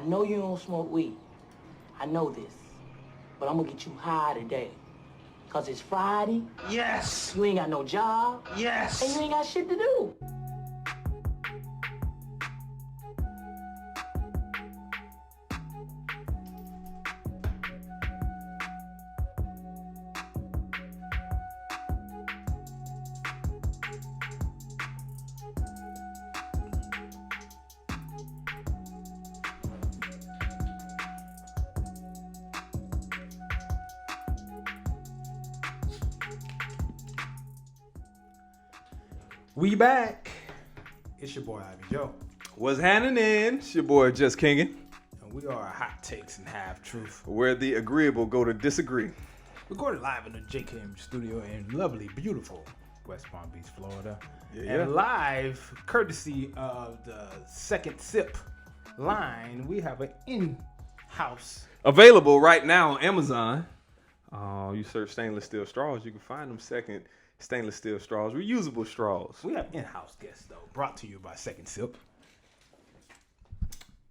I know you don't smoke weed. I know this. But I'm gonna get you high today. Cause it's Friday. Yes. You ain't got no job. Yes. And you ain't got shit to do. We back. It's your boy Ivy Joe. What's happening? It's your boy Just Kingin'. And we are Hot Takes and Half Truth. Where the agreeable go to disagree. Recorded live in the JKM studio in lovely, beautiful West Palm Beach, Florida. Yeah. And live, courtesy of the Second Sip line, we have an in-house. Available right now on Amazon. You search stainless steel straws, you can find them second stainless steel straws, reusable straws. We have in-house guests, though, brought to you by Second Sip.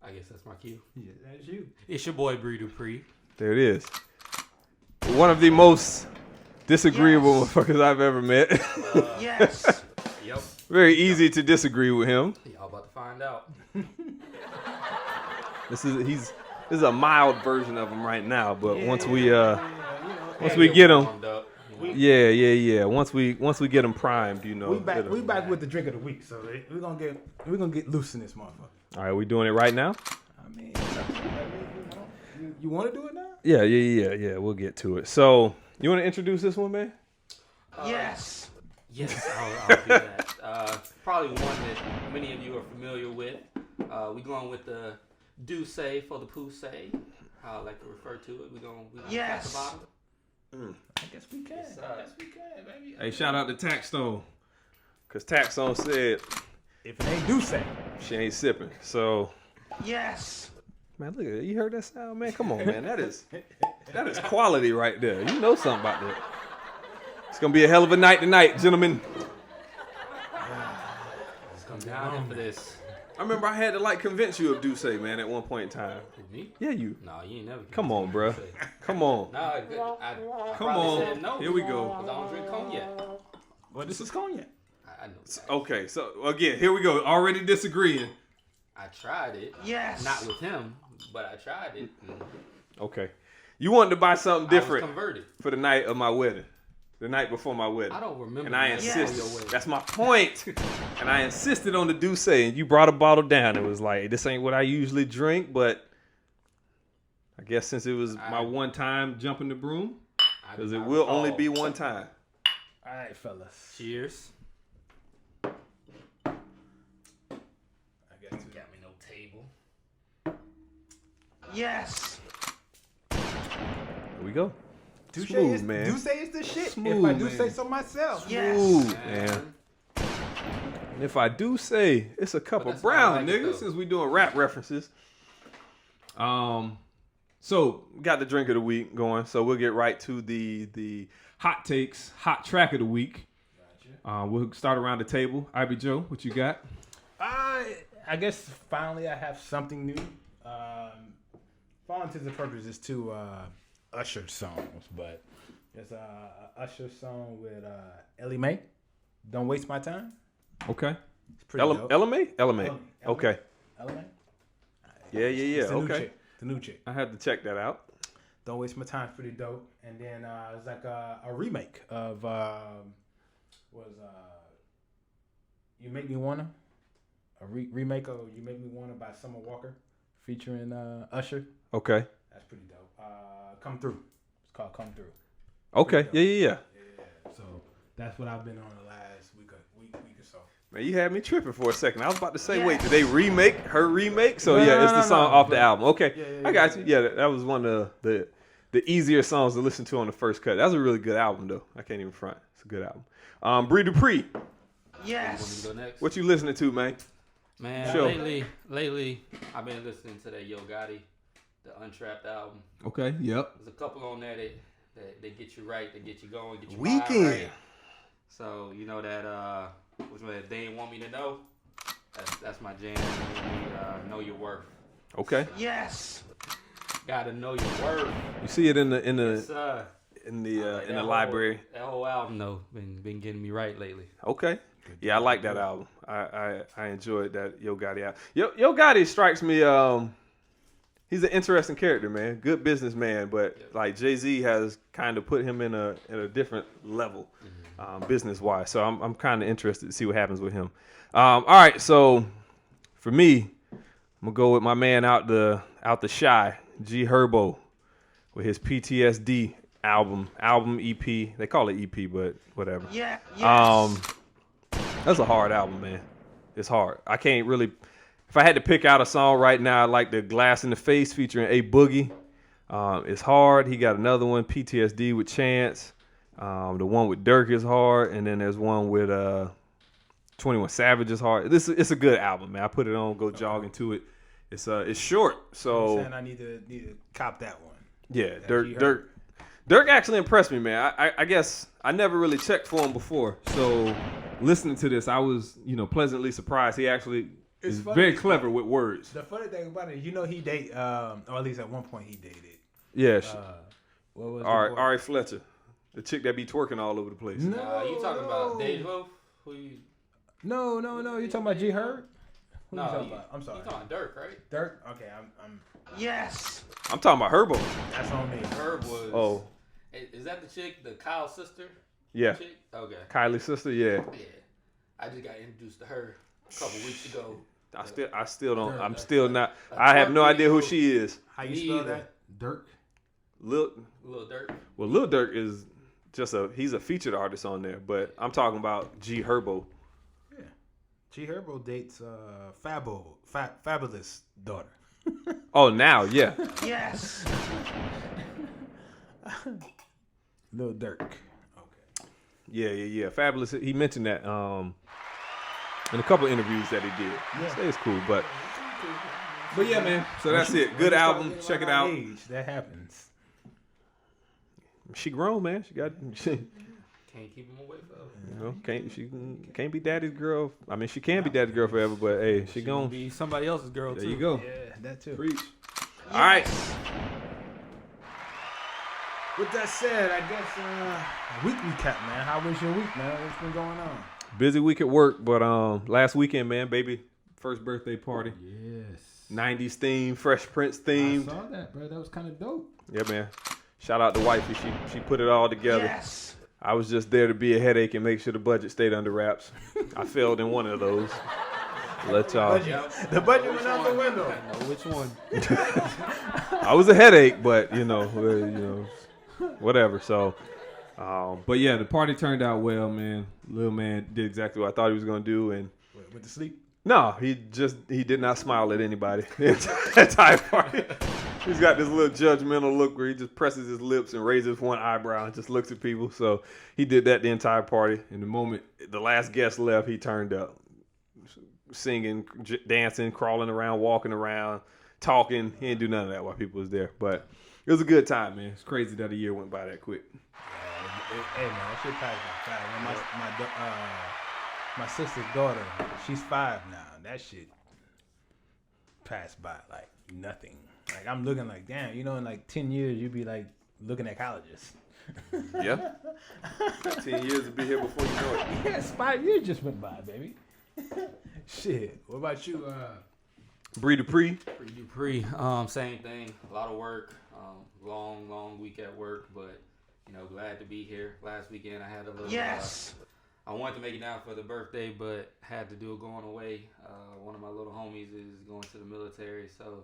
I guess that's my cue. Yeah, that's you. It's your boy Bre Dupree. There it is. One of the most disagreeable motherfuckers I've ever met. Yes. Yep. Very easy to disagree with him. Y'all about to find out. This is a mild version of him right now, but once we Hey, get him, warmed up. yeah. Once we get him primed, you know. We back with the drink of the week, so we're gonna get loose in this motherfucker. All right, we doing it right now? I mean, you want to do it now? Yeah. We'll get to it. So, you want to introduce this one, man? Yes. Yes, I'll do that. Probably one that many of you are familiar with. We going with the Dusse for the Pousse, how I like to refer to it. We gonna Yes. talk about it. I guess we can. Yes, I guess we can, baby. Hey, shout out to Taxstone, because Taxstone said If it ain't Dusse, she ain't sipping. So, Yes. man, look at it. You heard that sound, man? Come on, man. That is quality right there. You know something about that. It's going to be a hell of a night tonight, gentlemen. It's come down for this. I remember I had to, convince you of Dusse, man, at one point in time. With me? Yeah, you. No, you ain't never. Come on, bro. Come on. No, I Come probably on. said no. Here we go. Because I don't drink cognac. well, this is cognac. I know. Okay, so, again, here we go. Already disagreeing. I tried it. Yes. Not with him, but I tried it. Okay. You wanted to buy something different I was converted. for the night of my wedding. The night before my wedding. I don't remember. And I that. insist. Your wedding. That's my point. And I insisted on the Dusse, and you brought a bottle down. It was like, this ain't what I usually drink, but I guess since it was my one time jumping the broom, because it will only be one time. All right, fellas. Cheers. I guess we Got me no table. Yes. Here we go. Dusse Smooth, is, man. Dusse is the shit. Smooth, if I do man. say so myself. Yes. Ooh, man. And if I do say, it's a cup But of that's why I brown, like it, nigga, though. since we doing rap references. So got the drink of the week going. So we'll get right to the hot takes, hot track of the week. We'll start around the table. Ivy Joe, what you got? I guess finally I have something new. Falling to the purpose is two Usher songs, but it's a Usher song with Ellie Mae. Don't Waste My Time. Okay. It's pretty dope. LMA? LMA. LMA. Okay. Ellie Mae? Yeah. It's the new Okay. chick. The new chick. I had to check that out. Don't Waste My Time. Pretty dope. And then it's like a remake of You Make Me Wanna. A remake of You Make Me Wanna by Summer Walker, featuring Usher. Okay. That's pretty dope. Come Through. It's called Come Through. Okay. Yeah. Yeah. So that's what I've been on the last week or so. Man, you had me tripping for a second. I was about to say, Yes. wait, did they remake her remake? So No, yeah, no, it's no, the song no, off the but- album. Okay, Yeah, I got you. Yeah, that was one of the easier songs to listen to on the first cut. That was a really good album, though. I can't even front. It's a good album. Bre Dupree, You want me Yes. to go next? what you listening to, man? Man, Sure. lately, I've been listening to that Yo Gotti, the Untrapped album. Okay. Yep. There's a couple on there that they get you right, they get you going, get you Weekend. right. So you know that which one? They Ain't Want Me to Know. That's my jam. Know Your Worth. Okay. Yes. Gotta know your worth. You see it in the Yes, sir. in the library. That whole album though been getting me right lately. Okay. Yeah, I like that album. I enjoyed that Yo Gotti album. Yo Gotti strikes me. He's an interesting character, man. Good businessman, but like Jay-Z has kind of put him in a different level, business wise. So I'm kind of interested to see what happens with him. All right, so for me, I'm gonna go with my man out the shy, G Herbo, with his PTSD album EP. They call it EP, but whatever. Yeah. Yes. That's a hard album, man. It's hard. I can't really. If I had to pick out a song right now, I like the Glass in the Face featuring A Boogie. It's hard. He got another one, PTSD with Chance. The one with Dirk is hard, and then there's one with 21 Savage is hard. It's a good album, man. I put it on, go jogging to it. It's short, so I'm saying I need to cop that one. Yeah, Dirk actually impressed me, man. I guess I never really checked for him before, so listening to this, I was pleasantly surprised. He actually is very clever with words. The funny thing about it, he date, or at least at one point he dated. Yeah. What was Ari Fletcher, the chick that be twerking all over the place. No, you talking about Dave Loaf? Who you? No. You talking about G Herb? Who No, you talking about? I'm sorry. You talking about Dirk, right? Dirk? Okay, I'm. Yes. I'm talking about Herbo. That's on me. Herb was. Oh. Is that the chick, the Kyle's sister? Yeah. Chick? Okay. Kylie's sister. Yeah. Yeah. I just got introduced to her a couple weeks ago. I still don't. I'm still not. I have no idea who she is. How you spell that? Dirk. Lil Durk. Well, Lil Durk is just he's a featured artist on there, but I'm talking about G Herbo. Yeah, G Herbo dates Fabulous daughter. Oh, now, yeah. Yes. Lil Durk. Okay. Yeah. Fabulous. He mentioned that in a couple interviews that he did. Yeah. So it's cool, but yeah, man. So that's it. Good album. Check it out. Age, that happens. She grown, man. Can't keep him away forever. She can't be daddy's girl. I mean, she can be daddy's girl forever, but hey, she gonna be somebody else's girl too. There you go. Yeah, that too. Preach. All right. With that said, I guess week recap, man. How was your week, man? What's been going on? Busy week at work, but last weekend, man, baby, first birthday party. Yes. 90s theme, Fresh Prince theme. I saw that, bro. That was kind of dope. Yeah, man. Shout out to wifey. She put it all together. Yes. I was just there to be a headache and make sure the budget stayed under wraps. I failed in one of those. Let y'all. The budget went out the window. I know which one. I was a headache, but whatever. So, but yeah, the party turned out well, man. Little man did exactly what I thought he was gonna do, and Went to sleep. no, he did not smile at anybody the entire party. He's got this little judgmental look where he just presses his lips and raises one eyebrow and just looks at people. So he did that the entire party. And the moment the last guest left, he turned up, singing, dancing, crawling around, walking around, talking. He didn't do none of that while people was there. But it was a good time, man. It's crazy that a year went by that quick. Hey, man, that shit passed by fast. My sister's daughter, she's 5 now. That shit passed by like nothing. Like, I'm looking like, damn, in like 10 years, you'd be like looking at colleges. Yeah. 10 years to be here before you know it. Yes, 5 years just went by, baby. Shit. What about you? Bre Dupree. Bre Dupree. Same thing. A lot of work. Long week at work, but glad to be here. Last weekend I had a little. Yes. I wanted to make it down for the birthday, but had to do it going away. One of my little homies is going to the military, so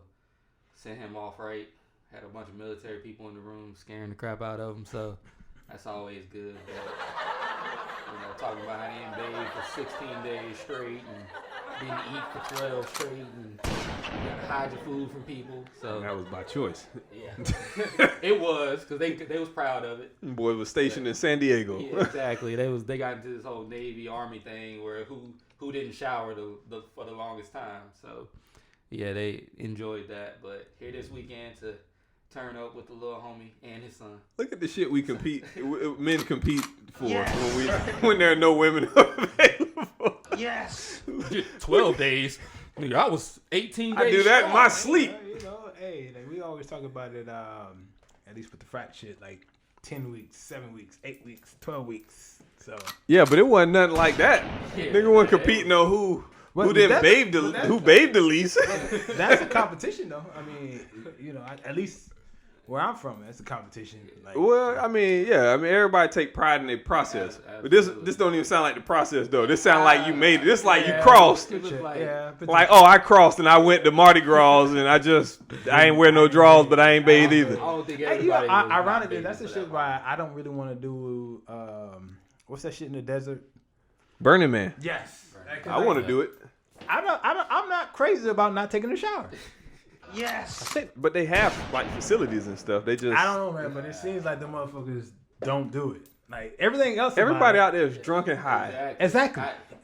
sent him off right. Had a bunch of military people in the room scaring the crap out of him, so that's always good. But, talking about how he didn't bathe for 16 days straight and didn't eat for 12 straight and you got to hide your food from people. So That was by choice. yeah, it was because they was proud of it. Boy was stationed in San Diego. Yeah, exactly. They got into this whole Navy Army thing where who didn't shower for the longest time. So yeah, they enjoyed that. But here this weekend to turn up with the little homie and his son. Look at the shit we men compete for Yes. when there are no women available. Yes. 12 days. Nigga, I was 18 days I do that in strong. my sleep. You know, hey, like we always talk about it. At least with the frat shit, like 10 weeks, 7 weeks, 8 weeks, 12 weeks. So Yeah, but it wasn't nothing like that. Yeah. Nigga wasn't competing on who Well, didn't that- bathe but that- who bathed the least. that's a competition, though. I mean, you know, at least where I'm from, that's a competition. Like, Well, I mean, yeah. I mean, everybody take pride in their process. But this don't even sound like the process, though. This sound like you made it. This like you crossed. It looked like- Like, oh, I crossed and I went to Mardi Gras and I ain't wear no drawers, but I ain't bathed I either. don't think Hey, you know, everybody was not ironically, bathing that's the for shit that why I don't really want to do. What's that shit in the desert? Burning Man. Yes, I want to do it. I'm not crazy about not taking a shower. Yes. But they have like facilities and stuff. They just I don't know, man, but it seems like the motherfuckers don't do it. Like everything else. everybody about out there is drunk and high. Exactly.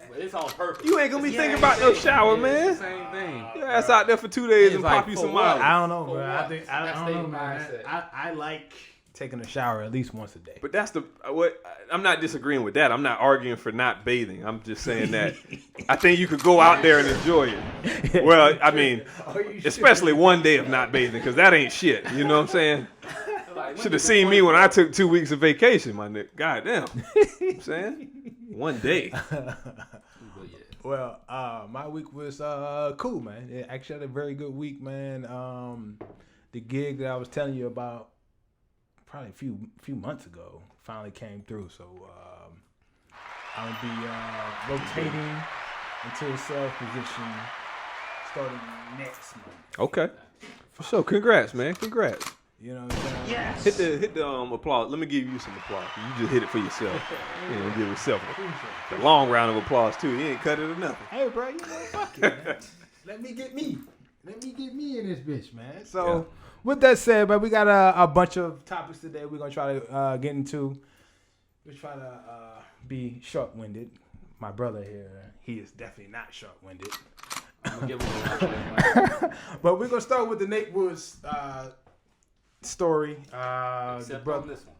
But it's on purpose. You ain't gonna be It's thinking the about same no thing. show, Yeah, man. It's the same thing. Your ass out there for 2 days It's and like, pop you for some what? miles. I don't know, For bro. I what? think That I state don't know, man. mindset. I like taking a shower at least once a day. But that's what I'm not disagreeing with that. I'm not arguing for not bathing. I'm just saying that I think you could go out there and enjoy it. Well, I mean, especially one day of not bathing because that ain't shit. You know what I'm saying? Should have seen me when I took 2 weeks of vacation, my nigga. Goddamn. I'm saying 1 day. Well, my week was cool, man. Yeah, actually had a very good week, man. The gig that I was telling you about probably a few months ago finally came through. So I'll be rotating into a sales position starting next month. Okay. For sure. Congrats, man. Congrats. You know what I'm saying? Yes. Hit the applause. Let me give you some applause. You just hit it for yourself. You know, give yourself a long round of applause too. You ain't cut it or nothing. Hey, bro, you know, fuck it, man. Let me get me in this bitch, man. So, with that said, man, we got a bunch of topics today we're going to try to get into. We're trying to be short-winded. My brother here, he is definitely not short-winded. I'm gonna give him a round of applause. But we're going to start with the Nate Woods story. Except on this one.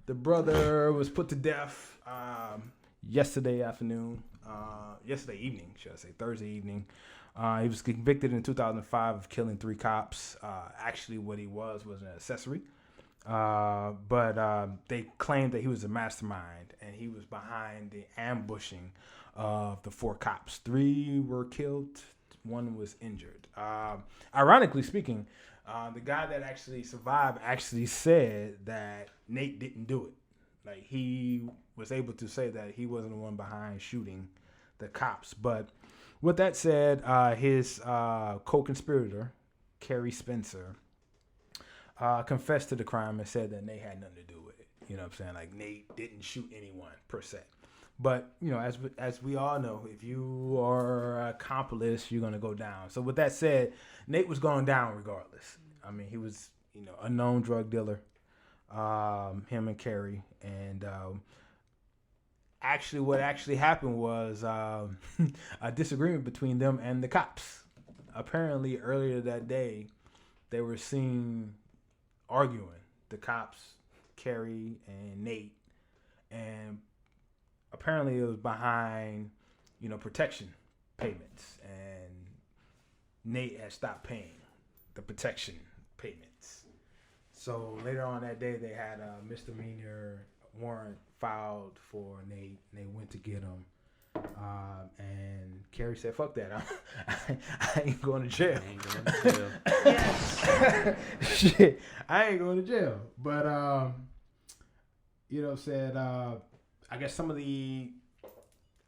The brother was put to death yesterday evening, should I say, Thursday evening. He was convicted in 2005 of killing 3 cops. Actually, what he was an accessory. But they claimed that he was a mastermind, and he was behind the ambushing of the 4 cops. 3 were killed, 1 was injured. Ironically speaking, the guy that actually survived actually said that Nate didn't do it. Like, he was able to say that he wasn't the one behind shooting the cops. But with that said, his co-conspirator, Kerry Spencer, confessed to the crime and said that Nate had nothing to do with it. You know what I'm saying? Like, Nate didn't shoot anyone per se. But, you know, as we all know, if you are an accomplice, you're going to go down. So with that said, Nate was going down regardless. I mean, he was, you know, a known drug dealer, him and Kerry. And actually what actually happened was a disagreement between them and the cops. Apparently, earlier that day, they were seen arguing, the cops, Kerry and Nate. And apparently it was behind, you know, protection payments, and Nate had stopped paying the protection payments. So later on that day, they had a misdemeanor warrant filed for Nate, and they went to get him. And Kerry said, "Fuck that! I ain't going to jail." Shit, I ain't going to jail. But you know, said I guess some of the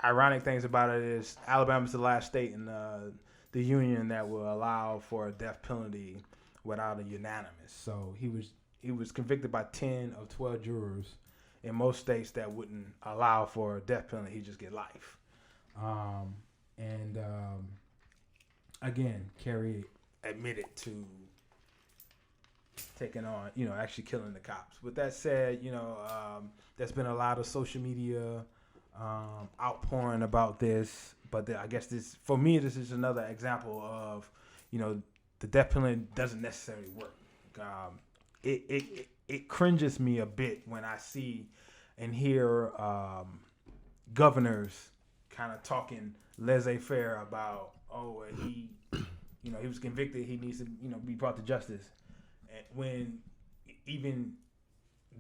ironic things about it is Alabama's the last state in the union that will allow for a death penalty without a unanimous. So he was convicted by 10 of 12 jurors. In most states that wouldn't allow for a death penalty, he just get life. Again, Kerry admitted to taking on, you know, actually killing the cops. With that said, you know, there's been a lot of social media outpouring about this, but I guess this is another example of, you know, the death penalty doesn't necessarily work. It cringes me a bit when I see and hear governors kind of talking laissez-faire about, he, he was convicted. He needs to, be brought to justice. And when even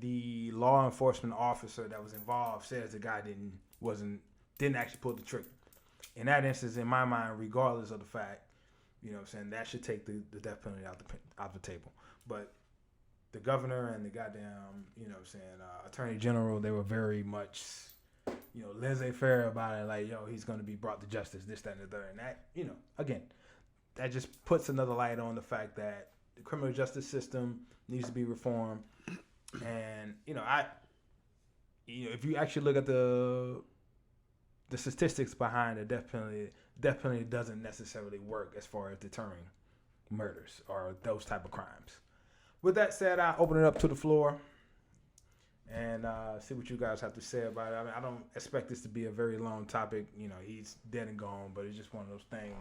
the law enforcement officer that was involved says the guy didn't actually pull the trigger. In that instance, in my mind, regardless of the fact, that should take the death penalty out the table. But the governor and the goddamn, attorney general, they were very much, laissez-faire about it. Like, he's going to be brought to justice, this, that, and the third. And that, again, that just puts another light on the fact that the criminal justice system needs to be reformed. And, if you actually look at the statistics behind the death penalty doesn't necessarily work as far as deterring murders or those type of crimes. With that said, I open it up to the floor and see what you guys have to say about it. I mean, I don't expect this to be a very long topic. He's dead and gone, but it's just one of those things.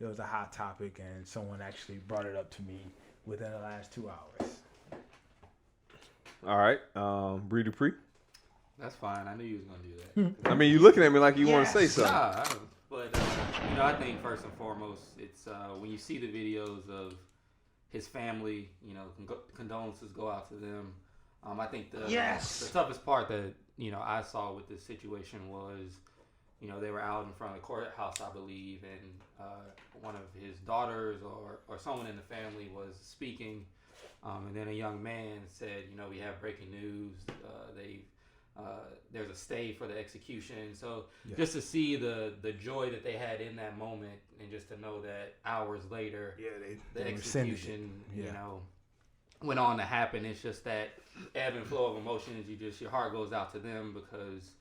It was a hot topic, and someone actually brought it up to me within the last 2 hours. All right, Bre Dupree. That's fine. I knew you was gonna do that. I mean, you looking at me like you want to say something. Nah, but I think first and foremost, it's when you see the videos of his family, condolences go out to them. I think the toughest part that I saw with this situation was, they were out in front of the courthouse, I believe, and one of his daughters or someone in the family was speaking, and then a young man said, we have breaking news. There's a stay for the execution. So just to see the joy that they had in that moment, and just to know that hours later, the execution, went on to happen. It's just that ebb and flow of emotions. Your heart goes out to them because,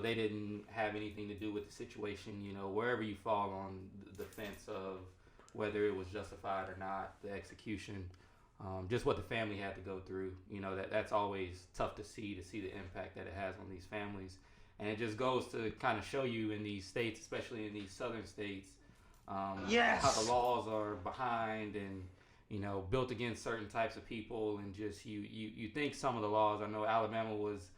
they didn't have anything to do with the situation. Wherever you fall on the fence of whether it was justified or not, the execution. Just what the family had to go through, that's always tough to see the impact that it has on these families. And it just goes to kind of show you in these states, especially in these southern states, how the laws are behind and, built against certain types of people. And just you think some of the laws, I know Alabama was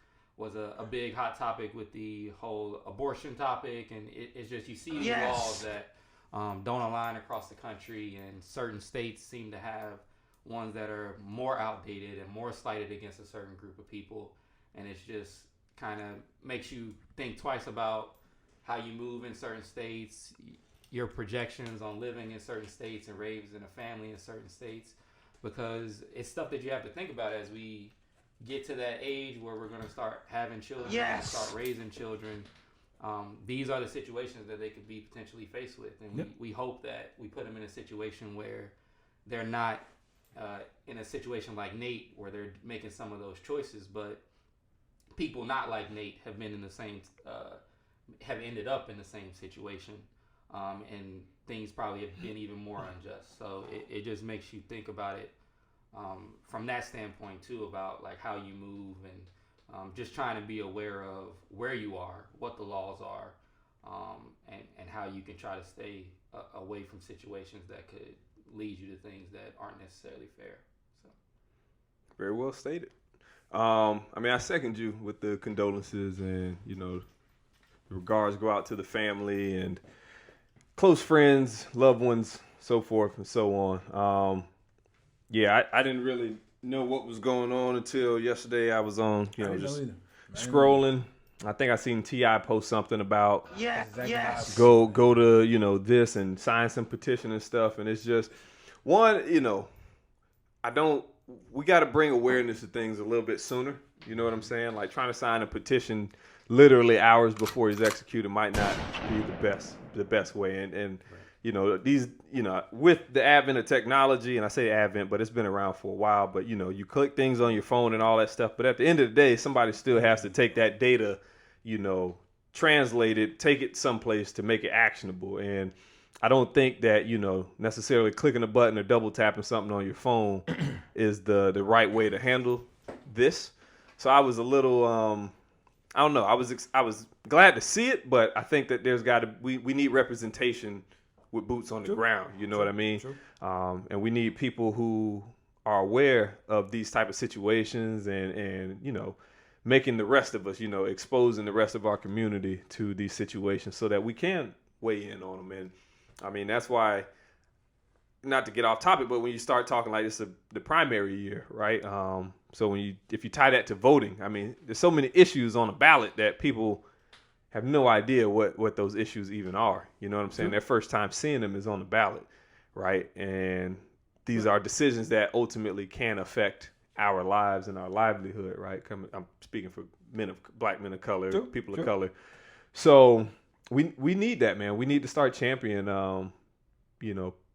a big hot topic with the whole abortion topic. And it's just you see these laws that don't align across the country, and certain states seem to have ones that are more outdated and more slighted against a certain group of people. And it's just kind of makes you think twice about how you move in certain states, your projections on living in certain states and raising a family in certain states, because it's stuff that you have to think about as we get to that age where we're going to start having children and start raising children. These are the situations that they could be potentially faced with. And we hope that we put them in a situation where they're not in a situation like Nate, where they're making some of those choices, but people not like Nate have been in the same, have ended up in the same situation, and things probably have been even more unjust. So it just makes you think about it from that standpoint too, about like how you move and just trying to be aware of where you are, what the laws are, and how you can try to stay away from situations that could lead you to things that aren't necessarily fair. So, very well stated. I second you with the condolences, and the regards go out to the family and close friends, loved ones, so forth and so on. I didn't really know what was going on until yesterday. I was on, just scrolling. I think I seen T.I. post something about go to, this and sign some petition and stuff. And it's just one, we got to bring awareness to things a little bit sooner. You know what I'm saying? Like trying to sign a petition literally hours before he's executed might not be the best way. And these, with the advent of technology, and I say advent, but it's been around for a while, but you click things on your phone and all that stuff. But at the end of the day, somebody still has to take that data, translate it, take it someplace to make it actionable. And I don't think that, necessarily clicking a button or double tapping something on your phone is the right way to handle this. So I was a little, I don't know. I was glad to see it, but I think that we need representation with boots on the ground. You know what I mean? And we need people who are aware of these type of situations and making the rest of us, exposing the rest of our community to these situations so that we can weigh in on them. And I mean, that's why, not to get off topic, but when you start talking like this, the primary year, right? So if you tie that to voting, I mean, there's so many issues on the ballot that people have no idea what those issues even are. You know what I'm saying? Their first time seeing them is on the ballot, right? And these are decisions that ultimately can affect our lives and our livelihood, right? I'm speaking for black men of color, people of color. So we need that, man. We need to start championing,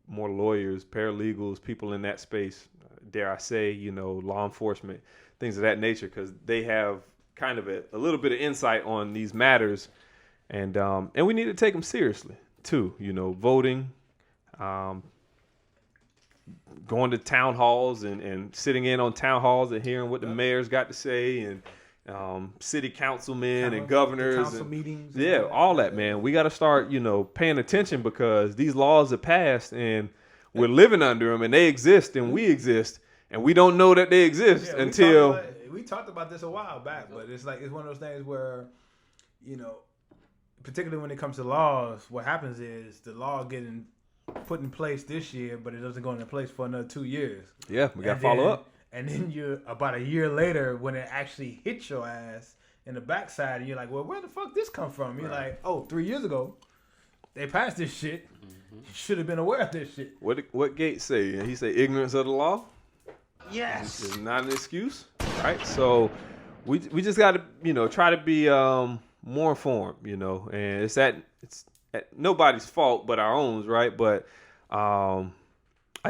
more lawyers, paralegals, people in that space, dare I say, law enforcement, things of that nature, because they have kind of a little bit of insight on these matters, and we need to take them seriously too. Voting, going to town halls and sitting in on town halls and hearing what the mayor's got to say, and city councilmen and governors, council meetings, all that, man. We got to start, paying attention, because these laws are passed and we're living under them, and they exist and we exist, and we don't know that they exist until we talked about this a while back. But it's one of those things where, particularly when it comes to laws, what happens is the law getting put in place this year, but it doesn't go into place for another 2 years. Yeah, we got to follow up. And then you're about a year later when it actually hits your ass in the backside, and you're like, well, where the fuck this come from? You're like, 3 years ago, they passed this shit. You should have been aware of this shit. What Gates say? He say ignorance of the law? Yes. Is not an excuse, right? So we just got to, try to be more informed, and it's at nobody's fault but our own, right? But I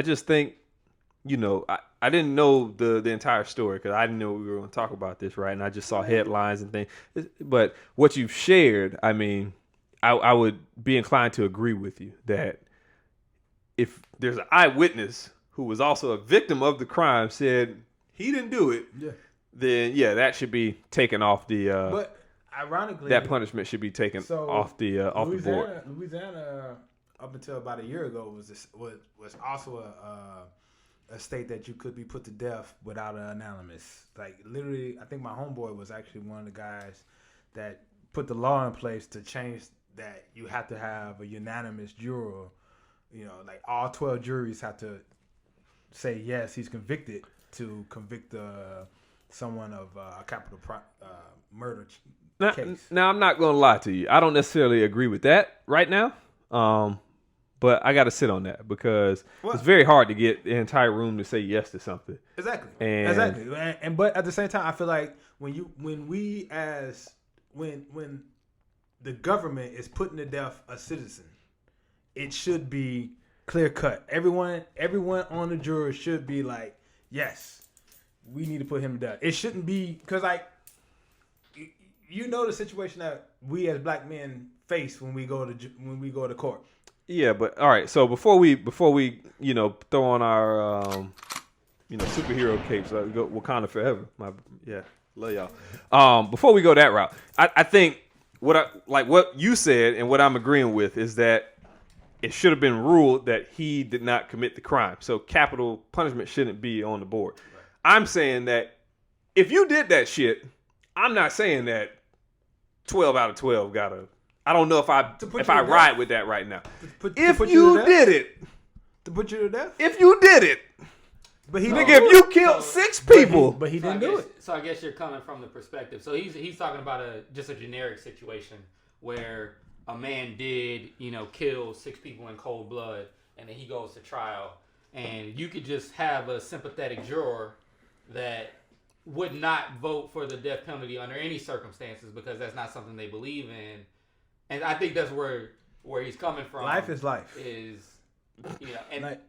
just think, I didn't know the entire story, because I didn't know we were going to talk about this, right? And I just saw headlines and things. But what you've shared, I mean, I would be inclined to agree with you that if there's an eyewitness who was also a victim of the crime said he didn't do it, then that should be taken off the. But ironically, that punishment should be taken off the board. Louisiana, up until about a year ago, was also a state that you could be put to death without an anonymous. Like, literally, I think my homeboy was actually one of the guys that put the law in place to change that. You have to have a unanimous juror. Like all 12 juries have to say yes, he's convicted, to convict someone of a capital murder case. Now, I'm not going to lie to you. I don't necessarily agree with that right now. But I got to sit on that, because it's very hard to get the entire room to say yes to something. Exactly. But at the same time, I feel like when the government is putting to death a citizen, it should be clear cut. Everyone on the jury should be like, yes, we need to put him to death. It shouldn't be, because the situation that we as black men face when we go to court. Yeah, but all right. So before we throw on our superhero capes, go Wakanda forever. Love y'all. Before we go that route, I think what you said and what I'm agreeing with is that it should have been ruled that he did not commit the crime. So capital punishment shouldn't be on the board. Right. I'm saying that if you did that shit, I'm not saying that 12 out of 12 gotta. I don't know if I ride with that right now. If you did it, to put you to death. If you did it, but he nigga, if you killed 6 people, but he didn't do it. So I guess you're coming from the perspective. So he's talking about just a generic situation where a man did kill 6 people in cold blood, and then he goes to trial, and you could just have a sympathetic juror that would not vote for the death penalty under any circumstances because that's not something they believe in. And I think that's where he's coming from. Life is life.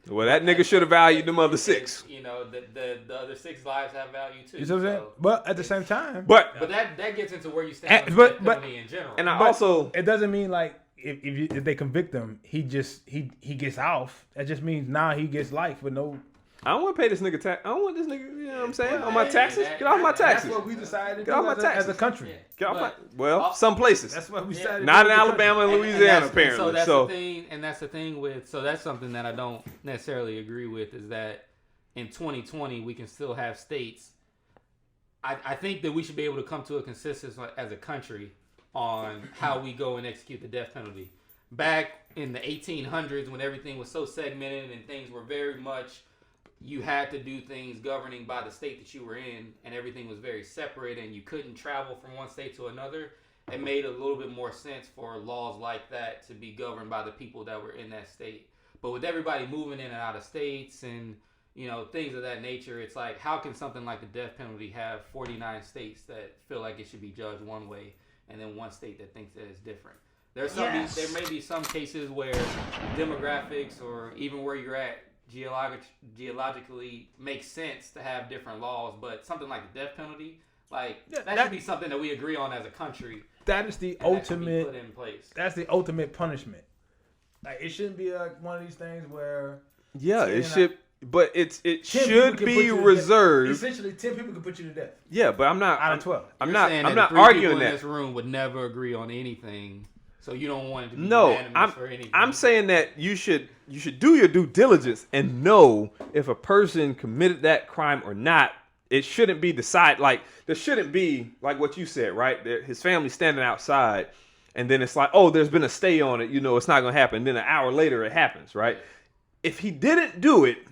Well, that nigga should have valued them other 6. The other 6 lives have value too. You know what I'm saying? But at the same time, but that gets into where you stand on death penalty in general. And also, it doesn't mean like if they convict him, he gets off. That just means now he gets life with no. I don't want to pay this nigga tax. I don't want this nigga, you know what I'm saying, on my taxes. Get off my taxes. That's what we decided Get off my taxes as a country. Get off my. Some places. That's what we decided. Not in Alabama and Louisiana, apparently. So that's the thing, and that's the thing with. So that's something that I don't necessarily agree with is that in 2020 we can still have states. I think that we should be able to come to a consensus as a country on how we go and execute the death penalty. back in the 1800s when everything was so segmented and things were very much, you had to do things governing by the state that you were in, and everything was very separate, and you couldn't travel from one state to another. It made a little bit more sense for laws like that to be governed by the people that were in that state. But with everybody moving in and out of states and, you know, things of that nature, it's like, how can something like the death penalty have 49 states that feel like it should be judged one way and then one state that thinks that it's different? There may be some cases where demographics or even where you're at geologically makes sense to have different laws, but something like the death penalty, like that should be something that we agree on as a country. That is the ultimate. Put in place. That's the ultimate punishment. Like, it shouldn't be like one of these things where it should, but it should be reserved. Essentially, 10 people can put you to death. Yeah, but I'm not out of 12. I'm not three arguing people that. In this room would never agree on anything, so you don't want it to be unanimous for anything. I'm saying that you should do your due diligence and know if a person committed that crime or not. It shouldn't be decided, like, there shouldn't be, like what you said, right? His family standing outside, and then it's like, oh, there's been a stay on it, you know, it's not going to happen. Then an hour later, it happens, right? If he didn't do it,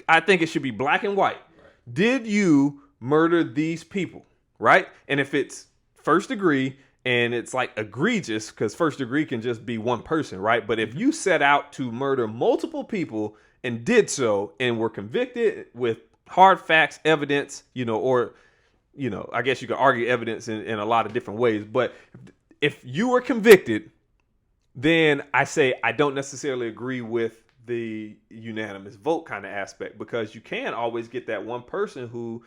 I think it should be black and white. Right. Did you murder these people, right? And if it's first degree, and it's like egregious, because first degree can just be one person, right? But if you set out to murder multiple people and did so and were convicted with hard facts, evidence, you know, or, you know, I guess you could argue evidence in a lot of different ways. But if you were convicted, then I say I don't necessarily agree with the unanimous vote kind of aspect, because you can always get that one person who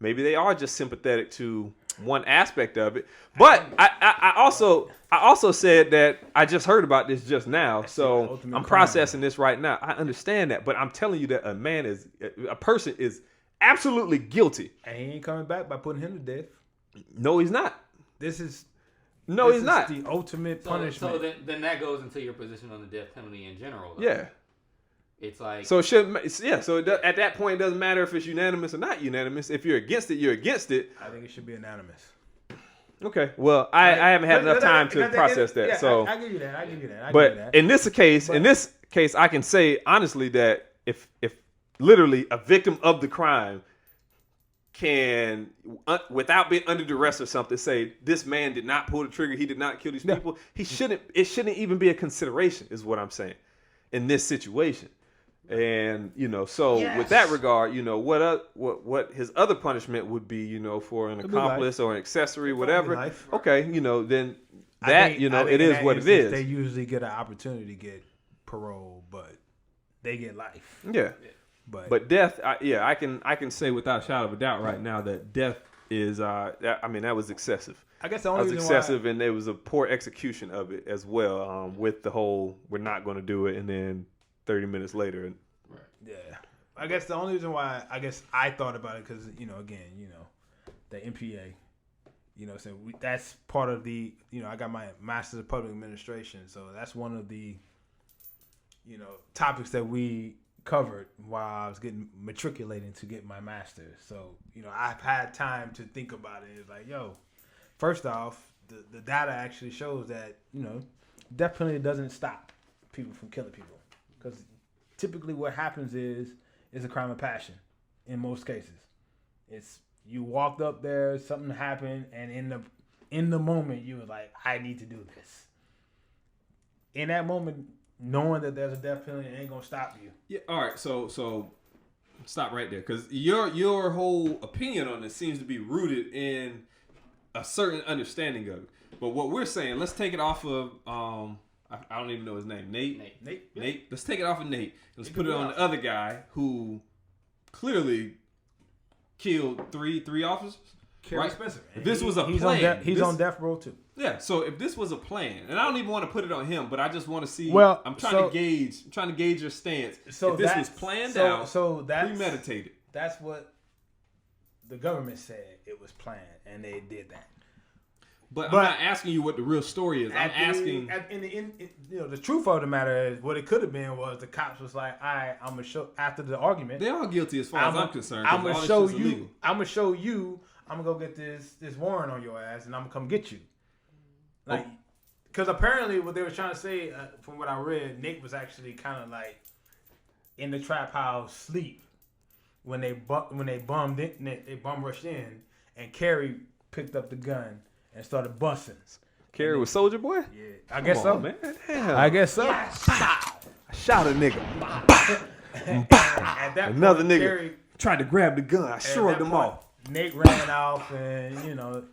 maybe they are just sympathetic to one aspect of it. But I also said that I just heard about this just now, so I'm processing this right now. I understand that, but I'm telling you that a person is absolutely guilty, and he ain't coming back by putting him to death. No, he's not. He's not. The ultimate punishment. So then that goes into your position on the death penalty in general, though. Yeah. It's like, so it shouldn't. Yeah. So at that point, it doesn't matter if it's unanimous or not unanimous. If you're against it, you're against it. I think it should be unanimous. Okay. Well, I haven't had enough time to process that. Yeah, so I give you that. But in this case, I can say honestly that if literally a victim of the crime can, without being under duress or something, say this man did not pull the trigger, he did not kill these people, it shouldn't even be a consideration, is what I'm saying, in this situation. And, you know, so with that regard, you know, what his other punishment would be, you know, for an accomplice or an accessory, whatever. Okay, you know, then it is what it is. They usually get an opportunity to get parole, but they get life. Yeah. But death, I can say without a shadow of a doubt right now that death is, that was excessive. I guess the only reason excessive, and there was a poor execution of it as well. With the whole, we're not going to do it, and then 30 minutes later. Right. Yeah. I guess the only reason why I thought about it, because, you know, again, you know, the MPA, you know, so that's part of the, you know, I got my Master's of Public Administration, so that's one of the, you know, topics that we covered while I was matriculating to get my master's. So, you know, I've had time to think about it. It's like, yo, first off, the data actually shows that, you know, death penalty doesn't stop people from killing people. Because typically what happens is a crime of passion in most cases. It's you walked up there, something happened, and in the moment you were like, I need to do this. In that moment, knowing that there's a death penalty ain't gonna stop you. Yeah. All right. So stop right there, because your whole opinion on this seems to be rooted in a certain understanding of it. But what we're saying, let's take it off of I don't even know his name. Nate. Let's take it off of Nate. Let's put it on the other guy who clearly killed three officers. Right? Spencer. If this was a plan, he's on death row too. Yeah. So if this was a plan, and I don't even want to put it on him, but I just want to see. Well, I'm trying to gauge your stance. So if this was planned out, premeditated. That's what the government said it was planned, and they did that. But I'm not asking you what the real story is. I'm asking. You know, the truth of the matter is, what it could have been was the cops was like, "All right, I'm gonna show." After the argument, they are guilty as far as I'm concerned. I'm gonna show you. I'm gonna show you. I'm gonna go get this warrant on your ass, and I'm gonna come get you. Like, Because apparently what they were trying to say, from what I read, Nate was actually kind of like in the trap house sleep when they bum rushed in, and Kerry picked up the gun and started busting. Kerry was Soldier Boy? Yeah, I guess so. Man. Damn. I guess so. I shot a nigga. At that Another point, nigga Kerry, tried to grab the gun. I shrugged him off. Nate ran off, and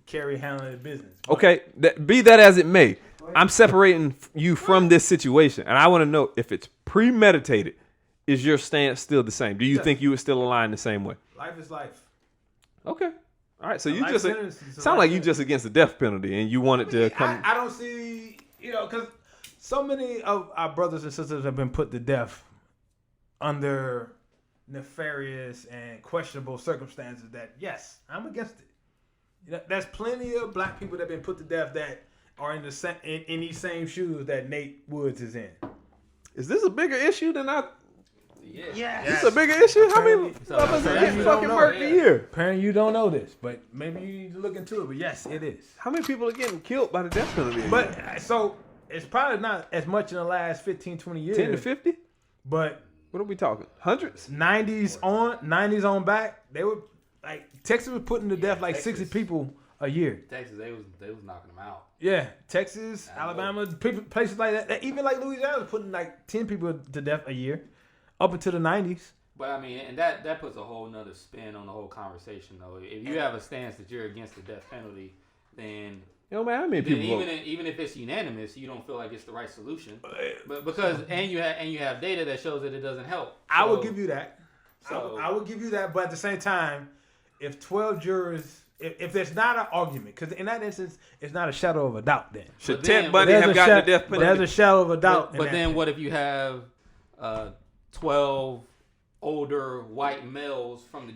Kerry handled the business. But Okay, be that as it may, I'm separating you from this situation, and I want to know if it's premeditated. Is your stance still the same? Do you think you would still align the same way? life is life. Okay, all right. So you Life just sentence is a sound life like you just against the death penalty, and you want it to come. I don't see, because so many of our brothers and sisters have been put to death under nefarious and questionable circumstances that, yes, I'm against it. There's plenty of black people that have been put to death that are in these same shoes that Nate Woods is in. Is this a bigger issue than I? Yes. This is a bigger issue. How many So brothers you get don't fucking know. murked a year? Apparently you don't know this, but maybe you need to look into it. But yes, it is. How many people are getting killed by the death penalty? But so it's probably not as much in the last 15, 20 years. 10 to 50? But What are we talking? Hundreds? 90s on back, they were like Texas was putting to death like Texas. 60 people a year. Texas, they was knocking them out. Yeah, Texas, Alabama, places like that. Even like Louisiana was putting like 10 people to death a year, up into the 90s. But I mean, and that puts a whole nother spin on the whole conversation, though. If you have a stance that you're against the death penalty, then You know, man, how many then people vote? even if it's unanimous, you don't feel like it's the right solution. But because you have data that shows that it doesn't help. I would So- give you that. So- I would give you that. But at the same time, if 12 jurors, if there's not an argument, because in that instance, it's not a shadow of a doubt then. Should But then- Ted Bundy There's have a gotten the sha- death penalty? There's a shadow of a doubt. But then what if you have 12 older white males from the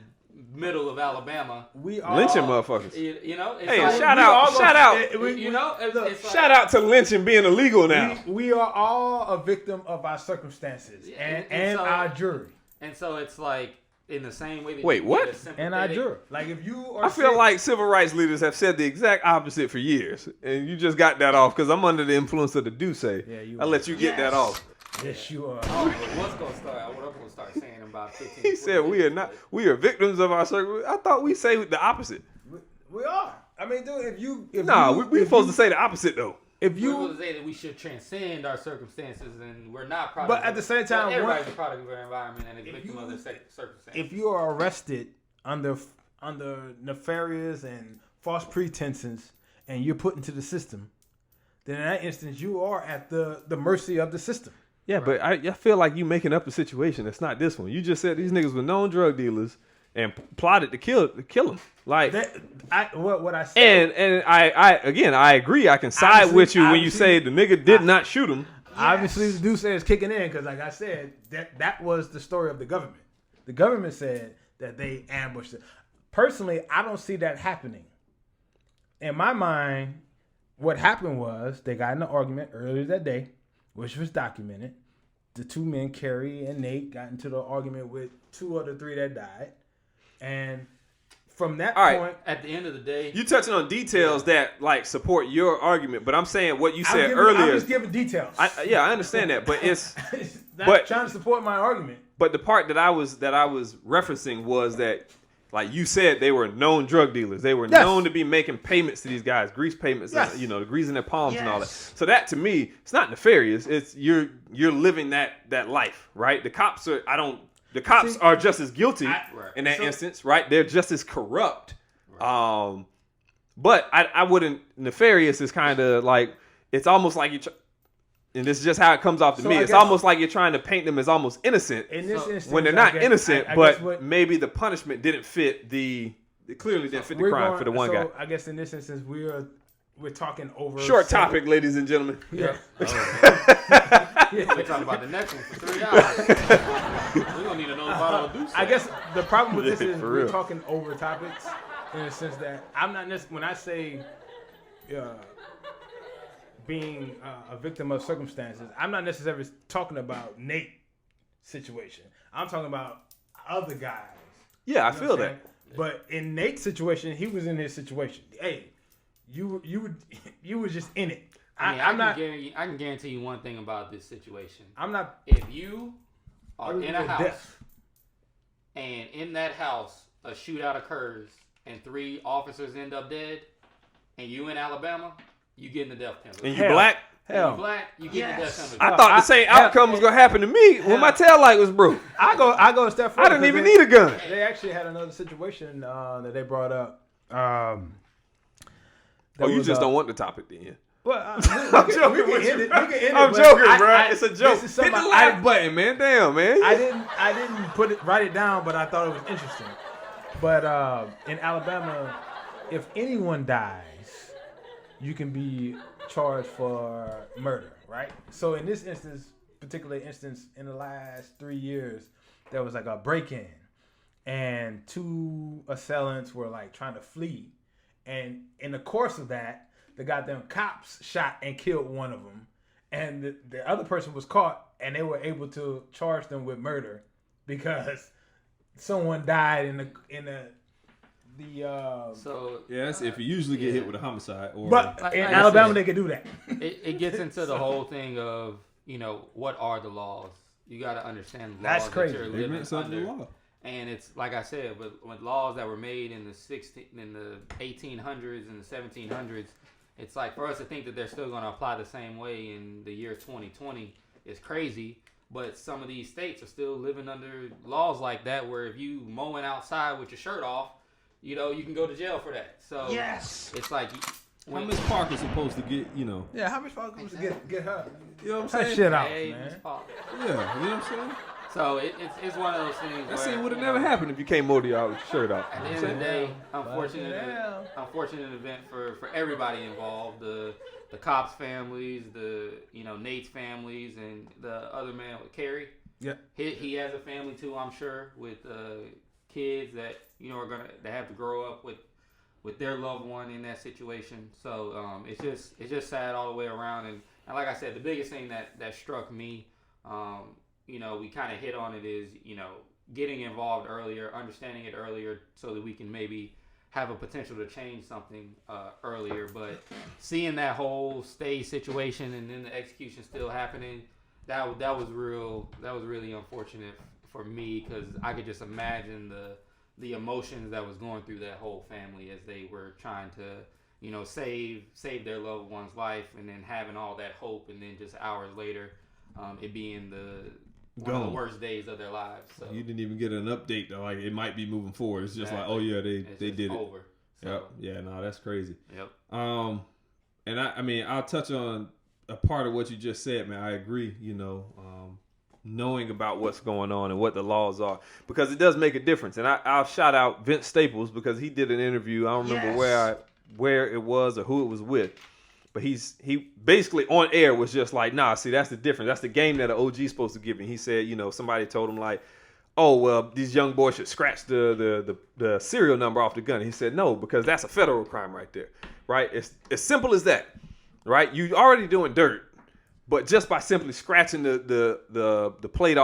middle of Alabama? We are Lynching motherfuckers. You know, it's Hey, like, shout we all out, gonna- shout out, you know, it's like, shout out to lynching being illegal now. We are all a victim of our circumstances Yeah, and and so- our jury. And so it's like in the same way that Wait, you what? get a And our sympathetic- jury. Like if you are I feel sick- like civil rights leaders have said the exact opposite for years, and you just got that off because I'm under the influence of the Dusse. Yeah, you I let you get that off. Yes, you are. Oh, what's gonna start? What I'm gonna start saying in about 15. He said we are victims of our circle. I thought we say the opposite. We are. I mean, dude, we We supposed to say the opposite though. If You you would say that we should transcend our circumstances, and we're not products. But at the same time, everybody's a product of our environment and a victim of their circumstances. if you are arrested under nefarious and false pretenses and you're put into the system, then in that instance you are at the mercy of the system. Yeah, but I feel like you making up a situation that's not this one. You just said these niggas were known drug dealers and plotted to kill them. Like, What I said. and I agree. I can side with you when you say the nigga did not shoot him. Obviously, the Dusse is kicking in because, like I said, that was the story of the government. The government said that they ambushed it. Personally, I don't see that happening. In my mind, what happened was they got in an argument earlier that day, which was documented. The two men, Kerry and Nate, got into the argument with two of the three that died. And from that point... At the end of the day... You touching on details that like support your argument, but I'm saying what you said I'm earlier. just giving details. I understand that, but it's Not trying to support my argument. but the part that I was referencing was that like you said they were known drug dealers. They were known to be making payments to these guys, grease payments, Yes. and, greasing their palms and all that. So that to me, it's not nefarious. It's you're living that life, right? The cops are just as guilty in that instance, right? They're just as corrupt. Right. But I wouldn't. Nefarious is kind of like it's almost like you. And this is just how it comes off to me. It's almost like you're trying to paint them as almost innocent In this instance, when they're not innocent, I but guess what- maybe the punishment didn't fit it clearly didn't fit the crime for the one guy. I guess in this instance, we're talking over Short topic, ladies and gentlemen. Yeah. We're talking about the next one for 3 hours. We're going to need another bottle of Dusse. I guess the problem with this Yeah, is for we're real. talking over topics in the sense that I'm not when I say being a victim of circumstances, I'm not necessarily talking about Nate's situation. I'm talking about other guys. Yeah, I You know feel what I'm that. saying? But in Nate's situation, he was in his situation. Hey, you were just in it. I can guarantee you one thing about this situation. I'm not. If you are in a house and in that house a shootout occurs and 3 officers end up dead, and you in Alabama, you getting the death penalty. And you black? Hell. You black, you getting the death penalty. I thought the same outcome was gonna happen to me when my tail light was broke. I go a step further. I didn't even need a gun. They actually had another situation that they brought up. You just don't want the topic then. Well, I'm joking. I'm joking, bro. It's a joke. Hit the like button, man. Damn, man. I didn't write it down, but I thought it was interesting. But in Alabama, if anyone dies, you can be charged for murder, right? So in this particular instance, in the last 3 years, there was like a break-in, and 2 assailants were like trying to flee, and in the course of that, the goddamn cops shot and killed one of them, and the other person was caught, and they were able to charge them with murder because someone died in the. So yes, if you usually get hit with a homicide, or but in Alabama they can do that. It gets into the whole thing of what are the laws? You got to understand the laws that crazy. you're living under. And it's like I said, with laws that were made in the 1800s and the 1700s. It's like for us to think that they're still going to apply the same way in the year 2020 is crazy. But some of these states are still living under laws like that, where if you mowing outside with your shirt off, you can go to jail for that. So it's like how Miss Parker's supposed to get, Yeah, how Miss Parker was to get her? You know what I'm saying? That shit out, hey, man. Yeah, you know what I'm saying? So it's one of those things. That scene would have never happened if you came motor out with your shirt off. At the end of the day, unfortunate event for everybody involved. The cops' families, Nate's families, and the other man with Kerry. Yeah, he has a family too, I'm sure, with kids that are gonna have to grow up with their loved one in that situation. So it's just sad all the way around. And like I said, the biggest thing that struck me. We kind of hit on it is, getting involved earlier, understanding it earlier so that we can maybe have a potential to change something earlier. But seeing that whole stage situation and then the execution still happening, that was really unfortunate for me, because I could just imagine the emotions that was going through that whole family as they were trying to, save their loved one's life, and then having all that hope, and then just hours later, it being one of the worst days of their lives. So you didn't even get an update though, like it might be moving forward. It's just like, oh yeah, they did over. It. So. Yep. Yeah, no, that's crazy. Yep. And I'll touch on a part of what you just said, man. I agree. Knowing about what's going on and what the laws are, because it does make a difference. And I'll shout out Vince Staples, because he did an interview. I don't remember where it was or who it was with. But he basically on air was just like, nah, see, that's the difference. That's the game that an OG is supposed to give me. He said, somebody told him like, oh, well, these young boys should scratch the serial number off the gun. He said, no, because that's a federal crime right there, right? It's as simple as that, right? You already doing dirt, but just by simply scratching the plate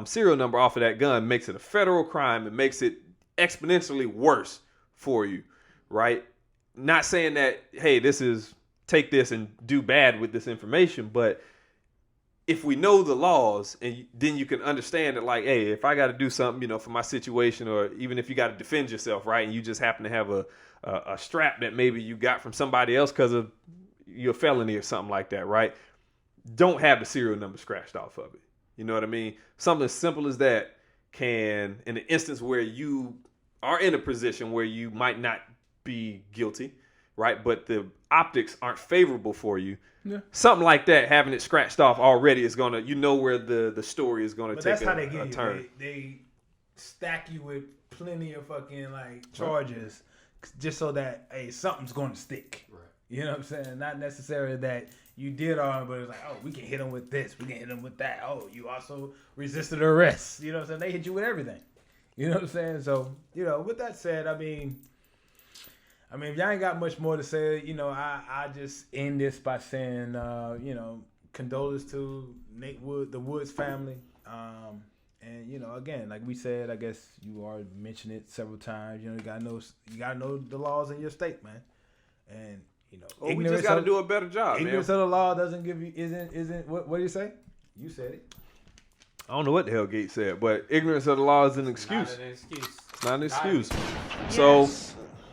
serial number off of that gun makes it a federal crime. It makes it exponentially worse for you, right? Not saying that, hey, take this and do bad with this information, but if we know the laws, and then you can understand that, like, hey, if I got to do something, for my situation, or even if you got to defend yourself, right, and you just happen to have a strap that maybe you got from somebody else because of your felony or something like that, right, don't have the serial number scratched off of it. You know what I mean? Something as simple as that can, in an instance where you are in a position where you might not be guilty, right, but the optics aren't favorable for you. Yeah. Something like that, having it scratched off already is gonna, where the story is gonna take that's a, how they get a turn. They stack you with plenty of fucking charges, just so that something's gonna stick. Right. You know what I'm saying? Not necessarily that you did all, but it's like, oh, we can hit them with this, we can hit them with that. Oh, you also resisted arrest. You know what I'm saying? They hit you with everything. You know what I'm saying? So, with that said, I mean, if y'all ain't got much more to say, I just end this by saying, condolences to the Woods family. And, again, like we said, I guess you already mentioned it several times. You gotta know the laws in your state, man. And we just got to do a better job, ignorance of the law doesn't give you isn't what do you say? You said it. I don't know what the hell Gates said, but ignorance of the law is an excuse. Not an excuse. It's not an excuse. So,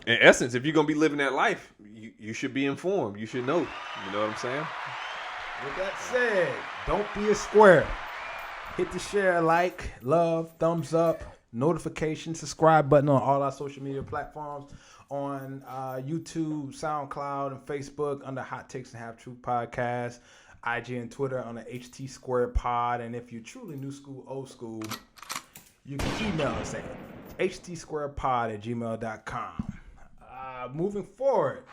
in essence, if you're gonna be living that life, you should be informed. You should know. You know what I'm saying? With that said, don't be a square. Hit the share, like, love, thumbs up, notification, subscribe button on all our social media platforms, on YouTube, SoundCloud, and Facebook under Hot Takes and Half Truth Podcast, IG and Twitter on the HT Square Pod. And if you're truly new school, old school, you can email us at htsquarepod@gmail.com. Moving forward,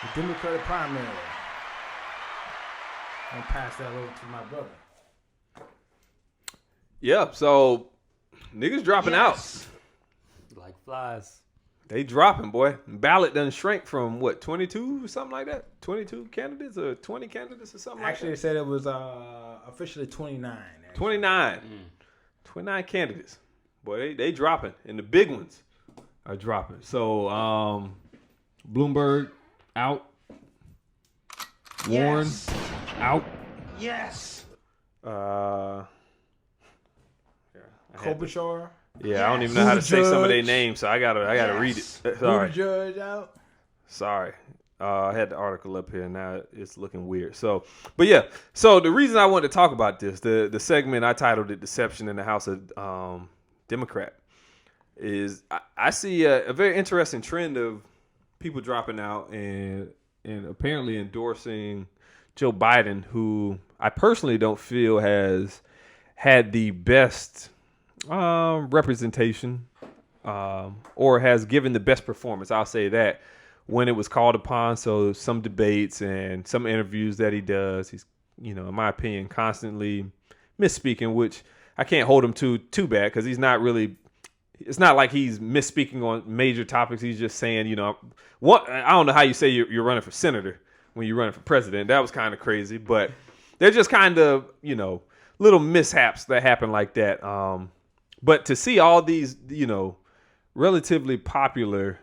the Democratic primary. I'm going to pass that over to my brother. Yeah, so niggas dropping out. Like flies. They dropping, boy. Ballot done shrank from, 22 or something like that? 22 candidates or 20 candidates or something Actually, like they said it was officially 29. that? 29. 29 candidates. Boy, they dropping. And the big ones are dropping. So, Bloomberg out. Warren out. Yes. Klobuchar. Yeah, I don't even know how to say some of their names, so I gotta read it. Sorry. Judge out. Sorry. I had the article up here, and now it's looking weird. So, but yeah. So the reason I wanted to talk about this, the segment I titled it "Deception in the House of Democrat," is I see a very interesting trend of people dropping out and apparently endorsing Joe Biden, who I personally don't feel has had the best representation or has given the best performance. I'll say that when it was called upon. So some debates and some interviews that he does, he's, in my opinion, constantly misspeaking, which I can't hold him too bad because he's not really. It's not like he's misspeaking on major topics. He's just saying, what I don't know how you say you're running for senator when you're running for president. That was kind of crazy, but they're just kind of, little mishaps that happen like that. But to see all these, relatively popular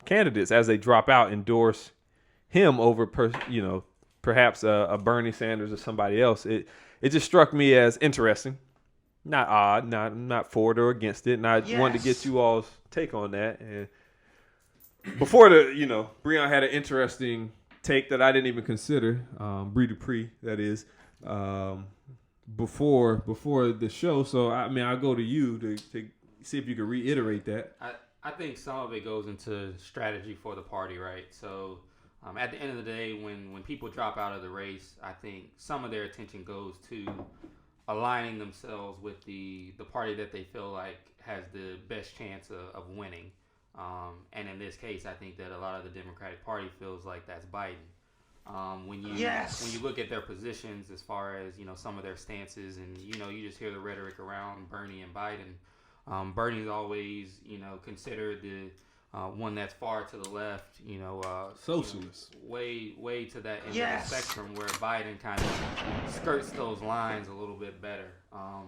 candidates as they drop out endorse him over, perhaps a Bernie Sanders or somebody else, it just struck me as interesting. Not odd, not for it or against it. And I wanted to get you all's take on that. And before Breon had an interesting take that I didn't even consider. Bre Dupree, that is. Before the show, so I'll go to you to see if you can reiterate that. I think some of it goes into strategy for the party, right? So at the end of the day, when people drop out of the race, I think some of their attention goes to aligning themselves with the party that they feel like has the best chance of winning. And in this case, I think that a lot of the Democratic Party feels like that's Biden. When you look at their positions as far as some of their stances, and you just hear the rhetoric around Bernie and Biden. Bernie's always considered the one that's far to the left, Socialist, way to that end of the spectrum, where Biden kind of skirts those lines a little bit better.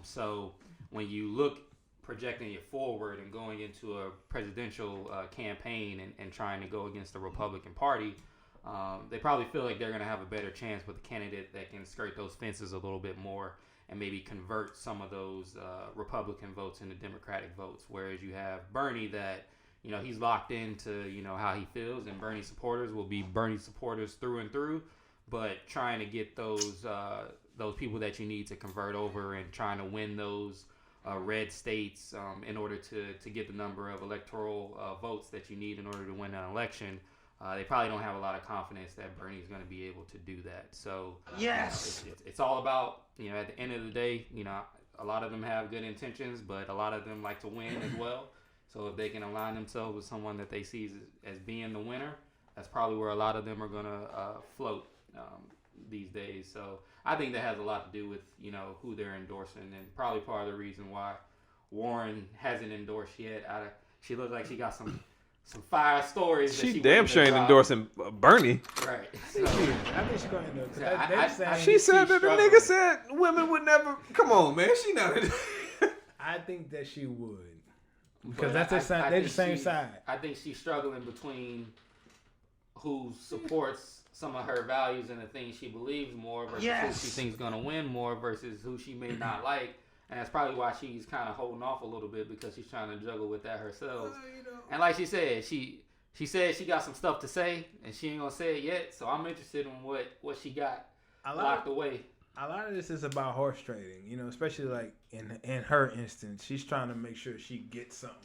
So when you look projecting it forward and going into a presidential campaign and trying to go against the Republican Party. They probably feel like they're going to have a better chance with a candidate that can skirt those fences a little bit more and maybe convert some of those Republican votes into Democratic votes. Whereas you have Bernie that, he's locked into, how he feels, and Bernie supporters will be Bernie supporters through and through, but trying to get those people that you need to convert over and trying to win those red states in order to get the number of electoral votes that you need in order to win an election. They probably don't have a lot of confidence that Bernie's going to be able to do that. So it's all about, at the end of the day, a lot of them have good intentions, but a lot of them like to win as well. So if they can align themselves with someone that they see as being the winner, that's probably where a lot of them are going to float these days. So I think that has a lot to do with, who they're endorsing, and probably part of the reason why Warren hasn't endorsed yet. She looks like she got some fire stories. She damn sure ain't endorsing Bernie. Right. I think she's going to endorse. She said that the nigga said women would never. Come on, man. She not. I think that she would. Because they're the same side. I think she's struggling between who supports some of her values and the things she believes more versus who she thinks is gonna win more versus who she may not like. And that's probably why she's kind of holding off a little bit because she's trying to juggle with that herself. And like she said, she said she got some stuff to say and she ain't gonna say it yet. So I'm interested in what she got locked away. A lot of this is about horse trading, especially like in her instance, she's trying to make sure she gets something.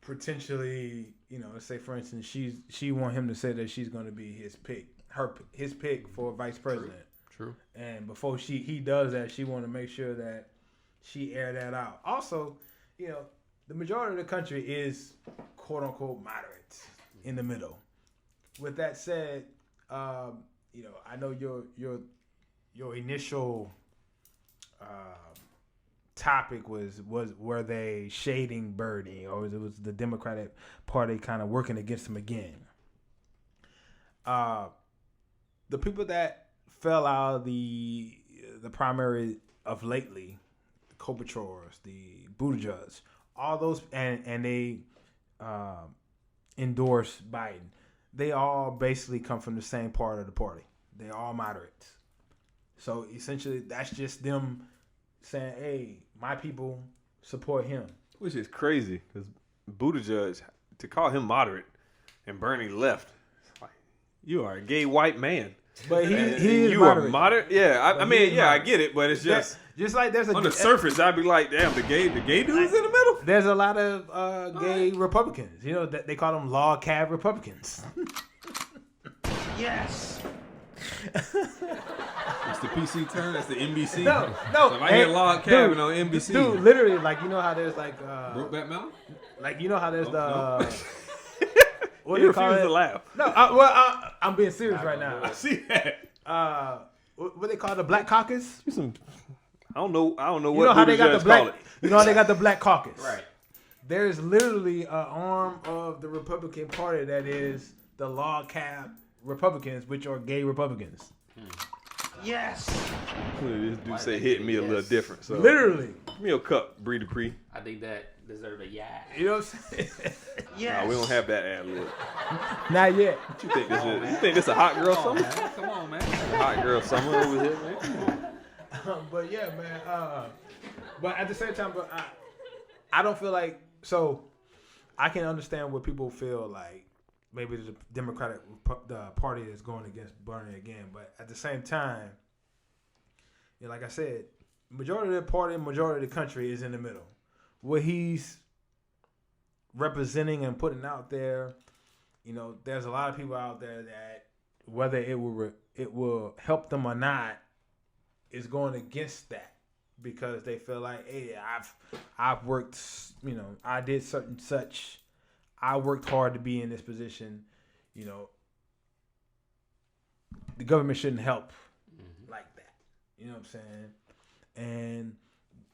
Potentially, let's say for instance, she want him to say that she's going to be his pick for vice president. True. And before he does that, she want to make sure that she air that out. Also, the majority of the country is quote unquote moderate in the middle. With that said, I know your initial topic was were they shading Bernie, or it was the Democratic Party kind of working against him again? The people that fell out of the primary of lately, the Klobuchars, the Buttigieg, all those, and they endorsed Biden. They all basically come from the same part of the party. They're all moderates. So essentially, that's just them saying, hey, my people support him. Which is crazy, because Buttigieg, to call him moderate and Bernie left, it's like, you are a gay white man. But he is you moderate. Are moderate? Yeah, I mean, I get it, but it's just like there's on the surface, I'd be like, damn, the gay dude's in the middle. There's a lot of gay Republicans. That they call them log cab Republicans. Yes. It's the PC turn. That's the NBC. No. So if I hear log cabin on NBC, dude, literally, like how there's like Brokeback Mountain. Like how there's No. What he do you call refused it? to laugh. No, I'm being serious right now. I see that. What they call the Black Caucus? I don't know You know how they got the black. You know how they got the Black Caucus. Right. There's literally an arm of the Republican Party that is the log cab Republicans, which are gay Republicans. Yes. This dude say hitting me a little different. So Literally. Give me a cup, Bre Dupree. I think that deserves a yeah. You know what I'm saying? Yes. No, we don't have that ad lib. Not yet. What you think this is? You think this a hot girl summer? Come on, man. Hot girl summer over here, man. Come on. But yeah, man. But at the same time, but I don't feel like, so I can understand what people feel like. Maybe the Democratic Party is going against Bernie again, but at the same time, like I said, majority of the party, majority of the country is in the middle. What he's representing and putting out there, there's a lot of people out there that whether it will help them or not is going against that because they feel like, hey, I've worked, I did such. I worked hard to be in this position. The government shouldn't help like that. You know what I'm saying? And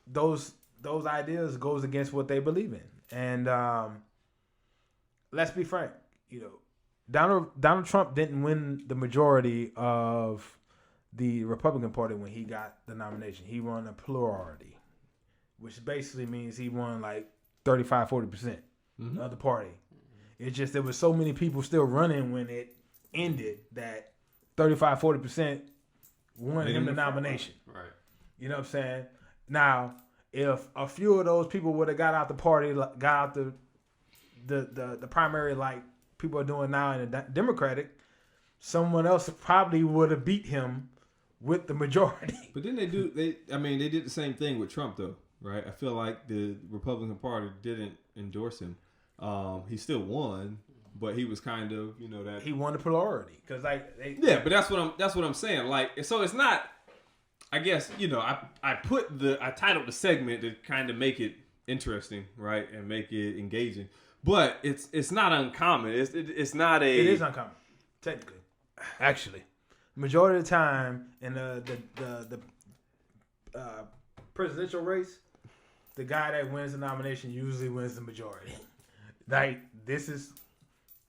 those ideas goes against what they believe in. And let's be frank. Donald Trump didn't win the majority of the Republican Party when he got the nomination. He won a plurality, which basically means he won like 35-40%. Of the party. It's just there was so many people still running when it ended that 35-40% won him the nomination. Right. You know what I'm saying? Now, if a few of those people would have got out the party, got out the primary like people are doing now in the Democratic, someone else probably would have beat him with the majority. But then they did the same thing with Trump though, right? I feel like the Republican Party didn't endorse him. He still won, but he was kind of, that he won the plurality because but that's what I'm saying. Like, so it's not. I guess I titled the segment to kind of make it interesting, right, and make it engaging. But it's not uncommon. It's not a. It is uncommon, technically. Actually, majority of the time in the presidential race, the guy that wins the nomination usually wins the majority. Like,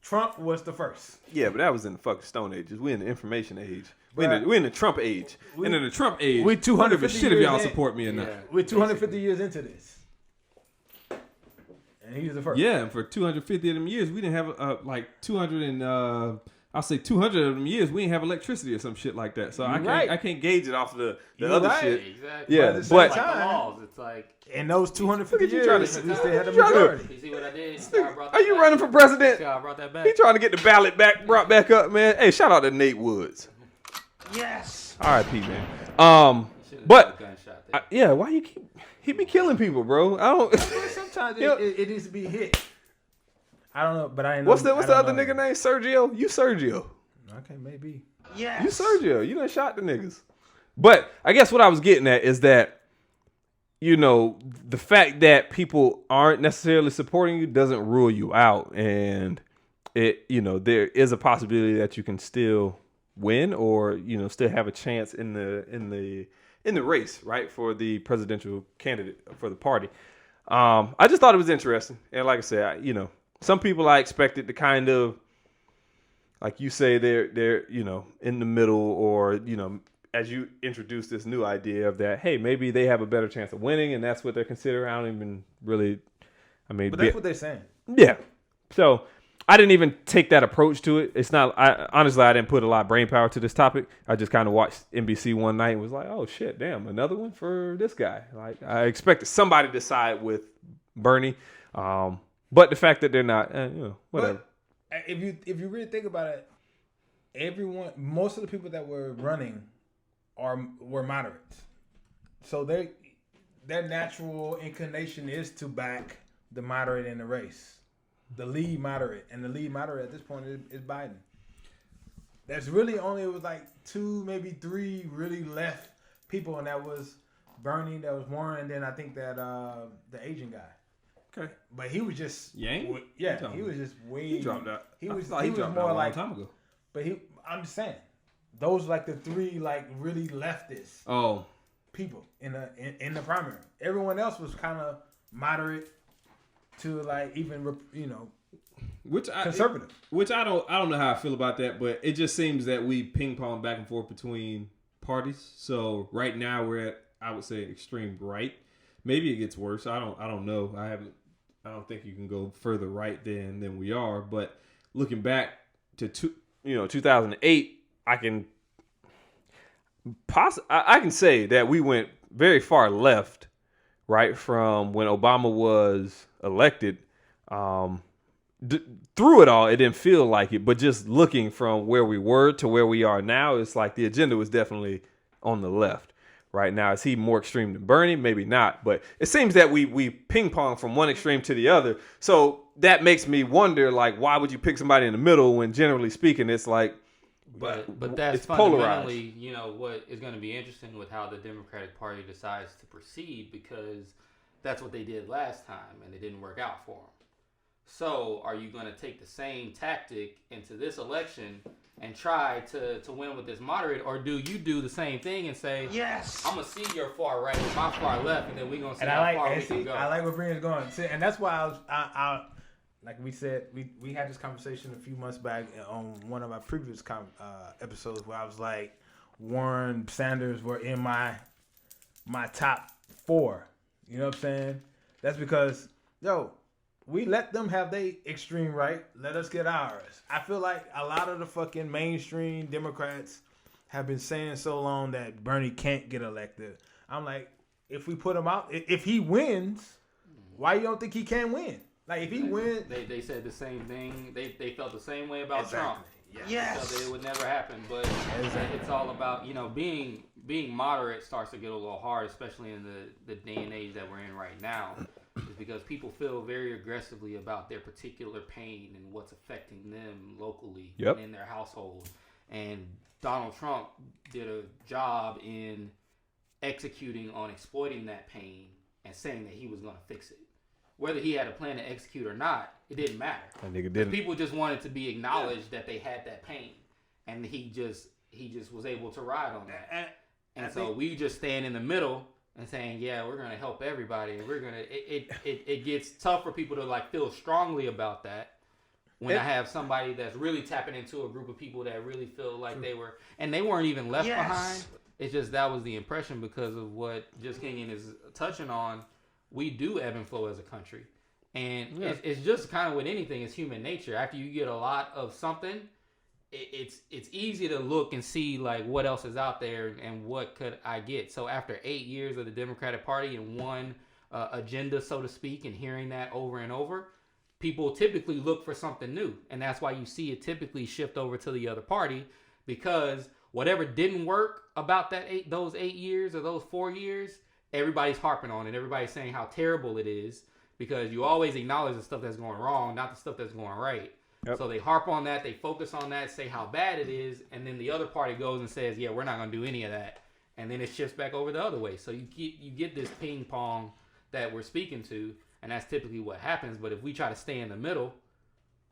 Trump was the first. Yeah, but that was in the fucking Stone Ages. We're in the information age. We're in the Trump age. And in the Trump age, we're 250 shit if y'all years support me or not. We're 250 years into this. And he was the first. Yeah, and for 250 of them years, we didn't have like 200 and I'll say 200 of them years, we didn't have electricity or some shit like that. So I can't gauge it off the other shit. Exactly. Yeah, but like the laws, it's like in those 250 years, at we still had the you trying to- majority. you see what I did? Are you running for president? See how I brought that back? He trying to get the ballot brought back up, man. Hey, shout out to Nate Woods. Yes. R.I.P. man. But yeah, why you he be killing people, bro? I don't. Sometimes it needs to be hit. I don't know, but I ain't. What's the other nigga name? Sergio? You Sergio? Okay, maybe. Yes. You Sergio? You done shot the niggas. But I guess what I was getting at is that, you know, the fact that people aren't necessarily supporting you doesn't rule you out, and it, you know, there is a possibility that you can still win, or you know, still have a chance in the race, right, for the presidential candidate for the party. I just thought it was interesting, and like I said, you know, some people I expected to kind of, like you say, they're you know, in the middle, or you know, as you introduce this new idea of that, hey, maybe they have a better chance of winning, and that's what they're considering. I don't even really, I mean, but that's what they're saying. Yeah. So I didn't even take that approach to it. It's not. Honestly, I didn't put a lot of brain power to this topic. I just kind of watched NBC one night and was like, oh shit, damn, another one for this guy. Like I expected somebody to side with Bernie, but the fact that they're not, you know, whatever. But if you really think about it, most of the people that were running were moderates, so their natural inclination is to back the moderate in the race, the lead moderate, and the lead moderate at this point is Biden. There's really only, it was like 2, maybe 3 really left people, and that was Bernie, that was Warren, and then I think that the Asian guy. Okay, but he was just Yang. He was just way. He dropped out. He was dropped more out like a long time ago. But I'm just saying, those like the 3 like really leftist people in the primary. Everyone else was kind of moderate to like even, you know, conservative. Which I don't know how I feel about that, but it just seems that we ping pong back and forth between parties. So right now we're at, I would say, extreme right. Maybe it gets worse. I don't know. I don't think you can go further right than we are. But looking back to 2008, I can say that we went very far left, right, from when Obama was elected. Through it all, it didn't feel like it, but just looking from where we were to where we are now, it's like the agenda was definitely on the left. Right now, is he more extreme than Bernie? Maybe not, but it seems that we ping pong from one extreme to the other. So that makes me wonder, like, why would you pick somebody in the middle when, generally speaking, it's like, but that's it's fundamentally, polarized. you know, what is going to be interesting with how the Democratic Party decides to proceed, because that's what they did last time, and it didn't work out for them. So, are you going to take the same tactic into this election and try to win with this moderate, or do you do the same thing and say, yes, I'm going to see your far right and my far left, and then we're going to see and how far we can go. I like where Brian's going. And that's why I like we said, we had this conversation a few months back on one of our previous episodes where I was like, Warren, Sanders were in my top 4. You know what I'm saying? That's because, we let them have their extreme right. Let us get ours. I feel like a lot of the fucking mainstream Democrats have been saying so long that Bernie can't get elected. I'm like, if we put him out, if he wins, why you don't think he can win? Like, if he wins... They said the same thing. They felt the same way about Trump. Yes. So it would never happen. But it's all about, you know, being moderate starts to get a little hard, especially in the day and age that we're in right now. Is because people feel very aggressively about their particular pain and what's affecting them locally and in their household. And Donald Trump did a job in executing on exploiting that pain and saying that he was going to fix it. Whether he had a plan to execute or not, it didn't matter. That nigga didn't. People just wanted to be acknowledged that they had that pain, and he just was able to ride on that. And so we just stand in the middle and saying, yeah, we're going to help everybody. And we're going to, it gets tough for people to like feel strongly about that when I have somebody that's really tapping into a group of people that really feel like they weren't even left behind. It's just, that was the impression because of what Just Kingin is touching on. We do ebb and flow as a country. And it's just kind of with anything, it's human nature. After you get a lot of something, it's easy to look and see like what else is out there and what could I get. So after 8 years of the Democratic Party and one agenda, so to speak, and hearing that over and over, people typically look for something new. And that's why you see it typically shift over to the other party, because whatever didn't work about those 8 years or those 4 years, everybody's harping on it. Everybody's saying how terrible it is, because you always acknowledge the stuff that's going wrong, not the stuff that's going right. Yep. So they harp on that, they focus on that, say how bad it is, and then the other party goes and says, yeah, we're not going to do any of that. And then it shifts back over the other way. So you get this ping pong that we're speaking to, and that's typically what happens. But if we try to stay in the middle,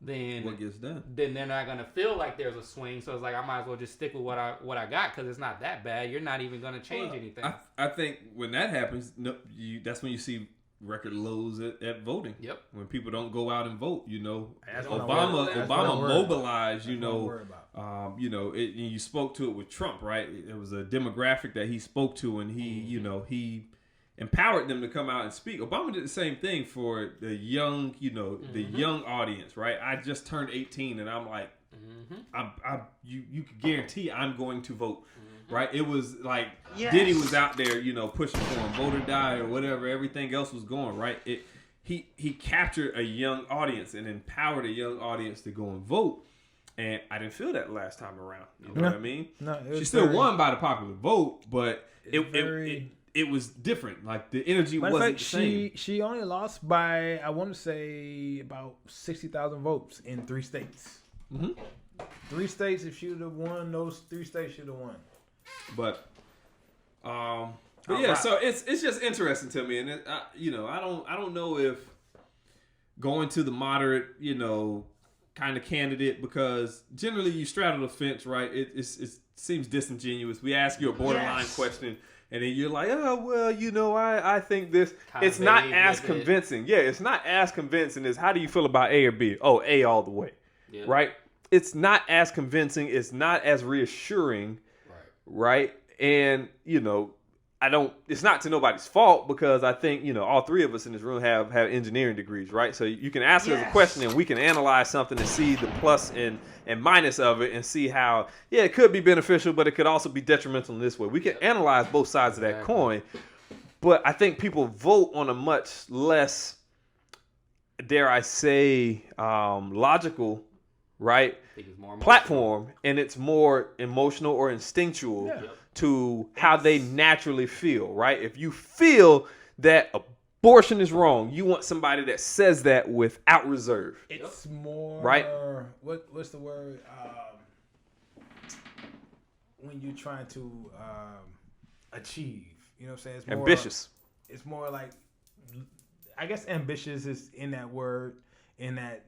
then what gets done? Then they're not gonna feel like there's a swing. So it's like I might as well just stick with what I got, because it's not that bad. You're not even gonna change anything. I think when that happens, that's when you see record lows at voting. Yep. When people don't go out and vote, That's Obama mobilized. You spoke to it with Trump, right? It was a demographic that he spoke to, and he empowered them to come out and speak. Obama did the same thing for the young, the young audience, right? I just turned 18, and I'm like, you could guarantee I'm going to vote, right? It was like Diddy was out there, pushing for him, vote or die or whatever. Everything else was going right. He captured a young audience and empowered a young audience to go and vote. And I didn't feel that last time around. You know what I mean? No, she still won by the popular vote, but it was different. Like the energy wasn't the same. She only lost by, I want to say, about 60,000 votes in 3 states. 3 states. If she would have won, those 3 states should have won. But yeah. So it's just interesting to me, and I don't know if going to the moderate, kind of candidate, because generally you straddle the fence, right? It seems disingenuous. We ask you a borderline question, and then you're like, oh, well, I think this. It's not as convincing. Yeah, it's not as convincing as how do you feel about A or B? Oh, A all the way, right? It's not as convincing. It's not as reassuring, right? And, it's not to nobody's fault, because I think, all 3 of us in this room have engineering degrees, right? So you can ask us a question and we can analyze something and see the plus and minus of it and see how, it could be beneficial, but it could also be detrimental in this way. We can analyze both sides of that coin, but I think people vote on a much less, dare I say, logical, right, platform, and it's more emotional or instinctual to how they naturally feel, right? If you feel that abortion is wrong, you want somebody that says that without reserve. It's more, right? What's the word? When you're trying to achieve, you know what I'm saying? It's more ambitious. It's more like, I guess ambitious is in that word, in that,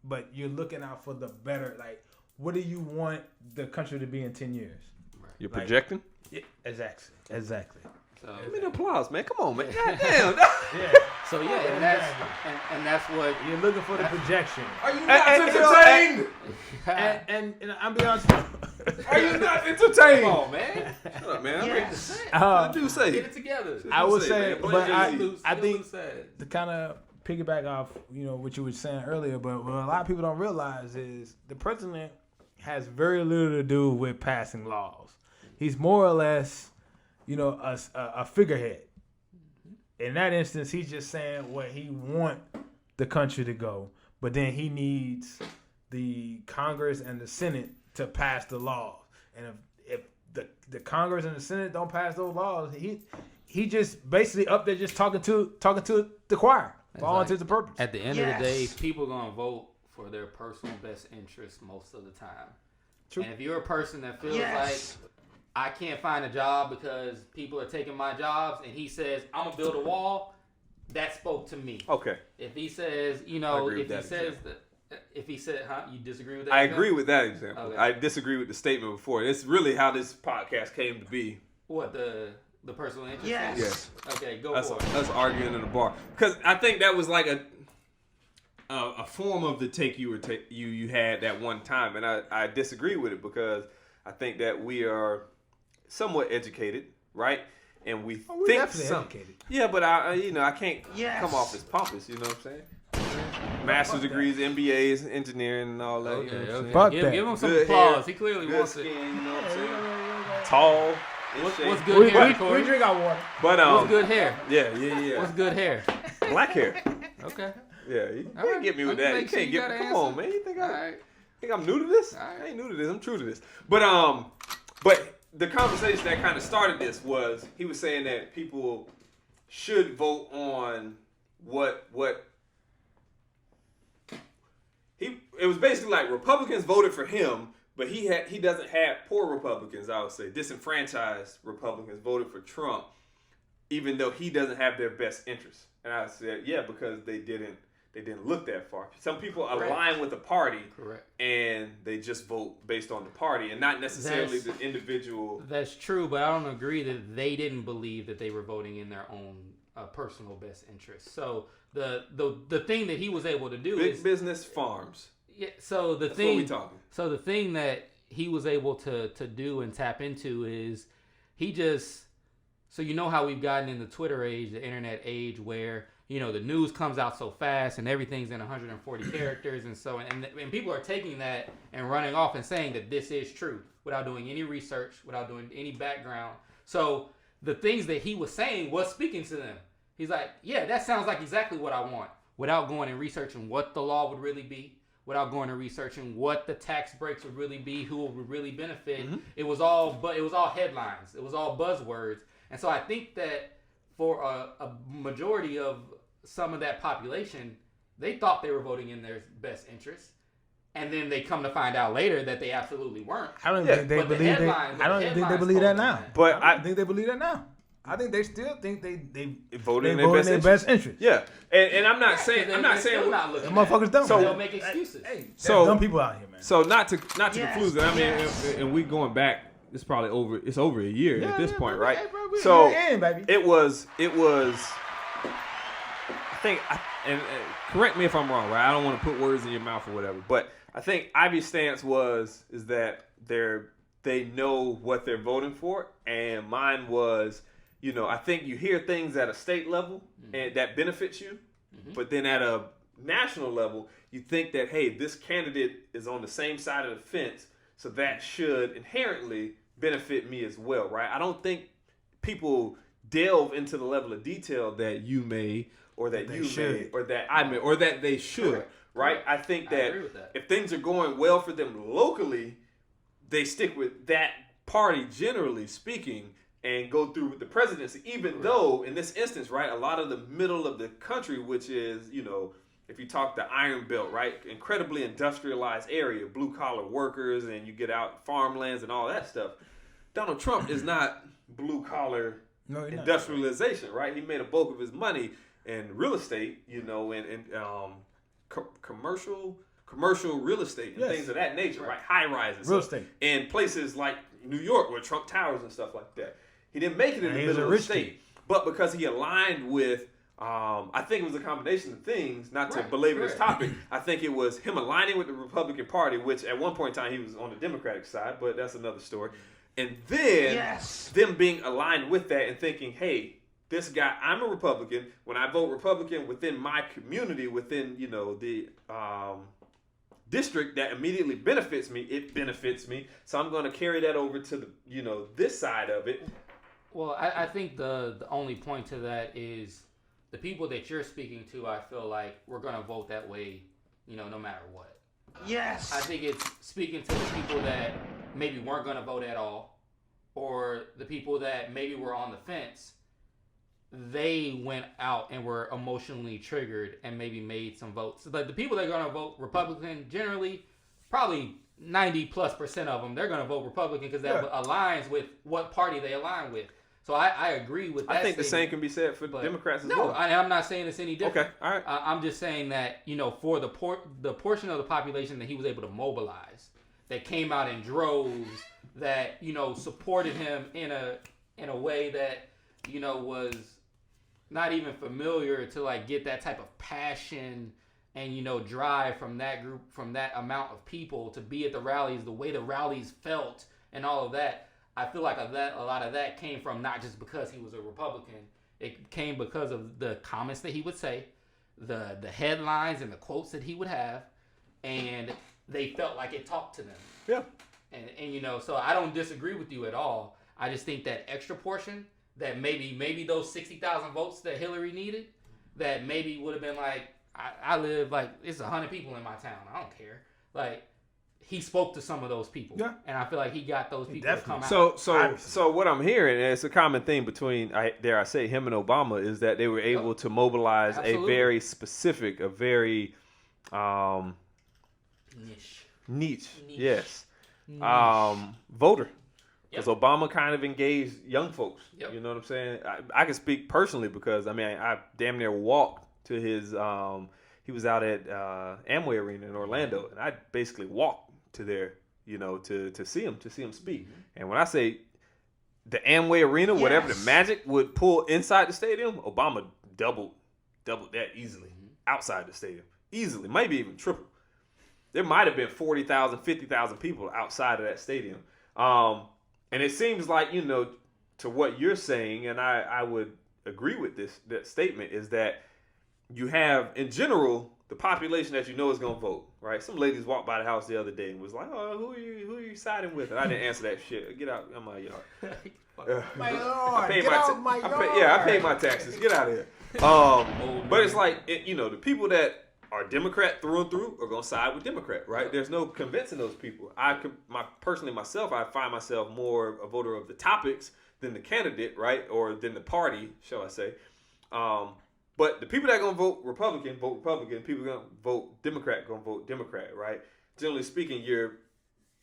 but you're looking out for the better. Like, what do you want the country to be in 10 years? You're projecting? Yeah, exactly. So, give me the applause, man. Come on, man. Goddamn. So and that's what you're looking for, the projection. Are you not entertained? And I'll be honest with you. Are you not entertained? Come on, man. Shut up, man. Yes. I do say. Get it together. I would say, man. but I think to kind of piggyback off, what you were saying earlier, but what a lot of people don't realize is the president has very little to do with passing laws. He's more or less, a figurehead. In that instance, he's just saying what he want the country to go, but then he needs the Congress and the Senate to pass the laws. And if the Congress and the Senate don't pass those laws, he just basically up there just talking to the choir for all intents and purposes. At the end of the day, people are gonna vote for their personal best interest most of the time. True. And if you're a person that feels like I can't find a job because people are taking my jobs, and he says, I'm going to build a wall, that spoke to me. Okay. If he says, you disagree with that? I agree with that example. Okay. I disagree with the statement before. It's really how this podcast came to be. What, the personal interest? Yes. Okay, go for it. Us arguing in the bar. Because I think that was like a form of the take you had that one time, and I disagree with it, because I think that we are somewhat educated, right? and we we're think definitely some. educated. Yeah, but I can't Yes. come off as pompous. You know what I'm saying? Master's degrees, MBAs, engineering, and all that. Okay, you know what I'm okay. saying? Fuck Give, that. give him some Good applause. hair, He clearly Good wants skin, it. you know what I'm saying? Tall. in What's shape. good We, hair, we, Corey? we drink our water. But What's good hair? Yeah. What's good hair? Black hair. Okay. Yeah, you All can't right. get me with I'm that. gonna You make sure can't you get got me. an Come answer. on, man. You think All right. I'm new to this? All right. I ain't new to this. I'm true to this. But the conversation that kind of started this was he was saying that people should vote on what it was basically like Republicans voted for him, but he doesn't have poor Republicans, I would say, disenfranchised Republicans voted for Trump, even though he doesn't have their best interests. And I said, yeah, because they didn't look that far. Some people align with the party, Correct. and they just vote based on the party and not necessarily the individual. That's true, but I don't agree that they didn't believe that they were voting in their own personal best interest. So the thing that he was able to do Big is business farms. yeah. So the That's thing. what we talking. So the thing that he was able to do and tap into is he just. So you know how we've gotten in the Twitter age, the internet age, where the news comes out so fast and everything's in 140 characters, and so and people are taking that and running off and saying that this is true without doing any research, without doing any background. So the things that he was saying was speaking to them. He's like, yeah, that sounds like exactly what I want, without going and researching what the law would really be, without going and researching what the tax breaks would really be, who would really benefit. Mm-hmm. It was all headlines. It was all buzzwords. And so I think that for a majority of some of that population, they thought they were voting in their best interest. And then they come to find out later that they absolutely weren't. I don't think they believe that. I don't think they believe that now. But I don't think they believe that now. I think they still think they voted in their best interest. Yeah, and I'm not saying the motherfuckers don't. So they'll make excuses. Hey, so dumb people out here, man. So not to confuse it. I mean, and we going back. It's probably over. It's over a year at this point, right? Hey, bro, so baby. it was. I think, and correct me if I'm wrong, right? I don't want to put words in your mouth or whatever, but I think Ivy's stance is that they know what they're voting for, and mine was, I think you hear things at a state level and that benefits you, but then at a national level, you think that, hey, this candidate is on the same side of the fence, so that should inherently benefit me as well, right? I don't think people delve into the level of detail that you may, or that you may, or that I may, or that they should, correct. Right? I think that if things are going well for them locally, they stick with that party, generally speaking, and go through with the presidency, even though in this instance, right, a lot of the middle of the country, which is, if you talk the Iron Belt, right, incredibly industrialized area, blue collar workers, and you get out farmlands and all that stuff. Donald Trump is not blue collar industrialization, right? He made a bulk of his money in real estate, and commercial real estate and things of that nature, right? High rises, real estate, in places like New York with Trump Towers and stuff like that. He didn't make it in the middle of the state, but because he aligned with. I think it was a combination of things, not to belabor this topic. I think it was him aligning with the Republican Party, which at one point in time he was on the Democratic side, but that's another story. And then them being aligned with that and thinking, hey, this guy, I'm a Republican. When I vote Republican within my community, within, the district that immediately benefits me, it benefits me. So I'm going to carry that over to the, this side of it. Well, I think the only point to that is the people that you're speaking to, I feel like we're going to vote that way, no matter what. Yes. I think it's speaking to the people that maybe weren't going to vote at all, or the people that maybe were on the fence. They went out and were emotionally triggered and maybe made some votes. Like the people that are going to vote Republican, generally, probably 90+% of them, they're going to vote Republican because that aligns with what party they align with. So I agree with that. I think the same can be said for the Democrats as well. No, I'm not saying it's any different. Okay, all right. I'm just saying that, for the portion of the population that he was able to mobilize, that came out in droves, that, supported him in a way that, was not even familiar to like get that type of passion and, drive from that group, from that amount of people to be at the rallies, the way the rallies felt and all of that. I feel like a lot of that came from not just because he was a Republican. It came because of the comments that he would say, the headlines and the quotes that he would have, and they felt like it talked to them. Yeah. And you know, so I don't disagree with you at all. I just think that extra portion, that maybe those 60,000 votes that Hillary needed, that maybe would have been like, I live like, it's 100 people in my town. I don't care. Like, he spoke to some of those people. Yeah. And I feel like he got those people to come out. So what I'm hearing, and it's a common theme between, dare I say, him and Obama, is that they were able to mobilize a very specific, a very niche. Yes. Voter. Because Obama kind of engaged young folks. Yep. You know what I'm saying? I can speak personally because, I mean, I damn near walked to his, he was out at Amway Arena in Orlando, and I basically walked to there, you know, to see him speak. Mm-hmm. And when I say the Amway Arena, whatever the magic would pull inside the stadium, Obama doubled that easily outside the stadium. Easily, maybe even triple. There might have been 40,000, 50,000 people outside of that stadium. And it seems like, you know, to what you're saying, and I would agree with that statement, is that you have, in general, the population that you know is going to vote, right? Some ladies walked by the house the other day and was like, oh, who are you siding with? And I didn't answer that shit. Get out of my yard. My yard. Get out of my yard. I paid my taxes. Get out of here. But it's like, you know, the people that are Democrat through and through are going to side with Democrat, right? There's no convincing those people. Personally, I find myself more a voter of the topics than the candidate, right? Or than the party, shall I say. But the people that are going to vote Republican. People going to vote Democrat, right? Generally speaking, you're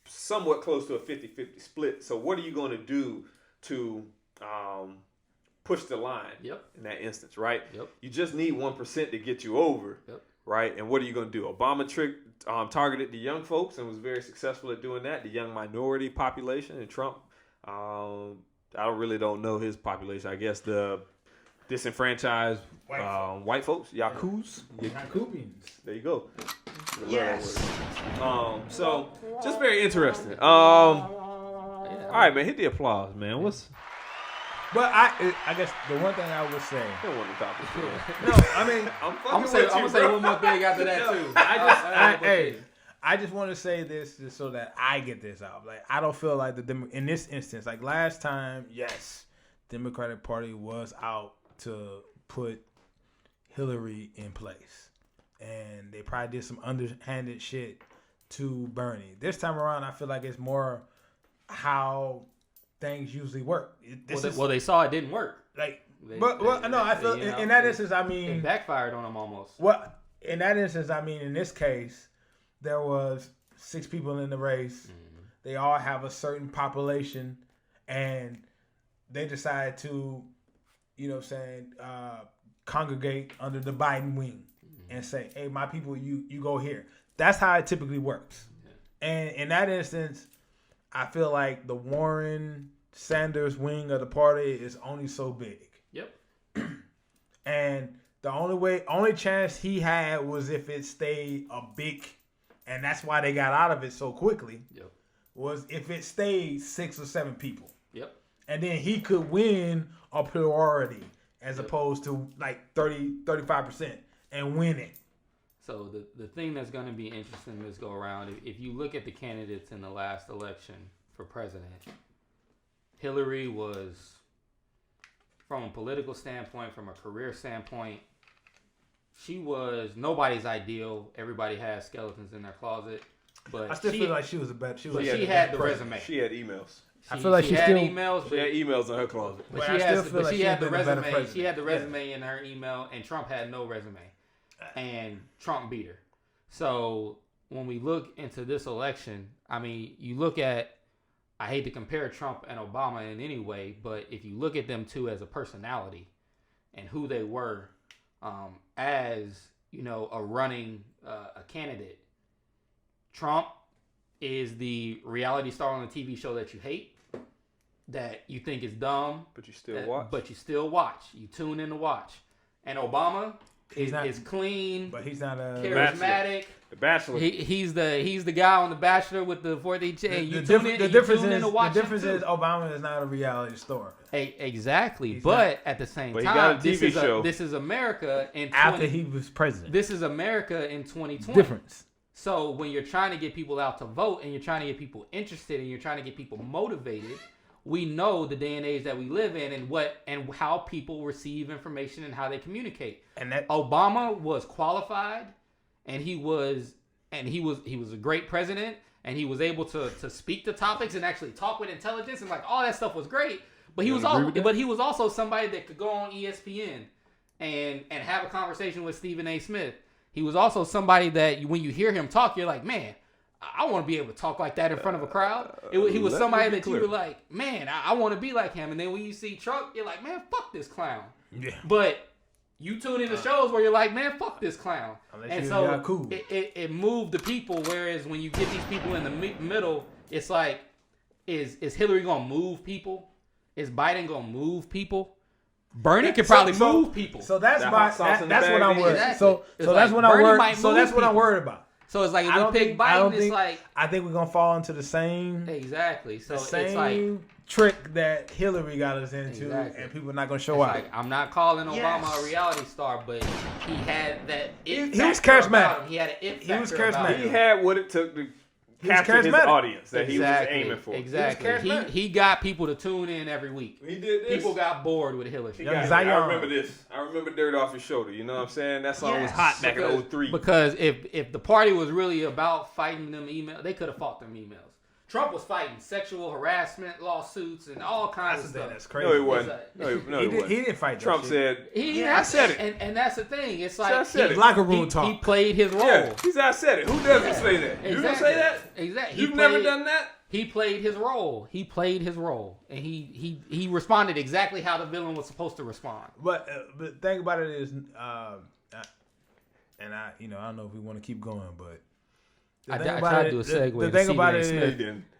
somewhat close to a 50-50 split. So what are you going to do to push the line in that instance, right? Yep. You just need 1% to get you over, right? And what are you going to do? Obama targeted the young folks and was very successful at doing that, the young minority population. And Trump, I don't know his population. I guess the disenfranchised white folks, Yakubians. There you go. Yes. So just very interesting. All right, man, hit the applause, man. But I guess the one thing I would say. I don't want to talk this shit. No, I mean, I'm gonna say one more thing after that too. I just want to say this just so that I get this out. Like, I don't feel like in this instance, like last time, yes, Democratic Party was out to put Hillary in place, and they probably did some underhanded shit to Bernie. This time around, I feel like it's more how things usually work. They saw it didn't work. Like, I feel in that instance, I mean, it backfired on them almost. Well, in that instance, I mean, in this case, there was 6 people in the race. Mm-hmm. They all have a certain population, and they decide to, you know what I'm saying, congregate under the Biden wing and say, hey, my people, you go here. That's how it typically works. Yeah. And in that instance, I feel like the Warren-Sanders wing of the party is only so big. Yep. And the only chance he had was if it stayed a big, and that's why they got out of it so quickly, was if it stayed 6 or 7 people. Yep. And then he could win a plurality as opposed to like 35% and win it. So the thing that's going to be interesting this go around, if you look at the candidates in the last election for president, Hillary was, from a political standpoint, from a career standpoint, she was nobody's ideal. Everybody has skeletons in their closet, but I still feel like she was a better. She had the resume. She had emails. I feel like she had still emails. She had emails in her closet. But she had the resume. She had the resume in her email, and Trump had no resume, and Trump beat her. So when we look into this election, I mean, you look at. I hate to compare Trump and Obama in any way, but if you look at them two as a personality and who they were, as you know, a candidate, Trump is the reality star on the TV show that you hate, that you think is dumb, but you still watch. You tune in to watch. And Obama is clean. But he's not a charismatic. The Bachelor. He's the guy on The Bachelor with the 14 chain. The difference is Obama is not a reality star. Exactly, but at the same time, this is America after he was president. This is America in 2020. Difference. So when you're trying to get people out to vote and you're trying to get people interested and you're trying to get people motivated, we know the day and age that we live in and how people receive information and how they communicate. And that Obama was qualified. And he was a great president, and he was able to speak the topics and actually talk with intelligence, and like all that stuff was great. But he was also somebody that could go on ESPN and have a conversation with Stephen A. Smith. He was also somebody that when you hear him talk, you're like, man, I want to be able to talk like that in front of a crowd. He was somebody that you were like, man, I want to be like him. And then when you see Trump, you're like, man, fuck this clown. Yeah. But you tune into shows where you're like, man, fuck this clown. And so cool. it moved the people, whereas when you get these people in the middle, it's like, is Hillary going to move people? Is Biden going to move people? Bernie could probably move people. So that's what I'm worried. Exactly. So that's what I'm worried. So that's what I'm worried about. So it's like if we pick Biden, it's like I think we're gonna fall into the same So it's like trick that Hillary got us into, and people are not gonna show up. Like, I'm not calling Obama a reality star, but he had that. He was charismatic. He had an it factor. He was charismatic. He had what it took to capture his audience that he was aiming for. Exactly. He got people to tune in every week. He did this. People got bored with Hillary. I remember this. I remember Dirt Off His Shoulder. You know what I'm saying? That song was hot back in 03. Because if the party was really about fighting them emails, they could have fought them emails. Trump was fighting sexual harassment lawsuits and all kinds of stuff. That's crazy. No, he wasn't. He didn't fight. Trump said, I said it. And that's the thing. It's like locker room talk. He played his role. Yeah, I said it. Who doesn't say that? You don't say that? Exactly. You've never done that? He played his role. And he responded exactly how the villain was supposed to respond. But the thing about it is, I don't know if we want to keep going, but I tried to do a segue. The thing about it is,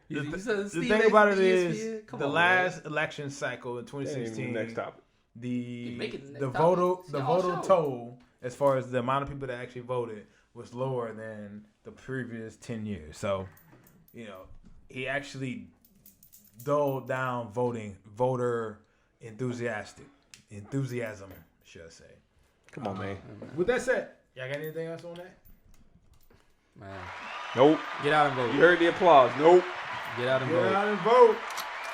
the thing about it is, the last election cycle in 2016, next topic. The voter toll, as far as the amount of people that actually voted, was lower than the previous 10 years. So, he actually dulled down voter enthusiasm, should I say. Come on, man. With that said, y'all got anything else on that? Man. Nope. Get out and vote. You heard the applause. Nope. Get out and vote. Get out and vote.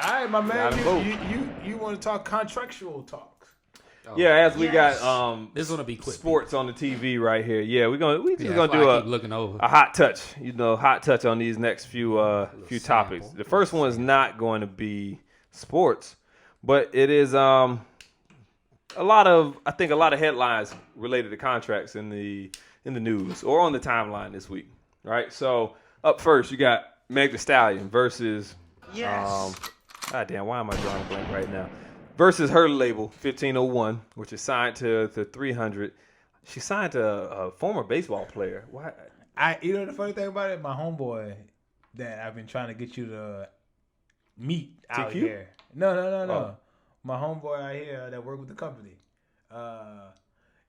All right, my man. You want to talk contractual talks? Yeah, as we got this is gonna be quick. Sports on the TV right here. Yeah, we just gonna do a hot touch. Hot touch on these next few topics. The first one is not going to be sports, but it is a lot of headlines related to contracts in the news or on the timeline this week. Right. So up first, you got Meg Thee Stallion versus God damn, why am I drawing a blank right now? Versus her label, 1501, which is signed to 300. She signed to a former baseball player. Why? The funny thing about it, my homeboy that I've been trying to get you to meet out here. No. Oh. My homeboy out here that worked with the company.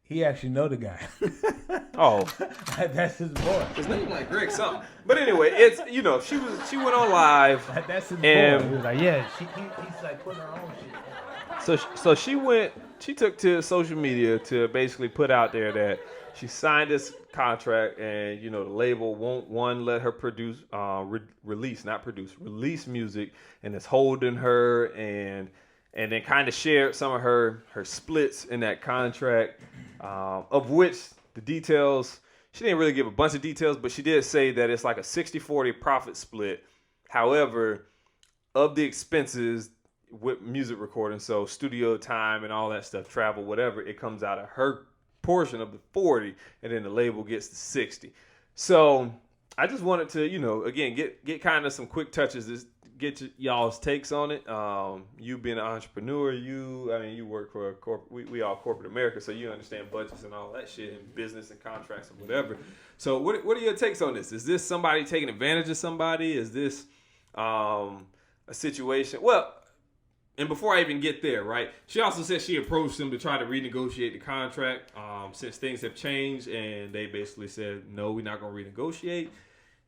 He actually know the guy. Oh, that's his boy. His name like Greg something. But anyway, it's she went on live. That's his boy. He was like, he's like putting her own shit. So she took to social media to basically put out there that she signed this contract and the label won't let her release music, and it's holding her and then kind of shared some of her splits in that contract, of which the details, she didn't really give a bunch of details, but she did say that it's like a 60-40 profit split. However, of the expenses with music recording, so studio time and all that stuff, travel, whatever, it comes out of her portion of the 40, and then the label gets the 60. So I just wanted to, again, get kind of some quick touches, get y'all's takes on it. You being an entrepreneur, you work for a corporate. We all corporate America, so you understand budgets and all that shit and business and contracts and whatever. So what are your takes on this? Is this somebody taking advantage of somebody? Is this a situation? Well, And before I even get there, right, she also said she approached them to try to renegotiate the contract since things have changed, and they basically said, no, we're not going to renegotiate.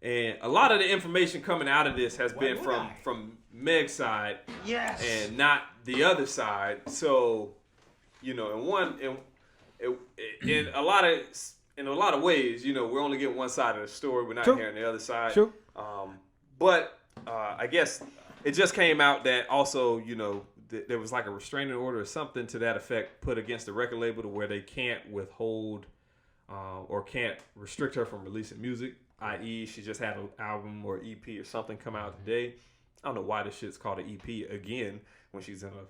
And a lot of the information coming out of this has been from Meg's side, and not the other side. So, in a lot of ways, we're only getting one side of the story. We're not hearing the other side. Sure. But I guess it just came out that also, there was like a restraining order or something to that effect put against the record label to where they can't withhold or can't restrict her from releasing music. I.e., she just had an album or EP or something come out today. I don't know why this shit's called an EP again when she's in an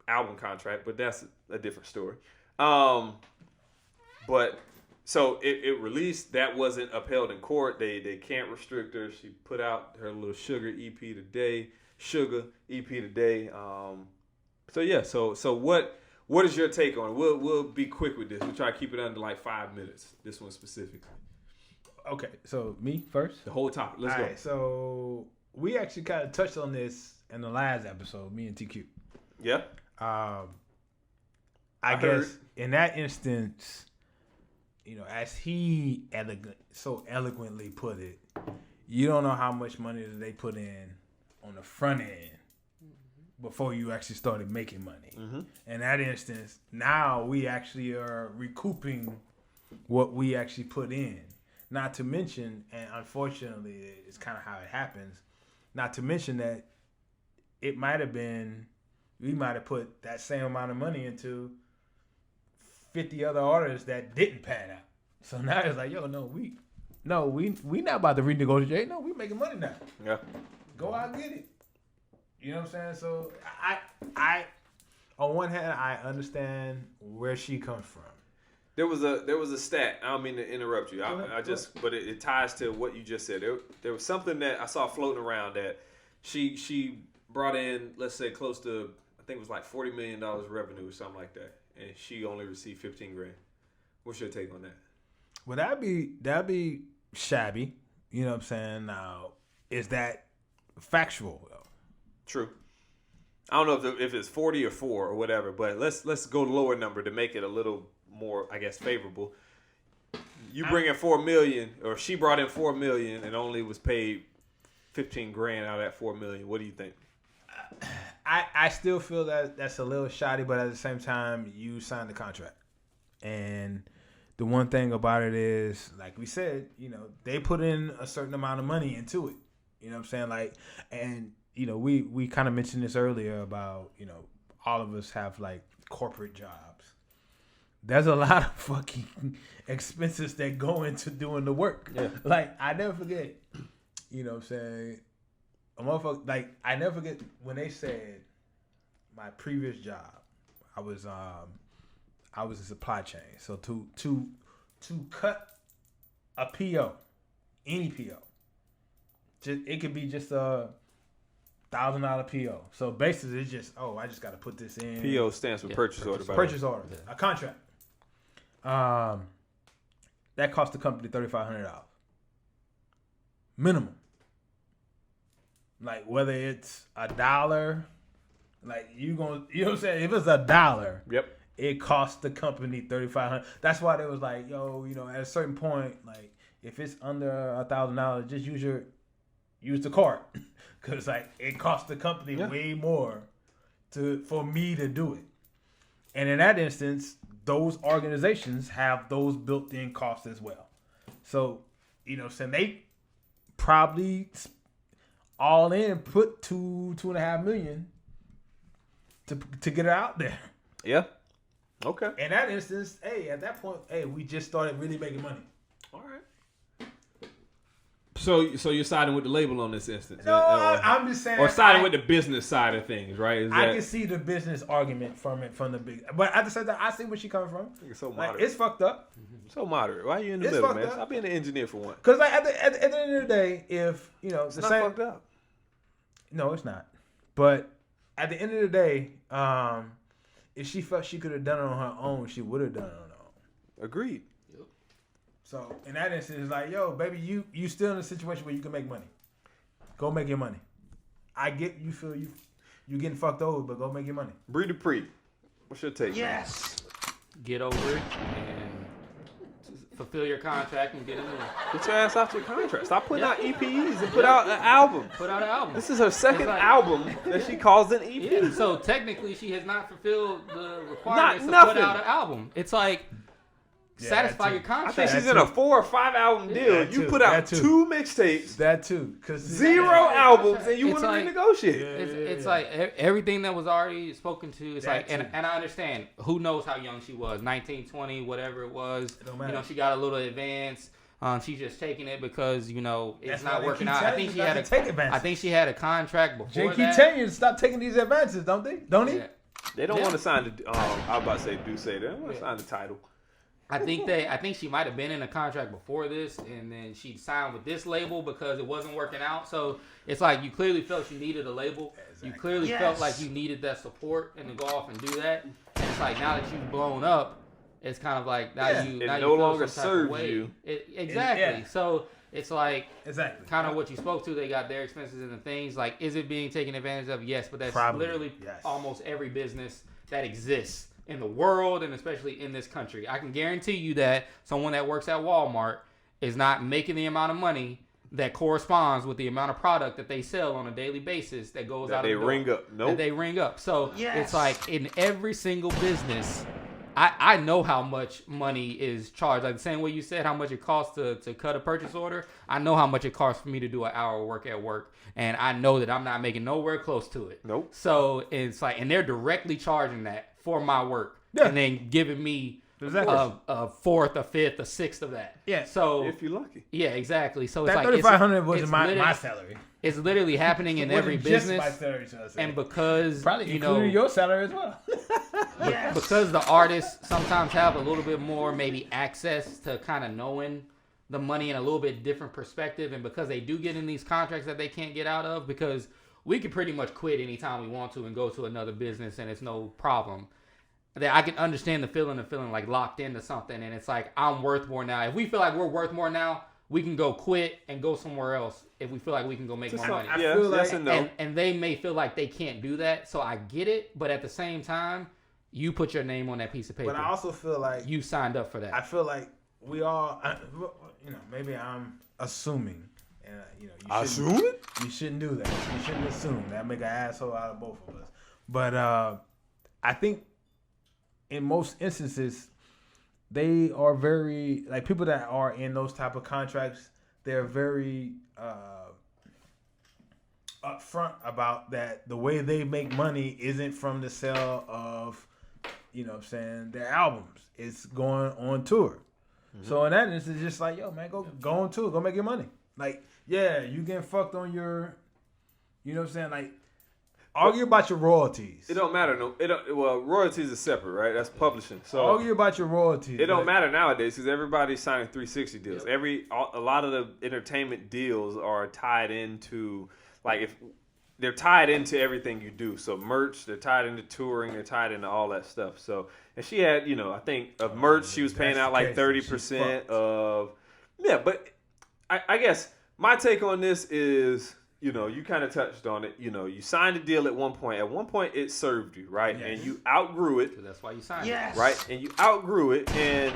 album contract, but that's a different story. But so it released. That wasn't upheld in court. They can't restrict her. She put out her little Sugar EP today. So what is your take on it? We'll be quick with this. We'll try to keep it under like 5 minutes. This one specifically. Okay, so me first? The whole topic. Let's go. All right, so we actually kind of touched on this in the last episode, me and TQ. Yeah. I guess in that instance, as he so eloquently put it, you don't know how much money they put in on the front end before you actually started making money. Mm-hmm. In that instance, now we actually are recouping what we actually put in. Not to mention, and unfortunately, it's kind of how it happens, not to mention that we might have put that same amount of money into 50 other artists that didn't pan out. So now it's like, we not about to renegotiate. No, we making money now. Yeah. Go out and get it. You know what I'm saying? So I on one hand, I understand where she comes from. There was a stat. I don't mean to interrupt you. But it ties to what you just said. There was something that I saw floating around that she brought in, let's say, close to, I think it was like $40 million revenue or something like that, and she only received $15,000. What's your take on that? Well, that'd be shabby. You know what I'm saying? Now, is that factual though? True. I don't know if it's 40 or 4 or whatever, but let's go lower number to make it a little more, I guess, favorable. You bring in $4 million, or she brought in $4 million and only was paid $15,000 out of that $4 million. What do you think? I still feel that that's a little shoddy, but at the same time, you signed the contract, and the one thing about it is, like we said, they put in a certain amount of money into it. You know what I'm saying? Like, and we kind of mentioned this earlier about all of us have like corporate jobs. There's a lot of fucking expenses that go into doing the work. Yeah. Like, I never forget, you know what I'm saying? A motherfucker, like, I never forget when they said my previous job, I was in supply chain. So to cut a PO, any PO, it could be just a $1,000 PO. So basically it's just, I just got to put this in. PO stands for purchase order. Purchase order. Yeah. A contract. That cost the company $3,500 minimum. Like, whether it's $1, like you know what I'm saying? If it's $1, yep, it costs the company $3,500. That's why they was like, at a certain point, like if it's under $1,000, just use the card, because like it costs the company way more for me to do it. And in that instance, those organizations have those built-in costs as well. So, so they probably all in put $2.5 million to get it out there. Yeah. Okay. In that instance, at that point, we just started really making money. All right. So you're siding with the label on this instance? No, I'm just saying. Or siding with the business side of things, right? I can see the business argument from the big, but at the same time, I see where she coming from. It's so moderate. Like, it's fucked up. So moderate. Why are you in the middle, man? I'll be an engineer for one. Because like at the end of the day, if it's not fucked up. No, it's not. But at the end of the day, if she felt she could have done it on her own, she would have done it on her own. Agreed. Yep. So in that instance, it's like, baby, you still in a situation where you can make money. Go make your money. I get you feel you. You getting fucked over, but go make your money. Bre Dupree, what's your take? Yes. Get over it and fulfill your contract and get in there. Get your ass off your contract. Stop putting out EPs and put out an album. Put out an album. This is her second album that she calls an EP. Yeah, so technically she has not fulfilled the requirements to nothing. put out an album. It's like satisfy your I contract. think she's in a 4 or 5 album deal. You put out 2 mixtapes, That too, 0 albums, and you It's want to like- renegotiate. It's like everything that was already spoken to. It's like, and I understand. Who knows how young she was? 19, 20, whatever it was. don't matter. She got a little advance. She's just taking it because it's That's not why they working keep out. telling you not to take advances. I think she had a contract before Jay keep that. telling you to stop taking these advances, don't they? Don't he? Yeah. They don't Yeah. want to sign the. I was about to say Dusse. They don't want to sign the title. I think she might have been in a contract before this, and then she signed with this label because it wasn't working out. So it's like you clearly felt you needed a label. Exactly. You clearly felt like you needed that support and to go off and do that. And it's like now that you've blown up, it's kind of like now Yeah. you It now no you feel longer some type of serves way. you. Exactly. Yeah. So it's like Exactly. kind of what you spoke to. They got their expenses and the things. Like, is it being taken advantage of? Yes, but that's Probably, literally yes. almost every business that exists in the world and especially in this country. I can guarantee you that someone that works at Walmart is not making the amount of money that corresponds with the amount of product that they sell on a daily basis that goes That out they of the door. ring up. Nope. That they ring up. So it's like in every single business, I know how much money is charged. Like the same way you said how much it costs to cut a purchase order. I know how much it costs for me to do an hour of work at work. And I know that I'm not making nowhere close to it. Nope. So it's like, and they're directly charging that for my work. Yeah. And then giving me Exactly. a fourth, a fifth, a sixth of that. Yeah. So If you're lucky. yeah, exactly. So it's That like $3,500 wasn't it's my literally- salary. It's literally happening in every Wasn't just business. my salary, should I say. And because Probably you know including your salary as well. because the artists sometimes have a little bit more maybe access to kind of knowing the money in a little bit different perspective, and because they do get in these contracts that they can't get out of, because we can pretty much quit anytime we want to and go to another business and it's no problem. That I can understand the feeling of feeling like locked into something, and it's like I'm worth more now. If we feel like we're worth more now, we can go quit and go somewhere else if we feel like we can go make more money. Yeah, feel yes like- and no. And they may feel like they can't do that, so I get it. But at the same time, you put your name on that piece of paper. But I also feel like You signed up for that. I feel like we all, maybe I'm assuming, and you shouldn't do that. You shouldn't assume that make an asshole out of both of us. But I think in most instances, they are very like people that are in those type of contracts. They're very upfront about that. The way they make money isn't from the sale of, their albums. It's going on tour. Mm-hmm. So in that instance, it's just like, yo, man, go on tour, go make your money. Like, yeah, you getting fucked on your, like, argue about your royalties. It don't matter. No, well, royalties are separate, right? That's publishing. So argue about your royalties. it don't matter nowadays because everybody's signing 360 deals. Yep. A lot of the entertainment deals are tied into, like, if they're tied into everything you do. So merch, they're tied into touring, they're tied into all that stuff. So, and she had, I think of merch, she was paying out like 30% of, yeah. But I guess my take on this is, you kind of touched on it. You signed a deal at one point. At one point, it served you, right? Yes. And you outgrew it. So that's why you signed it. Right? And you outgrew it. And,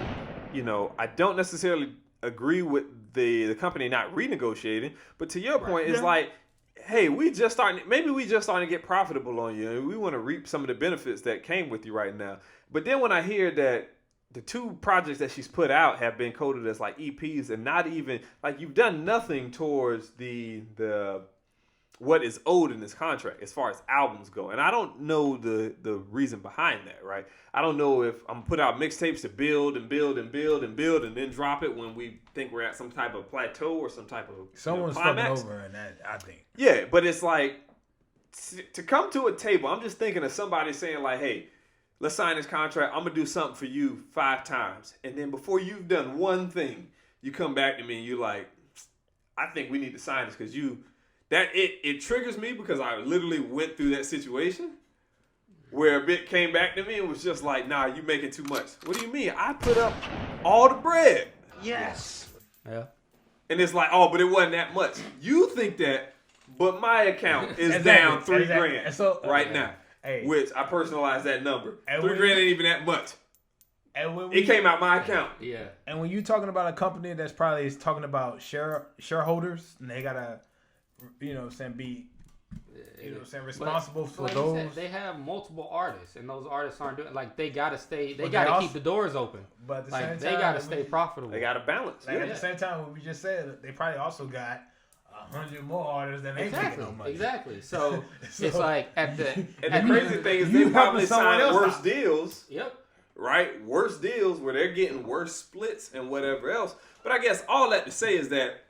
I don't necessarily agree with the company not renegotiating. But to your point, it's like, hey, we just starting to get profitable on you. And we want to reap some of the benefits that came with you right now. But then when I hear that the 2 projects that she's put out have been coded as like EPs and not even, like, you've done nothing towards the what is owed in this contract as far as albums go. And I don't know the reason behind that, right? I don't know if I'm put out mixtapes to build and build and build and build and then drop it when we think we're at some type of plateau or some type of someone's fucking over in that, I think. Yeah, but it's like to come to a table, I'm just thinking of somebody saying like, hey, let's sign this contract. I'm going to do something for you 5 times. And then before you've done one thing, you come back to me and you're like, I think we need to sign this because it triggers me because I literally went through that situation where a bit came back to me and was just like, nah, you making too much. What do you mean? I put up all the bread. Yes. Yeah. And it's like, oh, but it wasn't that much. You think that but my account is down $3,000 so, right now. Hey. Which I personalized that number. And $3,000 ain't even that much. And when it came out my account. Yeah. And when you're talking about a company that's probably is talking about shareholders, and they gotta, be, responsible for those. Said, they have multiple artists, and those artists aren't doing like they gotta stay. They gotta keep the doors open. But at the like same time, they gotta stay profitable. They gotta balance. Like at the same time, what we just said, they probably also got 100 more artists that ain't making no money. Exactly. So it's like at the and the crazy thing is they probably signed worse deals. Yep. Right? Worse deals where they're getting worse splits and whatever else. But I guess all that to say is that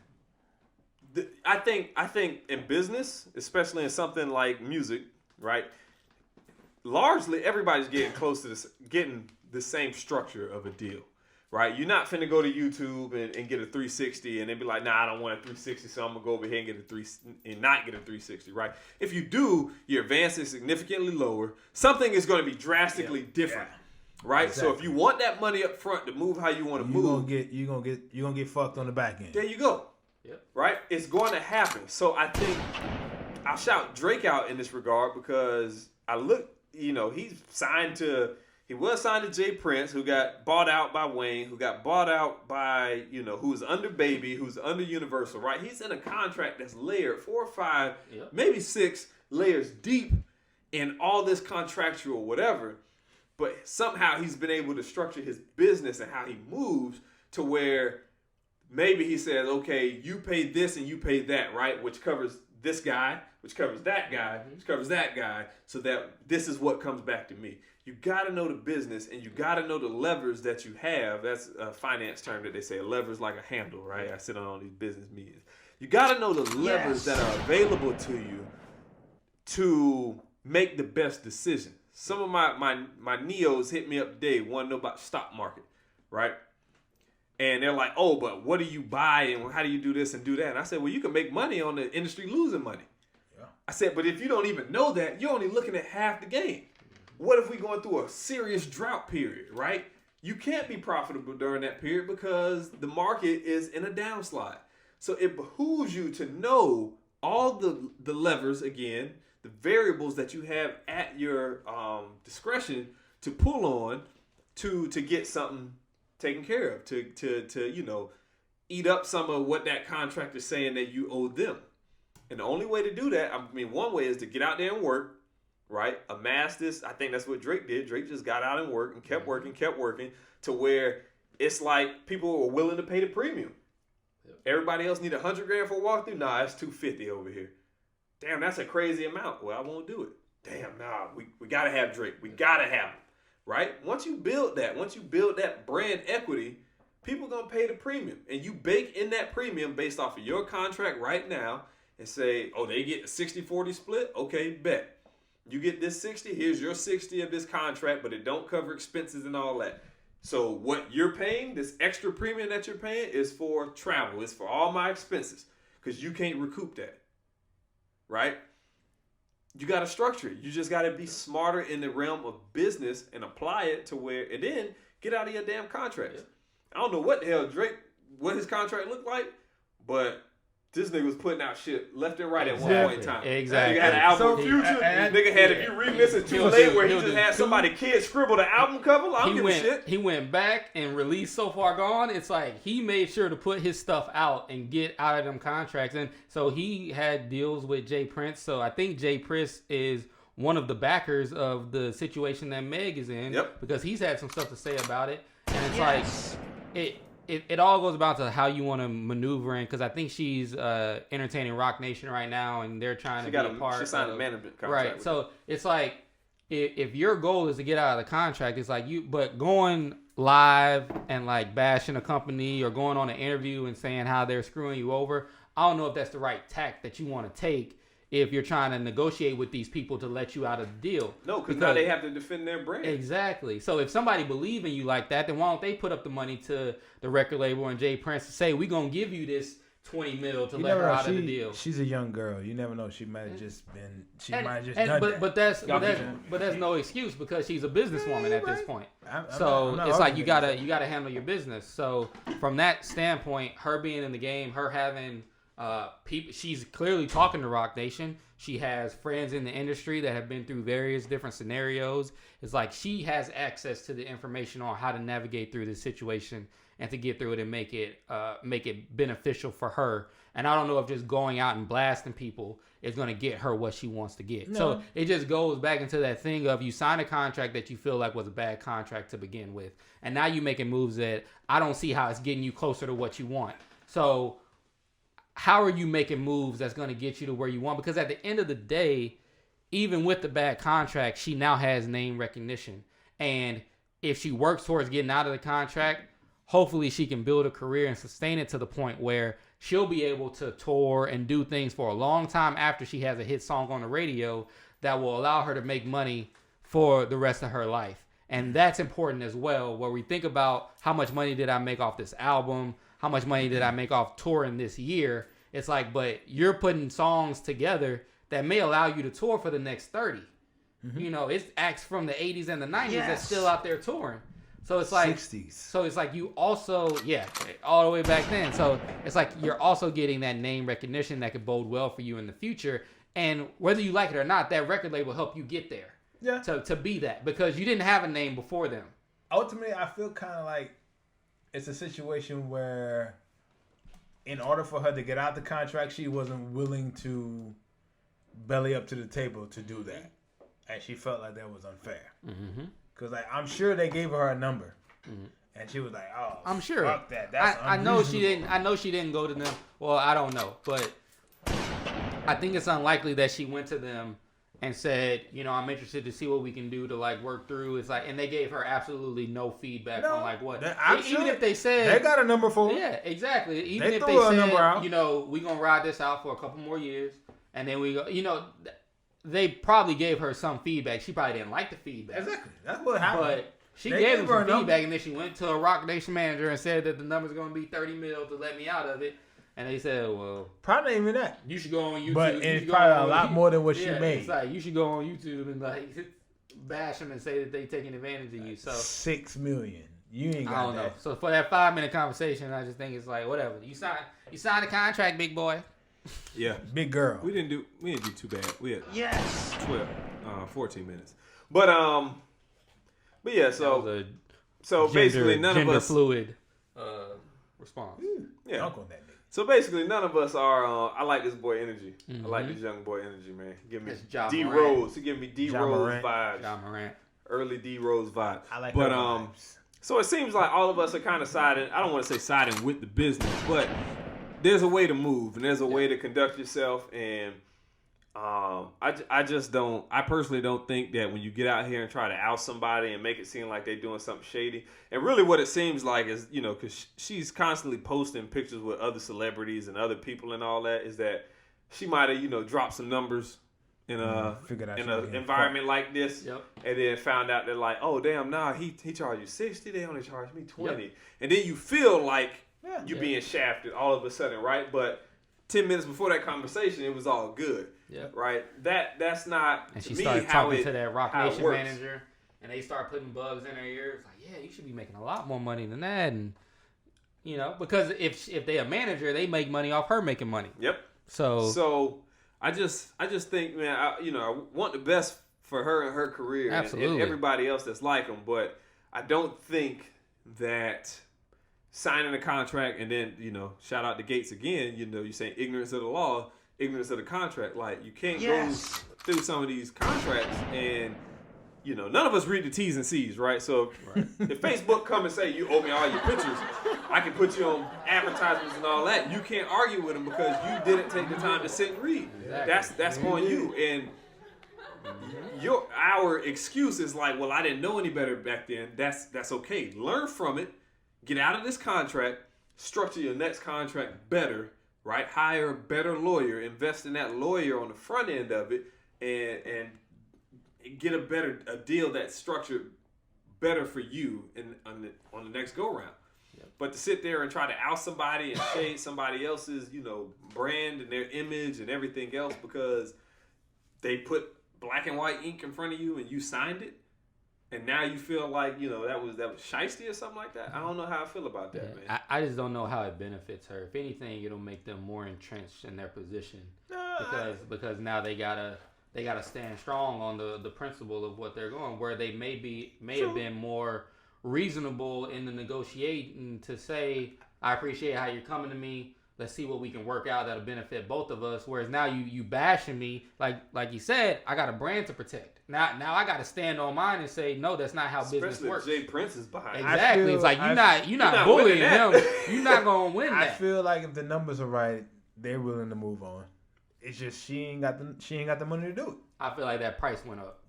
I think in business, especially in something like music, right? Largely everybody's getting close to this, getting the same structure of a deal. Right, you're not finna go to YouTube and get a 360 and then be like, nah, I don't want a 360, so I'm gonna go over here and get not get a 360. Right? If you do, your advance is significantly lower. Something is going to be drastically different. Right? Exactly. So if you want that money up front to move how you want to move, you're gonna get fucked on the back end. There you go. Yep. Right? It's going to happen. So I think I'll shout Drake out in this regard because I look, he's signed to. He was signed to Jay Prince, who got bought out by Wayne, who got bought out by, who's under Baby, who's under Universal, right? He's in a contract that's layered 4 or 5, maybe 6 layers deep in all this contractual whatever. But somehow he's been able to structure his business and how he moves to where maybe he says, okay, you pay this and you pay that, right? Which covers this guy, which covers that guy, which covers that guy, so that this is what comes back to me. You got to know the business and you got to know the levers that you have. That's a finance term that they say. A lever is like a handle, right? I sit on all these business meetings. You got to know the levers that are available to you to make the best decision. Some of my neos hit me up today, want to know about stock market, right? And they're like, oh, but what do you buy and how do you do this and do that? And I said, well, you can make money on the industry losing money. Yeah. I said, but if you don't even know that, you're only looking at half the game. What if we're going through a serious drought period, right? You can't be profitable during that period because the market is in a downslide. So it behooves you to know all the levers, again, the variables that you have at your discretion to pull on to get something taken care of, to eat up some of what that contractor is saying that you owe them. And the only way to do that, one way is to get out there and work. Right? Amass this. I think that's what Drake did. Drake just got out and worked and kept working to where it's like people were willing to pay the premium. Yep. Everybody else need $100,000 for a walkthrough. Nah, it's $250 over here. Damn, that's a crazy amount. Well, I won't do it. Damn, nah, we gotta have Drake. We gotta have him. Right? Once you build that brand equity, people gonna pay the premium. And you bake in that premium based off of your contract right now and say, oh, they get a 60-40 split? Okay, bet. You get this 60, here's your 60 of this contract, but it don't cover expenses and all that. So what you're paying, this extra premium that you're paying is for travel. It's for all my expenses because you can't recoup that, right? You got to structure it. You just got to be smarter in the realm of business and apply it to where, and then get out of your damn contracts. I don't know what the hell what his contract looked like, but this nigga was putting out shit left and right at one point in time. Exactly. Nigga had an album Future. Nigga had, if you read this, it's too late, where he just had somebody kid scribble the album cover. I don't give a shit. He went back and released So Far Gone. It's like he made sure to put his stuff out and get out of them contracts. And so he had deals with Jay Prince. So I think Jay Prince is one of the backers of the situation that Meg is in. Yep. Because he's had some stuff to say about it. And it's like, it all goes about to how you want to maneuver in, because I think she's entertaining Rock Nation right now, and they're trying to be a part. She signed a management contract. Right. So it's like, if your goal is to get out of the contract, it's like but going live and like bashing a company or going on an interview and saying how they're screwing you over, I don't know if that's the right tack that you want to take if you're trying to negotiate with these people to let you out of the deal. No, because now they have to defend their brand. Exactly. So if somebody believe in you like that, then why don't they put up the money to the record label and Jay Prince to say, we're going to give you this $20 million to let her out of the deal. She's a young girl. You never know. She might have just been. Might have just done that. But that's no excuse, because she's a businesswoman at this point. I'm not it's like you gotta handle your business. So from that standpoint, her being in the game, her having She's clearly talking to Rock Nation. She has friends in the industry that have been through various different scenarios. It's like she has access to the information on how to navigate through this situation and to get through it and make it beneficial for her. And I don't know if just going out and blasting people is going to get her what she wants to get. No. So it just goes back into that thing of you sign a contract that you feel like was a bad contract to begin with. And now you're making moves that I don't see how it's getting you closer to what you want. So how are you making moves that's going to get you to where you want? Because at the end of the day, even with the bad contract, she now has name recognition. And if she works towards getting out of the contract, hopefully she can build a career and sustain it to the point where she'll be able to tour and do things for a long time after she has a hit song on the radio that will allow her to make money for the rest of her life. And that's important as well, where we think about how much money did I make off this album? How much money did I make off touring this year? It's like, but you're putting songs together that may allow you to tour for the next 30. Mm-hmm. You know, it's acts from the 80s and the 90s that's still out there touring. So it's like 60s. So it's like you also, all the way back then. So it's like you're also getting that name recognition that could bode well for you in the future. And whether you like it or not, that record label will help you get there. Yeah. To be that, because you didn't have a name before them. Ultimately, I feel kind of like it's a situation where in order for her to get out the contract, she wasn't willing to belly up to the table to do that. And she felt like that was unfair. Mm-hmm. Because like, I'm sure they gave her a number. Mm-hmm. And she was like, oh, I'm sure. Fuck that. That's I know she didn't. I know she didn't go to them. Well, I don't know. But I think it's unlikely that she went to them and said, you know, I'm interested to see what we can do to like work through. It's like, and they gave her absolutely no feedback on like what. Even if they said they got a number for her. Yeah, exactly. Even if they said, you know, we gonna ride this out for a couple more years, and then we go, you know, they probably gave her some feedback. She probably didn't like the feedback. Exactly. That's what happened. But she gave them some feedback, and then she went to a Rock Nation manager and said that the number's gonna be $30 million to let me out of it. And they said, well, probably not even that. You should go on YouTube. But it's probably a lot more than what she made. It's like, you should go on YouTube and like bash them and say that they taking advantage of you. So $6 million. You ain't got that. I don't know. So for that 5-minute conversation, I just think it's like, whatever. You signed a contract, big boy. Yeah. Big girl. We didn't do too bad. We had 14 minutes. But yeah, so basically none of us fluid response. Yeah. Dunk on that nigga. So basically, none of us are. I like this boy energy. Mm-hmm. I like this young boy energy, man. Give me D Rose. He give me D Rose vibes. John Morant. Early D Rose vibe. I like. But so it seems like all of us are kind of siding. I don't want to say siding with the business, but there's a way to move and there's a way to conduct yourself. And I personally don't think that when you get out here and try to out somebody and make it seem like they're doing something shady, and really what it seems like is, you know, because she's constantly posting pictures with other celebrities and other people and all that, is that she might have, you know, dropped some numbers in an environment like this, and then found out that like, oh damn, nah, he charged you 60, they only charged me 20, and then you feel like you're being shafted all of a sudden, right? But 10 minutes before that conversation, it was all good. Yeah. Right. That's not. And she started talking to that Rock Nation manager, and they start putting bugs in her ears. Like, yeah, you should be making a lot more money than that, and you know, because if they a manager, they make money off her making money. Yep. So I just think, man, I want the best for her and her career, and everybody else that's like them, but I don't think that signing a contract and then, you know, shout out to Gates again, you know, you saying ignorance of the law, ignorance of the contract. Like, you can't go through some of these contracts and, you know, none of us read the T's and C's, right? So if Facebook come and say you owe me all your pictures, I can put you on advertisements and all that. You can't argue with them because you didn't take the time to sit and read. Exactly. That's on you. And our excuse is like, well, I didn't know any better back then. That's okay. Learn from it. Get out of this contract. Structure your next contract better. Right, hire a better lawyer, invest in that lawyer on the front end of it, and get a deal that's structured better for you on the next go round. Yep. But to sit there and try to out somebody and shade somebody else's, you know, brand and their image and everything else because they put black and white ink in front of you and you signed it, and now you feel like that was shiesty or something like that. I don't know how I feel about that, man. I just don't know how it benefits her. If anything, it'll make them more entrenched in their position because now they gotta stand strong on the principle of what they're going. Where they may have been more reasonable in the negotiating to say, I appreciate how you're coming to me. Let's see what we can work out that'll benefit both of us. Whereas now you bashing me, like you said, I got a brand to protect. Now I got to stand on mine and say, no, that's not how business works. Jay Prince is behind. Exactly. It's like you're not bullying him. You're not gonna win that. I feel like if the numbers are right, they're willing to move on. It's just she ain't got the money to do it. I feel like that price went up.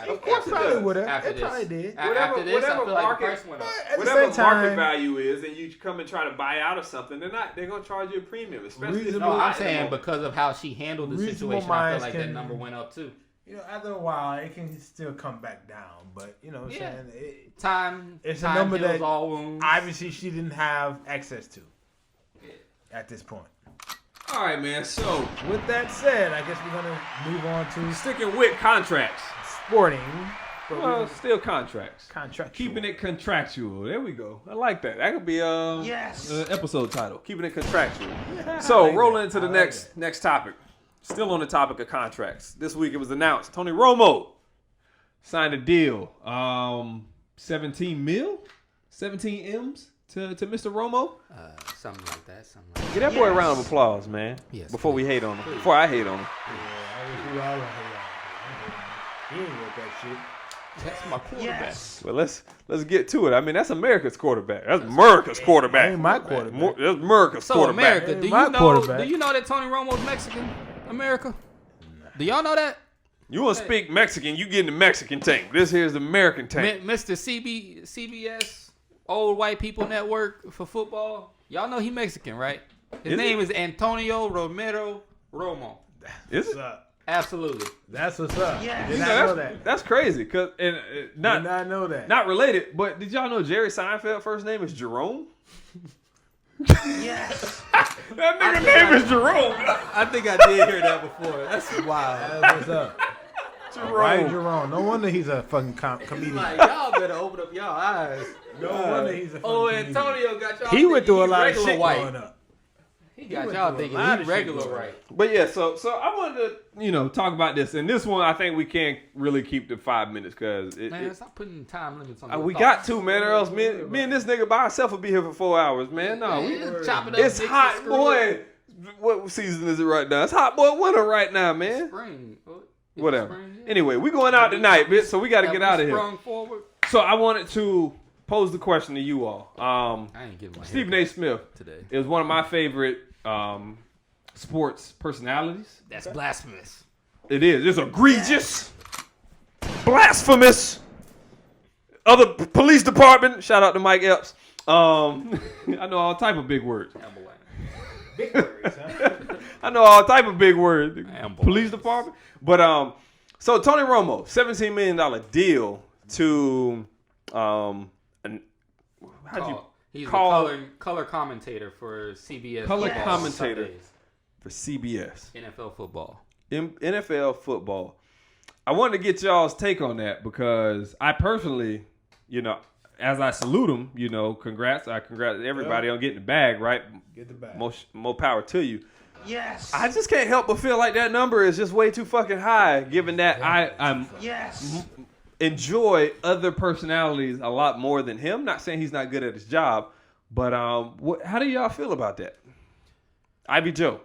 Of course, probably would have. It probably did. After this, I feel like the price went up. Whatever market value is, and you come and try to buy out of something, they're gonna charge you a premium. Especially I'm saying because of how she handled the situation, I feel like that number went up too. After a while, it can still come back down, but what I'm saying, it's a number that all wounds. Obviously she didn't have access to at this point. All right, man. So with that said, I guess we're gonna move on to sticking with contracts. Sporting. Well, still contracts. Contractual. Keeping it contractual. There we go. I like that. That could be an episode title. Keeping it contractual. So rolling into the next topic. Still on the topic of contracts. This week it was announced Tony Romo signed a deal. 17 M's to Mr. Romo. Something like that. Get that boy a round of applause, man. Yes. Before we hate on him. Before I hate on him. He ain't worth that shit. That's my quarterback. Yes. Well, let's get to it. I mean, that's America's quarterback. That's America's quarterback. That ain't my quarterback. That's America's quarterback. America, do you know that Tony Romo's Mexican? America? Do y'all know that? You want to speak Mexican, you get in the Mexican tank. This here's the American tank. Mr. CBS, Old White People Network for football. Y'all know he Mexican, right? His name is Antonio Romero Romo. Is it? Absolutely. That's what's up. Yeah. Did not know that. That's crazy. Did not know that. Not related, but did y'all know Jerry Seinfeld's first name is Jerome? Yes. That nigga name is Jerome. I think I did hear that before. That's wild. That's what's up. Jerome. Right, Jerome. No wonder he's a fucking comedian. Like, y'all better open up y'all eyes. No wonder he's a fucking comedian. Antonio got y'all. He went through a lot of shit white. growing up. He got y'all thinking he's regular right. But yeah, so I wanted to, talk about this. And this one, I think we can't really keep the 5 minutes because stop putting time limits on. We got to, man, or else me and this nigga by ourselves will be here for 4 hours, man. No, we chop it up. It's hot, boy. What season is it right now? It's hot boy winter right now, man. Spring. Whatever. Spring, yeah. Anyway, we going out tonight, bitch. So we got to get out of here. Sprung forward. So I wanted to pose the question to you all. I ain't getting my Stephen A. Smith today is one of my favorite sports personalities. That's blasphemous. It is. It's egregious. Blasphemous. Other police department. Shout out to Mike Epps. I know all type of big words. Big words, huh? I know all type of big words. Ambulance. Police department. But so Tony Romo, $17 million deal to He's a color commentator for CBS. Color commentator for CBS. NFL football. NFL football. I wanted to get y'all's take on that because I personally, as I salute him, congrats. I congratulate everybody on getting the bag, right? Get the bag. More power to you. Yes. I just can't help but feel like that number is just way too fucking high, given that I'm enjoy other personalities a lot more than him. Not saying he's not good at his job, but how do y'all feel about that? Ivy Joe.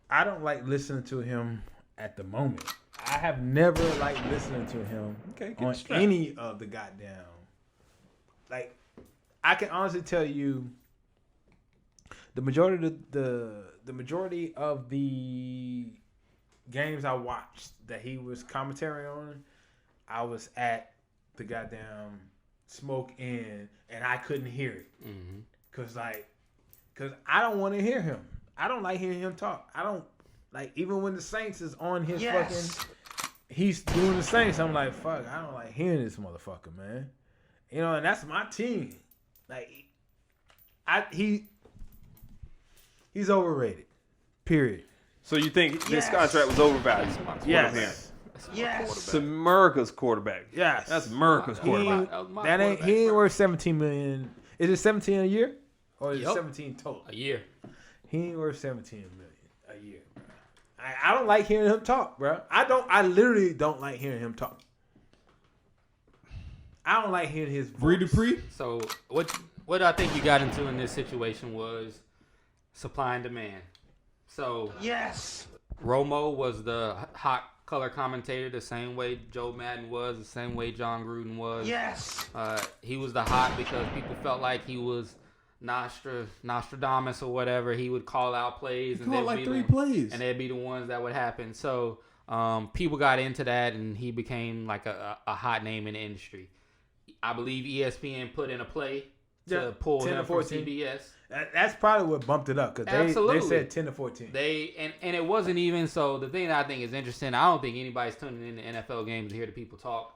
I don't like listening to him at the moment. I have never liked listening to him on any of the goddamn. Like, I can honestly tell you, the majority of the games I watched that he was commentary on, I was at the goddamn smoke in, and I couldn't hear it. Mm-hmm. Cause I don't want to hear him. I don't like hearing him talk. I don't like, even when the Saints is on his fucking, he's doing the Saints. I'm like, fuck, I don't like hearing this motherfucker, man. And that's my team. Like, he's overrated. Period. So you think this contract was overvalued? Yes. Yes. It's America's quarterback. Yes. That's America's quarterback. He ain't worth $17 million. Is it 17 a year? Or is it 17 total? A year. He ain't worth $17 million a year, bro. I don't like hearing him talk, bro. I literally don't like hearing him talk. I don't like hearing his voice. Bre Dupree? So what I think you got into in this situation was supply and demand. So Yes. Romo was the hot color commentator the same way Joe Madden was, the same way John Gruden was. Yes. He was the hot because people felt like he was Nostradamus or whatever. He would call out plays. He called like 3 plays. And they'd be the ones that would happen. So people got into that, and he became like a hot name in the industry. I believe ESPN put in a play to pull 10 him to from 14. CBS. That's probably what bumped it up, because they said 10 to 14. And it wasn't even so. The thing that I think is interesting, I don't think anybody's tuning in to NFL games to hear the people talk.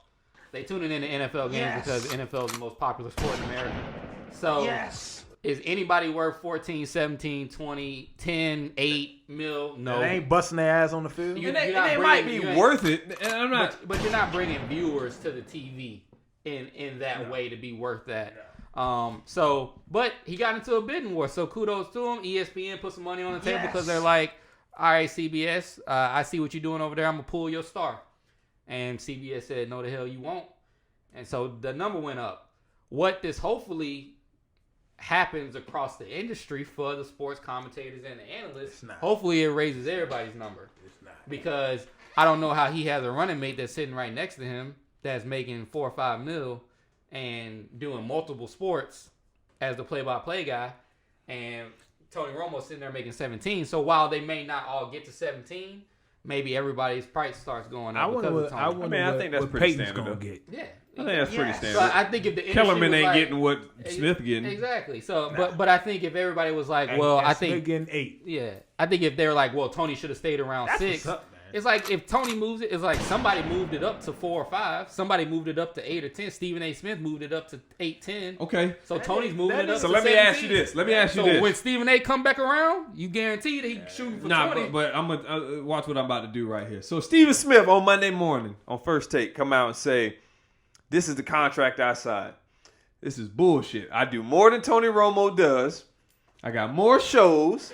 They tuning in to NFL games because NFL is the most popular sport in America. So is anybody worth 14, 17, 20, 10, 8 mil? No. They ain't busting their ass on the field. They might be worth it. And I'm not. But you're not bringing viewers to the TV in that way to be worth that. But he got into a bidding war, so kudos to him. ESPN put some money on the table because they're like, all right, CBS, I see what you're doing over there. I'm going to pull your star. And CBS said, no, the hell you won't. And so the number went up. What this hopefully happens across the industry for the sports commentators and the analysts, hopefully it raises everybody's number. It's not. Because I don't know how he has a running mate that's sitting right next to him that's making 4 or 5 mil and doing multiple sports as the play-by-play guy, and Tony Romo sitting there making 17. So while they may not all get to 17, maybe everybody's price starts going up because of Tony. I think that's pretty standard. Yeah. I think that's pretty standard. So I think if the industry Kellerman ain't like, getting what Smith getting. Exactly. So, but I think if everybody was like, well, I think Smith getting 8. Yeah, I think if they're like, well, Tony should have stayed around That's 6. what's up, man. It's like if Tony moves it, it's like somebody moved it up to 4 or 5. Somebody moved it up to 8 or 10. Stephen A. Smith moved it up to 8, 10. Okay. So Tony's moving it up. So to let me 17. ask you this. So when Stephen A. come back around, you guarantee that he's shooting for 20. But I'm gonna watch what I'm about to do right here. So Stephen Smith on Monday morning on First Take come out and say, "This is the contract I signed. This is bullshit. I do more than Tony Romo does. I got more shows.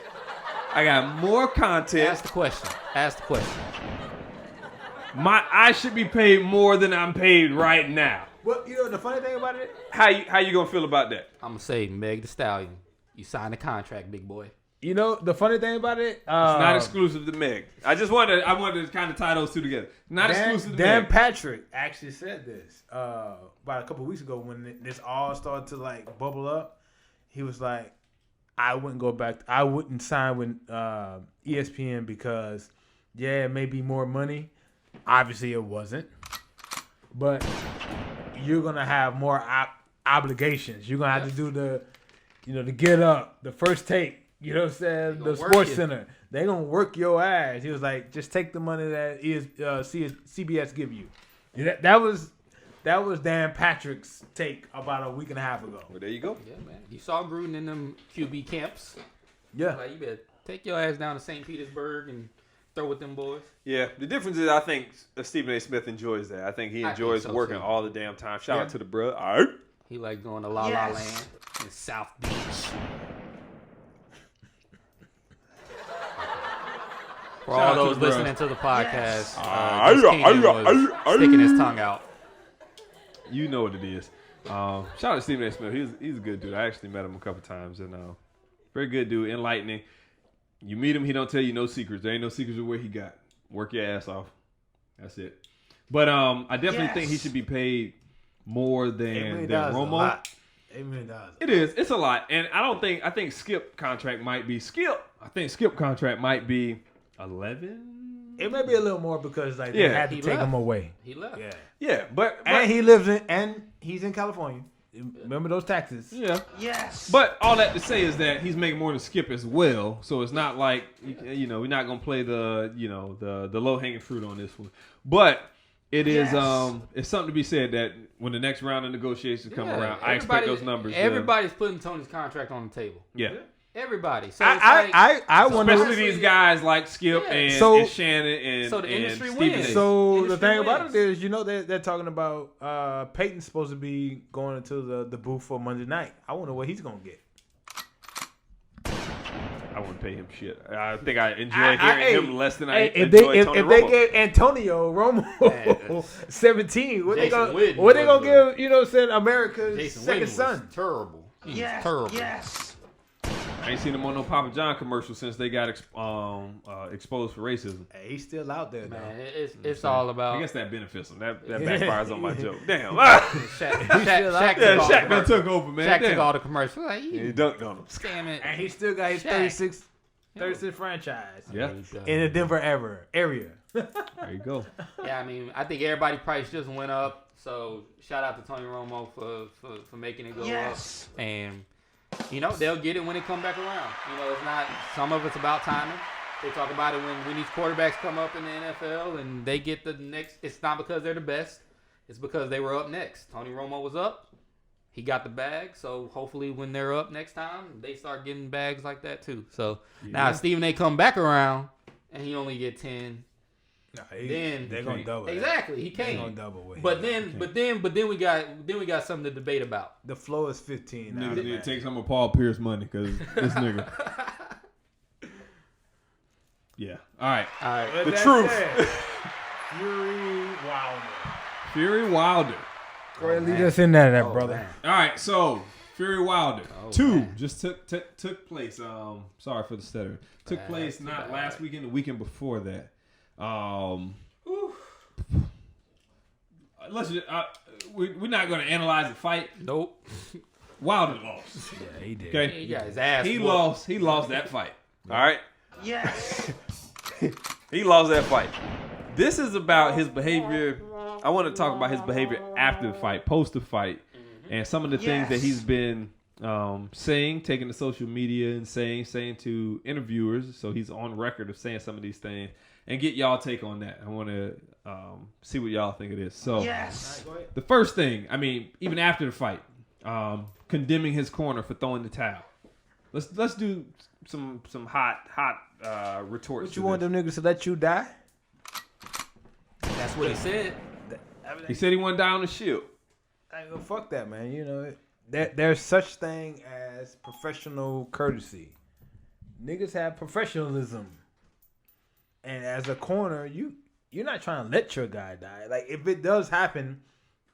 I got more content. Ask the question. I should be paid more than I'm paid right now." Well, you know the funny thing about it? How you gonna feel about that? I'm gonna say Meg the Stallion. You signed a contract, big boy. You know the funny thing about it? It's not exclusive to Meg. I wanted to kind of tie those two together. Not exclusive to Dan Meg. Patrick actually said this about a couple weeks ago when this all started to like bubble up. He was like, I wouldn't sign with ESPN because it may be more money. Obviously it wasn't, but you're gonna have more obligations. You're gonna have to do the get up, the first take. You know what I'm saying? The Sports Center. They gonna work your ass. He was like, just take the money that CBS give you. That was Dan Patrick's take about a week and a half ago. Well, there you go. Yeah, man. You saw Gruden in them QB camps. Yeah. Like, you better take your ass down to St. Petersburg and throw with them boys. Yeah, the difference is I think Stephen A. Smith enjoys that. I think he enjoys working all the damn time. Shout out to the bro. All right. He like going to La La Land in South Beach. For all those listening to the podcast, sticking his tongue out. You know what it is. Shout out to Stephen A. Smith. He's a good dude. I actually met him a couple times, and very good dude, enlightening. You meet him, he don't tell you no secrets. There ain't no secrets of where he got. Work your ass off. That's it. But I definitely think he should be paid more than Romo. $8 million. It is. It's a lot, and I think Skip contract might be I think Skip contract might be 11. It may be a little more because they had to take him away. He left. Yeah, but he lives he's in California. Remember those taxes? Yeah. Yes. But all that to say is that he's making more than Skip as well, so it's not like we're not gonna play the low hanging fruit on this one. But it is it's something to be said that when the next round of negotiations come around, I expect those numbers. Everybody's putting Tony's contract on the table. Yeah. Everybody. So I wonder, especially these guys like Skip and Shannon and so the industry and Stephen wins. A. So the thing about it is, they're talking about Peyton's supposed to be going into the booth for Monday night. I wonder what he's gonna get. I wouldn't pay him shit. I think I enjoy hearing him less than I enjoy Tony if Romo. they gave Antonio Romo 17, what they gonna give? You know, what I'm saying, America's Jason second Witten son. was terrible. He was terrible. Yes. I ain't seen him on no Papa John commercial since they got exposed for racism. Hey, he's still out there, though. Man, it's all about. I guess that benefits him. That backfires on my joke. Damn. Shaq done took over, man. Shaq took all the commercials. Like, he dunked on him. Damn it. And he still got his 36 franchise Yeah. in the Denver area. There you go. Yeah, I mean, I think everybody's price just went up. So shout out to Tony Romo for making it go up. And they'll get it when it come back around. It's not. Some of it's about timing. They talk about it when these quarterbacks come up in the NFL and they get the next. It's not because they're the best. It's because they were up next. Tony Romo was up. He got the bag. So hopefully when they're up next time, they start getting bags like that too. So now if Stephen A. come back around and he only get 10. Then they're gonna double. Exactly, he can't. They're gonna double with him. But then we got something to debate about. The flow is 15. Niggas need to take some of Paul Pierce money because this nigga. Yeah. All right. The truth. Fury Wilder. Go ahead, lead us in that, brother. Man. All right. So Fury Wilder 2 just took place. Sorry for the stutter. Took place not last weekend, the weekend before that. We're not going to analyze the fight. Nope. Wilder lost. Yeah, he did. Okay, He got his ass. he whooped. lost that fight. All right, Yes. he lost that fight. This is about his behavior. I want to talk about his behavior after the fight, post the fight, and some of the things that he's been saying, taking to social media and saying to interviewers. So he's on record of saying some of these things. And get y'all take on that. I want to see what y'all think of this. So, the first thing, I mean, even after the fight, condemning his corner for throwing the towel. Let's do some hot retorts. What you want them niggas to let you die? That's what he said. He said he wanted to die on the shield. Fuck that, man. There's such thing as professional courtesy. Niggas have professionalism. And as a corner, you're not trying to let your guy die. Like, if it does happen,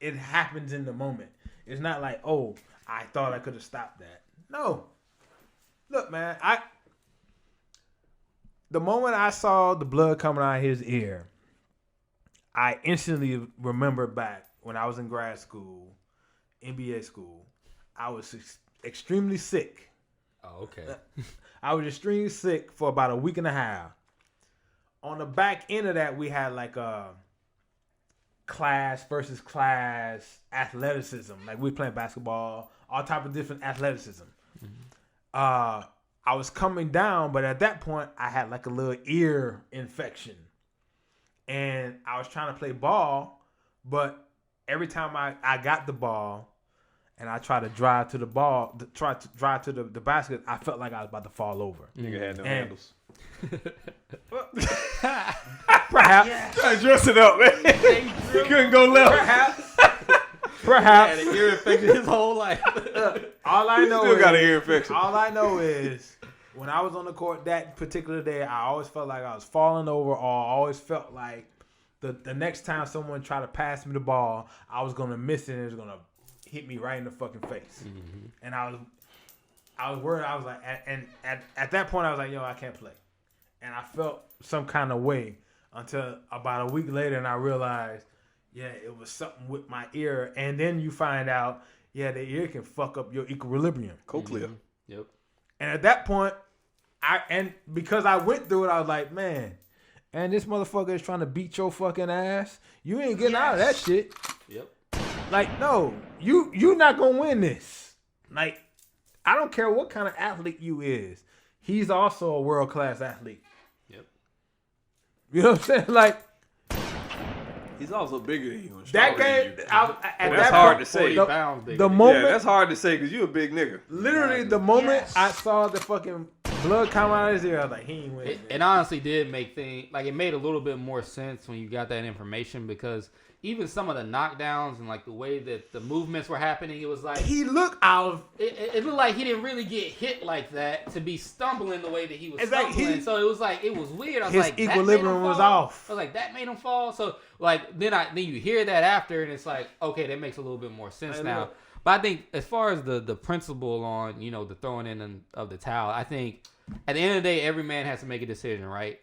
it happens in the moment. It's not like, oh, I thought I could have stopped that. No. Look, man, the moment I saw the blood coming out of his ear, I instantly remembered back when I was in grad school, MBA school. I was extremely sick. Oh, okay. I was extremely sick for about a week and a half. On the back end of that, we had like a class versus class athleticism. Like, we playing basketball, all type of different athleticism. I was coming down, but at that point, I had like a little ear infection. And I was trying to play ball, but every time I got the ball and I tried to drive to the ball, drive to the basket, I felt like I was about to fall over. Nigga had no handles. Perhaps. Try to dress it up, man. You couldn't go left. Perhaps. He had an ear infection his whole life. All I know Still is, got an ear infection. All I know is when I was on the court that particular day, I always felt like I was falling over, or I always felt like the next time someone tried to pass me the ball, I was gonna miss it and it was gonna hit me right in the fucking face. And I was worried. I was like, and at that point, I was like, yo, I can't play. And I felt some kind of way until about a week later, and I realized, yeah, it was something with my ear. And then you find out, yeah, the ear can fuck up your equilibrium. Cochlea. Yep. And at that point, because I went through it, I was like, man, and this motherfucker is trying to beat your fucking ass. You ain't getting out of that shit. Yep. Like, no, you not gonna win this. Like, I don't care what kind of athlete you is. He's also a world-class athlete. Yep. You know what I'm saying? Like, He's also bigger than you. That game, that's hard to say. The moment, that's hard to say because you a big nigga. Literally, the moment I saw the fucking blood come out of his ear, I was like, he ain't winning. It honestly did make things like it made a little bit more sense when you got that information because even some of the knockdowns and like the way that the movements were happening, it was like he looked out of it looked like he didn't really get hit like that to be stumbling the way that he was exactly. stumbling. So it was like it was weird. I was his like, equilibrium was off. I was like, that made him fall. So like then you hear that after and it's like, okay, that makes a little bit more sense now. But I think as far as the principle on, the throwing in of the towel, I think at the end of the day, every man has to make a decision, right?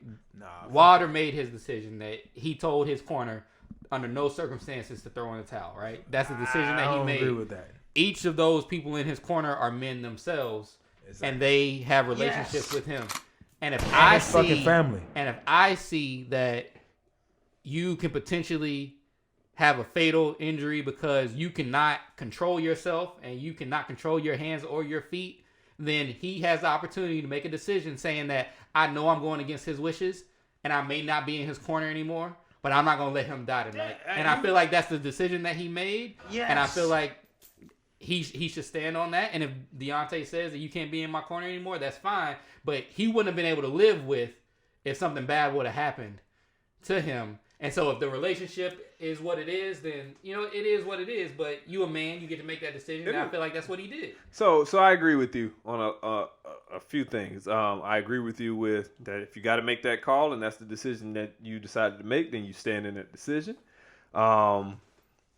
Wilder made his decision that he told his corner under no circumstances to throw in the towel, right? That's the decision that he made. I don't agree with that. Each of those people in his corner are men themselves, and they have relationships with him. And if I see fucking family, and if I see that you can potentially have a fatal injury because you cannot control yourself and you cannot control your hands or your feet, then he has the opportunity to make a decision saying that I know I'm going against his wishes and I may not be in his corner anymore, but I'm not going to let him die tonight. And I feel like that's the decision that he made. Yes. And I feel like he should stand on that. And if Deontay says that you can't be in my corner anymore, that's fine. But he wouldn't have been able to live with if something bad would have happened to him. And so if the relationship is what it is, then, it is what it is. But you a man, you get to make that decision. And I feel like that's what he did. So I agree with you on a few things. I agree with you with that if you got to make that call and that's the decision that you decided to make, then you stand in that decision.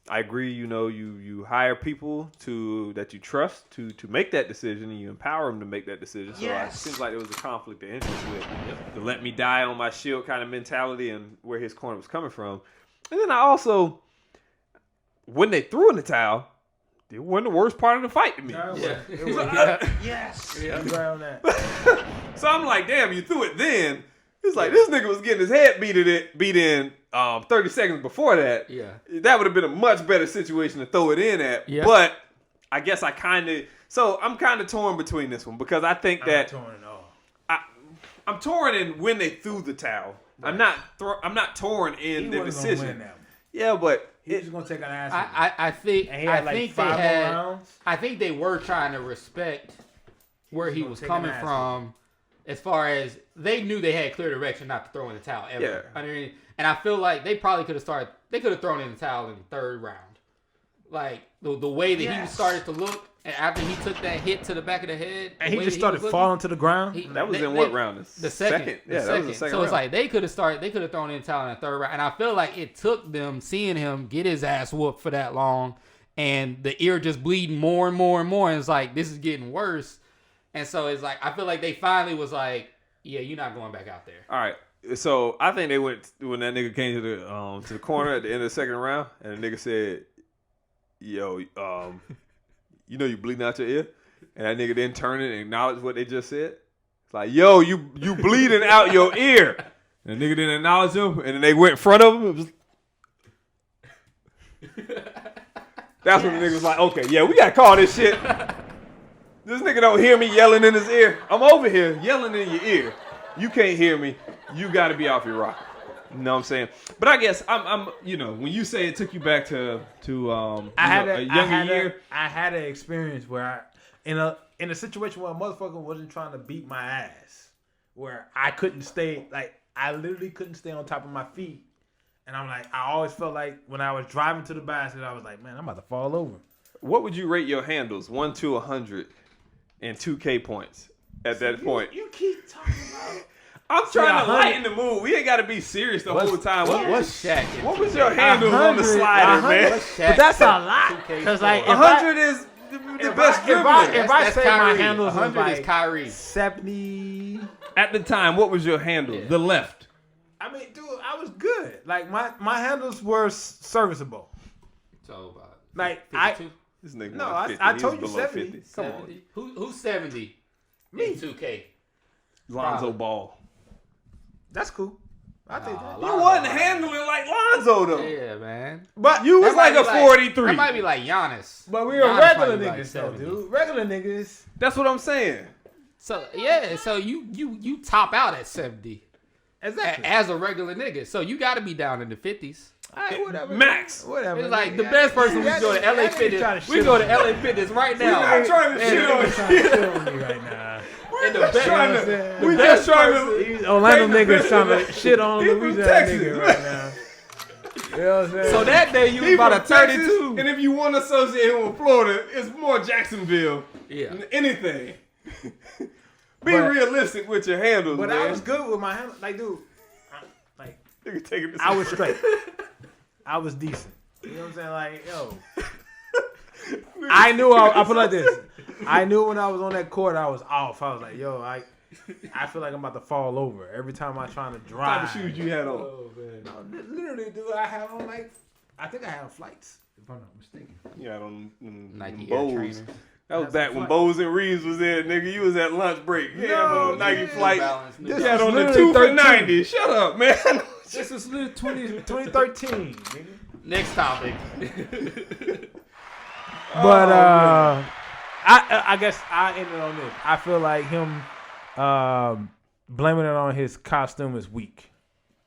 I agree, you hire people that you trust to make that decision and you empower them to make that decision. So it seems like there was a conflict of interest with the let me die on my shield kind of mentality and where his corner was coming from. And then I also, when they threw in the towel, it wasn't the worst part of the fight to me. So I'm like, damn, you threw it then. It's like this nigga was getting his head beat in 30 seconds before that. Yeah. That would have been a much better situation to throw it in at. Yeah. But I guess I'm kind of torn between this one because I think that I'm torn at all. I'm torn in when they threw the towel. Right. I'm not torn in the decision. Yeah, but he was gonna take an ass. I think they were trying to respect where he was coming from. As far as they knew they had clear direction not to throw in the towel ever. Yeah. I mean, and I feel like they probably could have thrown in the towel in the third round. Like the way that he started to look and after he took that hit to the back of the head. And he just started falling to the ground. That was in what round? The second. Yeah, that was the second round. It's like they could have thrown in the towel in the third round. And I feel like it took them seeing him get his ass whooped for that long and the ear just bleeding more and more and more. And it's like, this is getting worse. And so it's like, I feel like they finally was like, yeah, you're not going back out there. All right. So I think they went when that nigga came to the corner at the end of the second round, and the nigga said, "Yo, you bleeding out your ear," and that nigga then turned and acknowledged what they just said. It's like, "Yo, you bleeding out your ear," and the nigga didn't acknowledge him, and then they went in front of him. It was... That's when the nigga was like, "Okay, yeah, we gotta call this shit." This nigga don't hear me yelling in his ear. I'm over here yelling in your ear. You can't hear me. You got to be off your rocker. You know what I'm saying? But I guess I'm when you say it took you back to a younger year. I had an experience where in a situation where a motherfucker wasn't trying to beat my ass, where I couldn't stay, like I literally couldn't stay on top of my feet. And I'm like, I always felt like when I was driving to the basket, I was like, man, I'm about to fall over. What would you rate your handles 1 to 100 in 2K points at that point? You keep talking about. I'm trying to lighten the mood. We ain't got to be serious the whole time. What's Shaq? What was your handles on the slider, man? But that's a lot. Because like 100 is the best dribbler. If I say Kyrie. my handles 100 like is Kyrie. 70. At the time, what was your handle? Yeah. The left. I mean, dude, I was good. Like my handles were serviceable. So like 52? This nigga no, I told you 70. 50. Come 70. On. Who's 70? Me. In 2K. Lonzo Ball. That's cool. I think that. You wasn't handling like Lonzo though. Yeah, man. But you was like a 43. That might be like Giannis. But we were regular niggas though, dude. Regular niggas. That's what I'm saying. So yeah, so you top out at 70. Exactly. As a regular nigga. So you got to be down in the 50s. Alright, whatever. Max. Whatever. It's like the best person. We go to LA Fitness. We go to LA Fitness right now. I'm trying to shit on you right now. And the best. We just trying to. These Orlando niggas trying to shit on Louisiana nigga right now. You know what I'm saying? So that day you was about a 32. And if you want to associate him with Florida, it's more Jacksonville than anything. Be realistic with your handles, but man. I was good with my handles. Like, dude, Nigga taking this I was straight. I was decent. You know what I'm saying? Like, yo. I knew I put it like this. I knew when I was on that court I was off. I was like, yo, I feel like I'm about to fall over every time I'm trying to drive. What type of shoes you had on? Oh, man. No, literally, dude, I have on I think I have flights, if I'm not mistaken. You had on Nike Air Bose. Trainers. That was back when Bose and Reeves was there, nigga. You was at lunch break. You had on a Nike flight. You had on the 2 for 90. Shut up, man. This is 2013, nigga. Next topic. But I guess I ended on this. I feel like him blaming it on his costume is weak.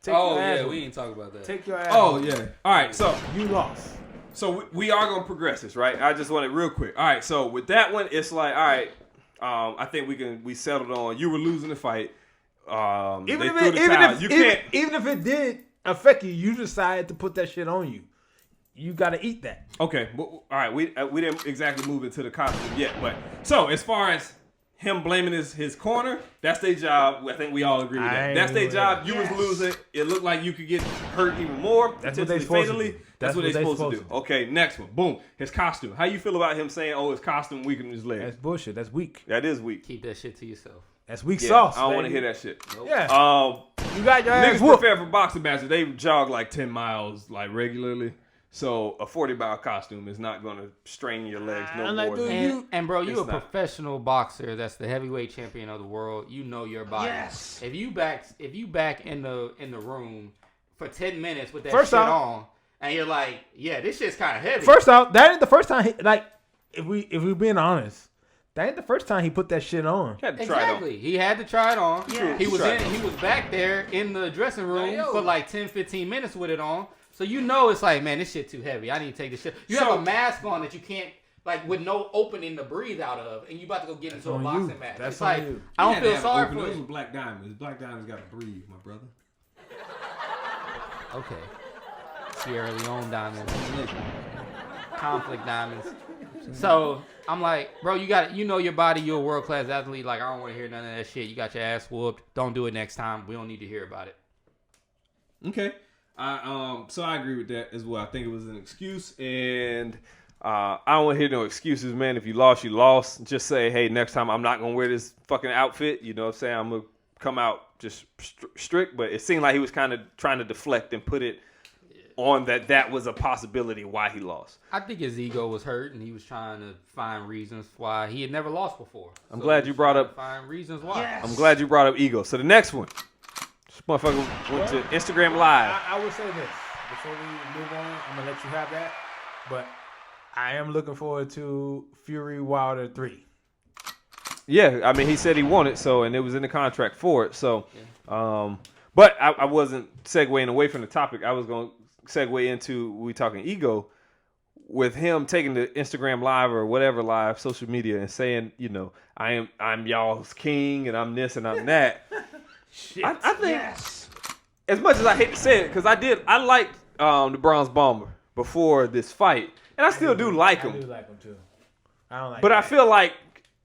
We ain't talk about that. Take your ass. Oh yeah. All right. So you lost. So we are gonna progress this, right? I just want it real quick. All right. So with that one, it's like, all right. I think we settled on you were losing the fight. Even if it did affect you, you decided to put that shit on you. You got to eat that. Okay. Well, all right. We didn't exactly move into the costume yet, but so as far as him blaming his corner, that's their job. I think we all agree with that. That's their job. You was losing. It looked like you could get hurt even more. That's what they supposed to do. That's what they supposed to do. Okay, next one. Boom. His costume. How you feel about him saying, "Oh, his costume weakened his leg"? That's bullshit. That's weak. That is weak. Keep that shit to yourself. That's weak sauce. I don't want to hear that shit. Nope. Yeah. You got your ass Niggas whooped. prepare for boxing matches. They jog like 10 miles like regularly. So a 40-mile costume is not going to strain your legs no more. And bro, you a professional boxer. That's the heavyweight champion of the world. You know your body. Yes. If you back in the room for 10 minutes with that shit on, and you're like, yeah, this shit's kind of heavy. First off, that ain't the first time. If we being honest, that ain't the first time he put that shit on. He had to try it on. He had to try it on. Yeah. He was back there in the dressing room for like 10, 15 minutes with it on. So you know it's like, man, this shit too heavy. I need to take this shit. You have a mask on that you can't, like, with no opening to breathe out of, and you about to go get into a boxing match. That's it's like, you. I don't feel sorry for Those you. were Black Diamonds. Black Diamonds got to breathe, my brother. Okay. Sierra Leone diamonds. Conflict diamonds. So I'm like, bro, you know your body. You're a world class athlete. Like, I don't want to hear none of that shit. You got your ass whooped. Don't do it next time. We don't need to hear about it. Okay. So I agree with that as well. I think it was an excuse, and I don't want to hear no excuses, man. If you lost, you lost. Just say, hey, next time I'm not gonna wear this fucking outfit. You know what I'm saying? I'm gonna come out just strict. But it seemed like he was kind of trying to deflect and put it on that was a possibility why he lost. I think his ego was hurt, and he was trying to find reasons why he had never lost before. I'm glad you brought up. Find reasons why. Yes. I'm glad you brought up ego. So the next one. This motherfucker went to Instagram Live. I would say this before we move on. I'm gonna let you have that, but I am looking forward to Fury Wilder 3. Yeah, I mean, he said he wanted and it was in the contract for it. So, but I wasn't segueing away from the topic. I was going to segue into we talking ego with him taking the Instagram Live or whatever live social media and saying, you know, I'm y'all's king and I'm this and I'm that. Shit. I think, as much as I hate to say it, because I liked the Bronze Bomber before this fight, and I still do like him. I do like him too. I don't like. But that. I feel like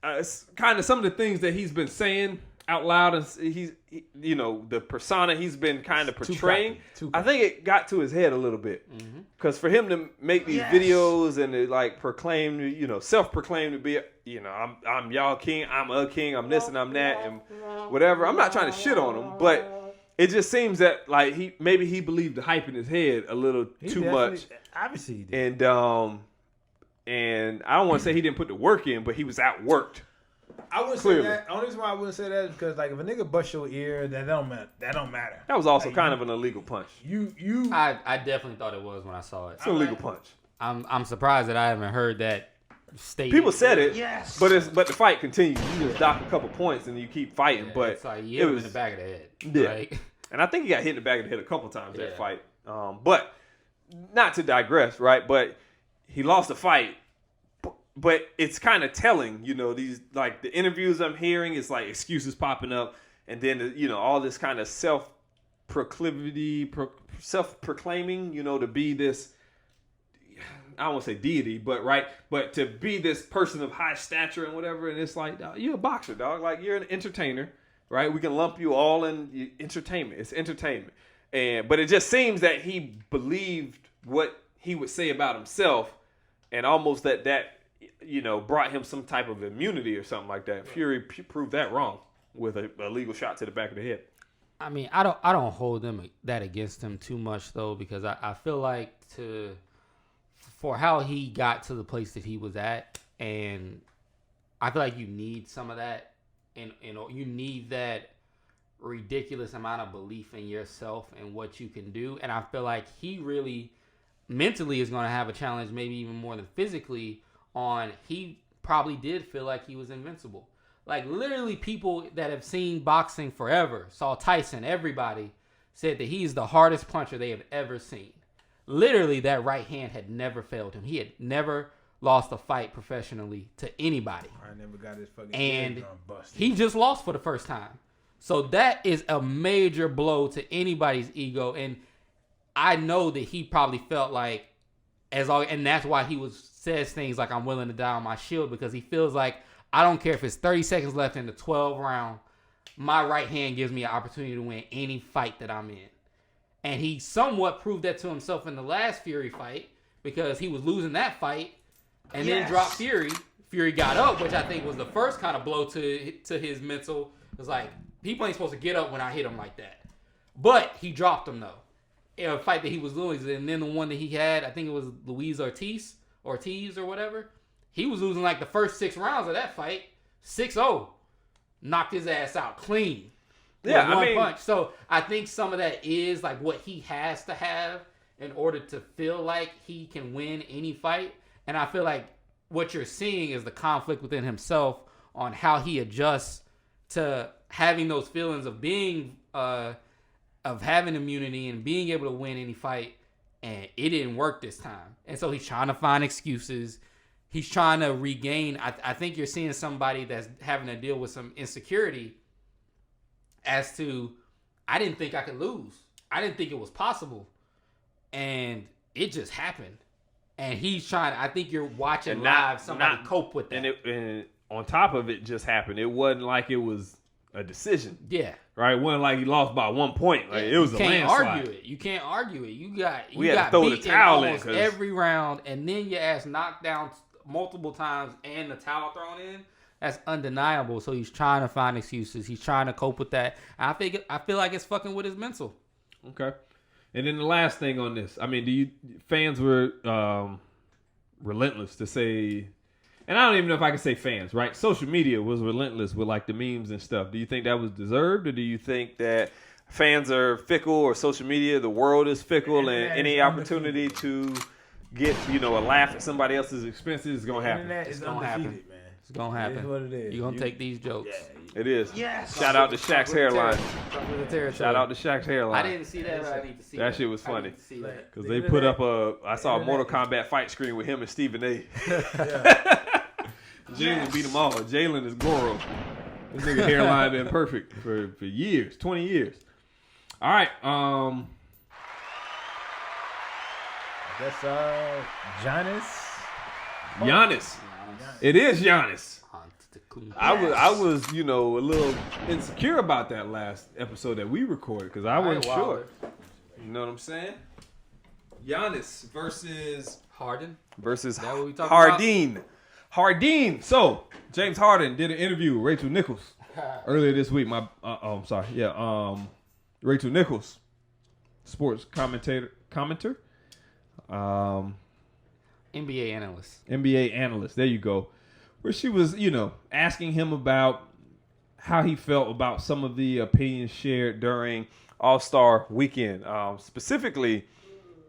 kind of some of the ththings that he's been saying out loud, and you know, the persona he's been kind of portraying. Too I think it got to his head a little bit, because for him to make these videos and to like proclaim, you know, self-proclaim to be, you know, I'm y'all king, I'm a king, I'm this and I'm that and whatever. I'm not trying to shit on him, but it just seems that like he believed the hype in his head a little too much. Obviously, he did. And I don't want to say he didn't put the work in, but he was outworked. I wouldn't say that. The only reason why I wouldn't say that is because, like, if a nigga bust your ear, that don't matter. That was also kind of an illegal punch. I definitely thought it was when I saw it. It's an illegal punch. I'm surprised that I haven't heard that statement. People said it, but the fight continues. You just dock a couple points and you keep fighting. But it's like you hit him in the back of the head. Yeah, like, and I think he got hit in the back of the head a couple times that fight. But not to digress, right? But he lost the fight. But it's kind of telling, these like the interviews I'm hearing, it's like excuses popping up, and then all this kind of self-proclaiming, to be this. I don't want to say deity, but to be this person of high stature and whatever, and it's like, you're a boxer, dog. Like, you're an entertainer, right? We can lump you all in entertainment. It's entertainment, but it just seems that he believed what he would say about himself, and almost that brought him some type of immunity or something like that. Fury proved that wrong with a legal shot to the back of the head. I mean, I don't hold that against him too much though, because I feel like for how he got to the place that he was at, and I feel like you need some of that, and you need that ridiculous amount of belief in yourself and what you can do. And I feel like he really mentally is going to have a challenge, maybe even more than physically. He probably did feel like he was invincible. Like, literally, people that have seen boxing forever, saw Tyson, everybody said that he's the hardest puncher they have ever seen. Literally, that right hand had never failed him. He had never lost a fight professionally to anybody. I never got his fucking and eardrum busted. He just lost for the first time. So that is a major blow to anybody's ego. And I know that he probably felt like, and that's why he says things like, I'm willing to die on my shield, because he feels like, I don't care if it's 30 seconds left in the 12th round, my right hand gives me an opportunity to win any fight that I'm in. And he somewhat proved that to himself in the last Fury fight, because he was losing that fight and then dropped Fury. Fury got up, which I think was the first kind of blow to his mental. It was like, people ain't supposed to get up when I hit him like that. But he dropped him, though. In a fight that he was losing. And then the one that he had, I think it was Luis Ortiz or whatever. He was losing like the first 6 rounds of that fight. 6-0. Knocked his ass out clean. Yeah, one punch. So I think some of that is like what he has to have in order to feel like he can win any fight. And I feel like what you're seeing is the conflict within himself on how he adjusts to having those feelings of being of having immunity and being able to win any fight, and it didn't work this time. And so he's trying to find excuses. He's trying to regain. I think you're seeing somebody that's having to deal with some insecurity as to, I didn't think I could lose. I didn't think it was possible. And it just happened. And he's trying, I think you're watching live somebody cope with that. And on top of it just happened. It wasn't like it was a decision. Yeah. Right? It wasn't like he lost by 1 point. Like, it was a landslide. You can't argue it. You got to throw the towel in almost every round, and then your ass knocked down multiple times and the towel thrown in. That's undeniable. So he's trying to find excuses. He's trying to cope with that. I feel like it's fucking with his mental. Okay. And then the last thing on this, I mean, fans were relentless to say, and I don't even know if I can say fans, right? Social media was relentless with like the memes and stuff. Do you think that was deserved, or do you think that fans are fickle, or social media, the world is fickle, and any opportunity to get, a laugh at somebody else's expenses is going to happen? It's going to happen. It's going to happen. It is what it is. You're going to take these jokes. It is. Yes. Shout out to Shaq's hairline. Shout out to Shaq's hairline. I didn't see that, but I need to see that. That shit was funny. Because they put up I saw a Mortal Kombat fight screen with him and Stephen A. Jalen beat them all. Jalen is Goro. This nigga hairline been perfect for years, 20 years. All right. I guess Giannis. Giannis. It is Giannis. I was, a little insecure about that last episode that we recorded because I wasn't sure. You know what I'm saying? Giannis versus Harden. Harden. Harden. So James Harden did an interview with Rachel Nichols earlier this week. I'm sorry. Yeah. Rachel Nichols, sports commenter. NBA analyst. There you go. Where she was, asking him about how he felt about some of the opinions shared during All-Star Weekend. Specifically,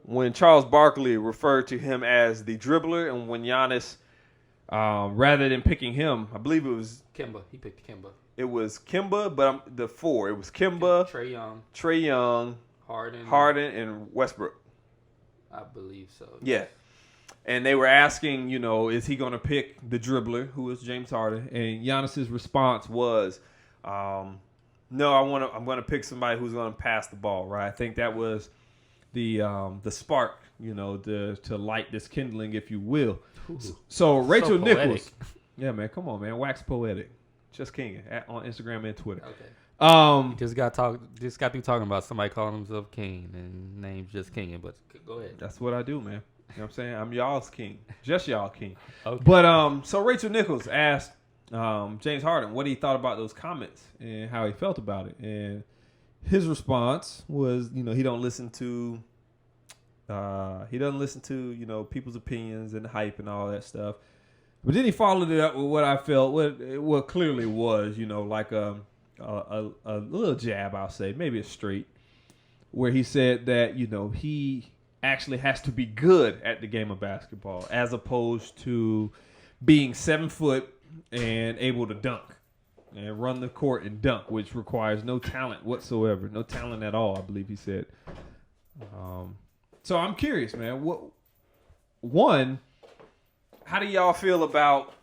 when Charles Barkley referred to him as the dribbler, and when Giannis, rather than picking him, I believe it was Kemba. He picked Kemba. It was Kemba, but the four. It was Kemba, Trae Young, Harden, and Westbrook. I believe so. Yeah. And they were asking, is he going to pick the dribbler, who is James Harden? And Giannis's response was, no, I'm going to pick somebody who's going to pass the ball, right? I think that was the spark, to light this kindling, if you will. Ooh, so Rachel Nichols. Yeah, man, come on, man. Wax poetic. Just King on Instagram and Twitter. Okay. Just got through talking about somebody calling himself King and name's just King, but go ahead. That's what I do, man. You know what I'm saying? I'm y'all's king. Just y'all king. Okay. But so Rachel Nichols asked James Harden what he thought about those comments and how he felt about it. And his response was, he don't listen to people's opinions and hype and all that stuff. But then he followed it up with what I felt what clearly was, like a little jab, I'll say, maybe a straight, where he said that, he actually has to be good at the game of basketball as opposed to being 7 foot and able to dunk and run the court and dunk, which requires no talent whatsoever, no talent at all, I believe he said. So I'm curious, man. How do y'all feel about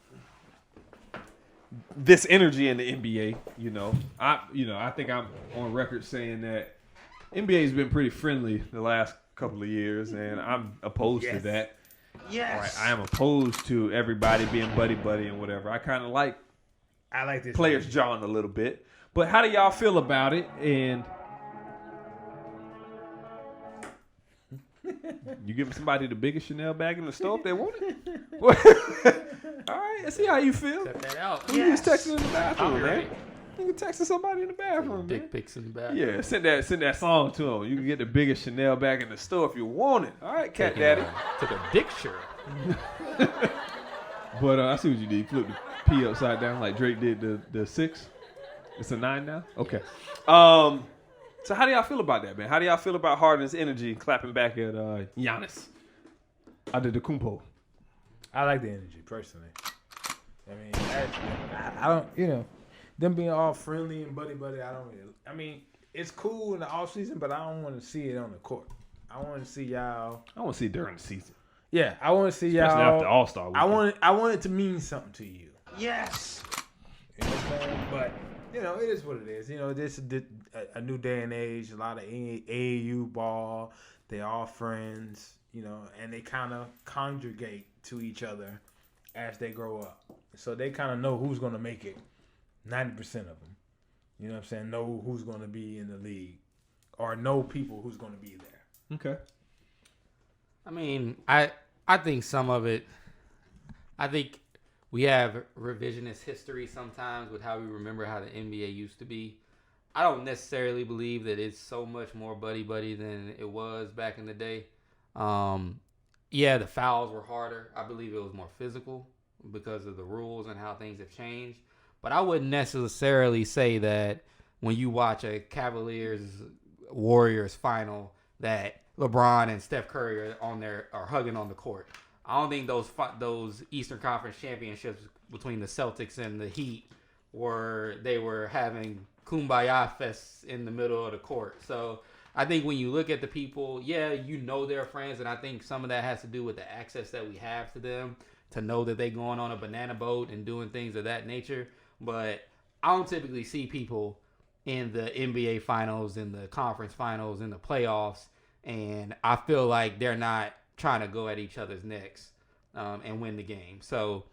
this energy in the NBA? I think I'm on record saying that NBA has been pretty friendly the last couple of years, and I'm opposed to that. Yes. Right, I am opposed to everybody being buddy and whatever. I kind of like this players jawing a little bit. But how do y'all feel about it? And you giving somebody the biggest Chanel bag in the store if they want it? All right, let's see how you feel. Check that out. Who was texting in the bathroom, man? Right. You can text somebody in the bathroom, Dick pics in the bathroom. Yeah, send that song to him. You can get the biggest Chanel bag in the store if you want it. All right, Cat Daddy. Took a dick shirt. But I see what you did. Flip the P upside down like Drake did the 6. It's a 9 now? Okay. So how do y'all feel about that, man? How do y'all feel about Harden's energy clapping back at Giannis? Antetokounmpo. I like the energy, personally. I mean, I don't, them being all friendly and buddy, I mean, it's cool in the off season, but I don't want to see it on the court. I want to see y'all. I want to see it during the season. Yeah, I want to see especially y'all. After All-Star weekend. I want it to mean something to you. Yes. You know what I'm saying? But, it is what it is. This is a new day and age, a lot of AAU ball. They all friends, and they kind of congregate to each other as they grow up. So they kind of know who's going to make it, 90% of them. You know what I'm saying? Know who's going to be in the league or know people who's going to be there. Okay. I mean, I think some of it, I think we have revisionist history sometimes with how we remember how the NBA used to be. I don't necessarily believe that it's so much more buddy than it was back in the day. Yeah, the fouls were harder. I believe it was more physical because of the rules and how things have changed. But I wouldn't necessarily say that when you watch a Cavaliers-Warriors final that LeBron and Steph Curry are hugging on the court. I don't think those Eastern Conference championships between the Celtics and the Heat they were having kumbaya fests in the middle of the court. So I think when you look at the people, they're friends, and I think some of that has to do with the access that we have to them to know that they're going on a banana boat and doing things of that nature. But I don't typically see people in the NBA finals, in the conference finals, in the playoffs, and I feel like they're not trying to go at each other's necks and win the game. So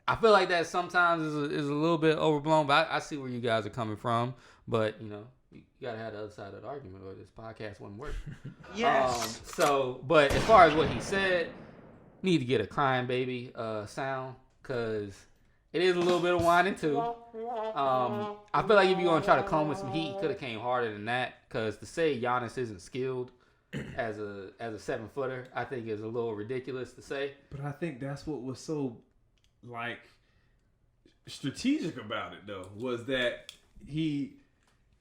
I feel like that sometimes is a little bit overblown, but I see where you guys are coming from. But, you got to have the other side of the argument or this podcast wouldn't work. Yes. But as far as what he said, need to get a crying baby sound because it is a little bit of whining too. I feel like if you're going to try to come with some heat, he could have came harder than that because to say Giannis isn't skilled as a 7-footer, I think is a little ridiculous to say. But I think that's what was so strategic about it though, was that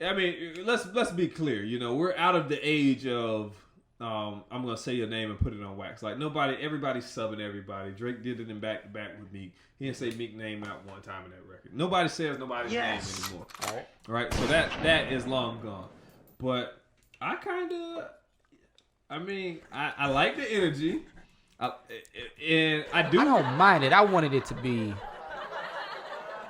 let's be clear, we're out of the age of I'm gonna say your name and put it on wax. Like everybody's subbing everybody. Drake did it in back with Meek. He didn't say Meek name out one time in that record. Nobody says nobody's name anymore. All right. So that is long gone. But I I mean, I like the energy, and I do. I don't mind it. I wanted it to be.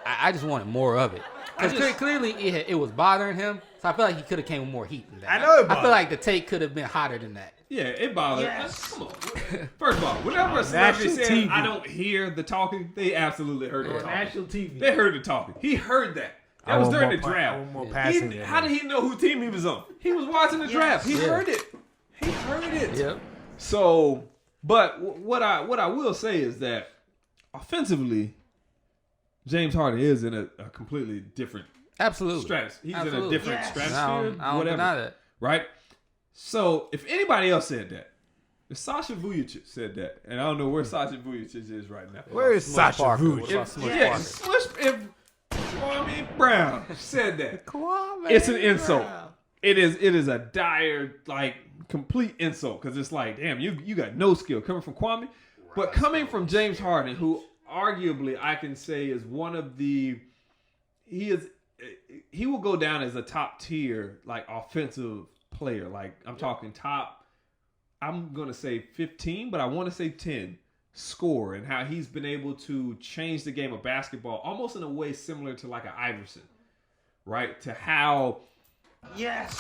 I just wanted more of it. Because clearly it was bothering him, so I feel like he could have came with more heat than that. I know it bothered. I feel like the take could have been hotter than that. Yeah, it bothers. Yes. Come on. First of all, whenever a celebrity says TV. I don't hear the talking, they absolutely heard the talking. National TV. They heard the talking. He heard that. That was during the draft. How did he know who team he was on? He was watching the draft. He heard it. He heard it. Yep. So, but what I will say is that offensively, James Harden is in a completely different stratosphere. He's in a different stratosphere. I don't deny that. Right? So, if anybody else said that, if Sasha Vujacic said that, and I don't know where Sasha Vujacic is right now. Where is Sasha Vujacic? If Kwame Brown said that, it's an insult. It is a dire, like, complete insult because it's like, damn, you got no skill coming from Kwame, but coming from James Harden, who arguably I can say is one of the, he will go down as a top tier like offensive player. Like I'm talking top, I'm gonna say 15, but I want to say 10 score, and how he's been able to change the game of basketball almost in a way similar to like an Iverson, right? To how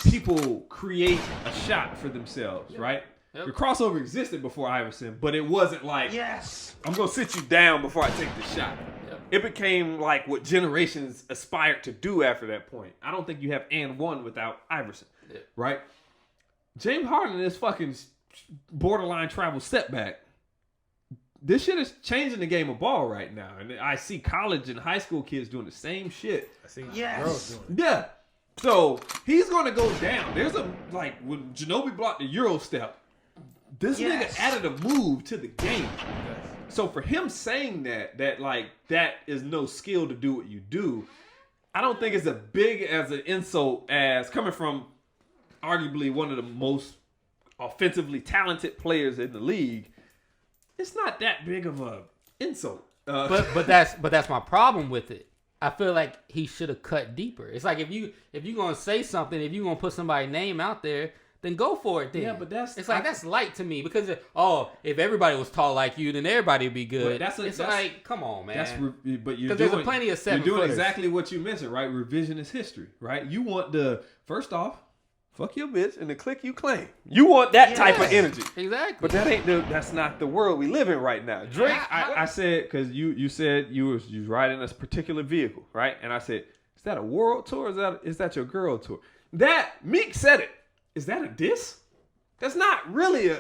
people create a shot for themselves, right? The crossover existed before Iverson, but it wasn't like, I'm going to sit you down before I take the shot. It became like what generations aspired to do after that point. I don't think you have and one without Iverson, right? James Harden is fucking borderline travel setback. This shit is changing the game of ball right now. And I see college and high school kids doing the same shit. I see girls doing it. Yeah. So he's going to go down. There's when Ginobili blocked the Euro step, this nigga added a move to the game. So for him saying that is no skill to do what you do, I don't think it's as big as an insult as coming from arguably one of the most offensively talented players in the league. It's not that big of a insult. But that's my problem with it. I feel like he should have cut deeper. It's like if you gonna say something, if you gonna put somebody's name out there, then go for it. Then yeah, but that's light to me because if everybody was tall like you, then everybody would be good. It's like come on, man. Because there's plenty of 7 You're doing footers. exactly what you mentioned, right? Revisionist history, right? You want first off, fuck your bitch and the click you claim. You want that type of energy. Exactly. But that's not the world we live in right now. Drake, I said, because you said you was riding this particular vehicle, right? And I said, is that a world tour or is that your girl tour? Meek said it. Is that a diss? That's not really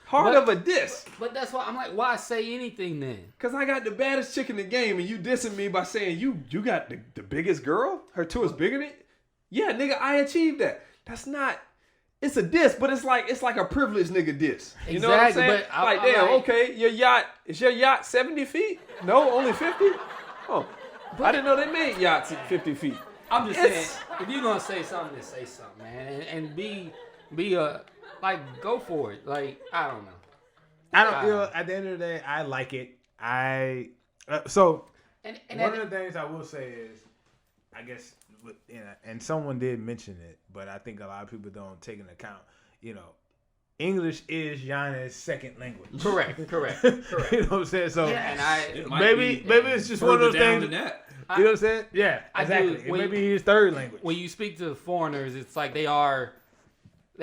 hard of a diss. But that's why I'm like, why say anything then? Because I got the baddest chick in the game and you dissing me by saying you got the biggest girl? Her tour is bigger than it? Yeah, nigga, I achieved that. That's not. It's a diss, but it's like a privileged nigga diss. You know what I'm saying? But okay, your yacht 70 feet? No, only 50? Oh, I didn't know they made yachts at 50 feet. I'm just saying, if you're gonna say something, then say something, man, and be go for it. Like I don't know. At the end of the day, I like it. So one of the things I will say is, I guess. And someone did mention it, but I think a lot of people don't take into account, English is Giannis' second language. Correct. You know what I'm saying? So maybe it's just one of those things. You know what I'm saying? Yeah, exactly. Maybe his third language. When you speak to foreigners, it's like they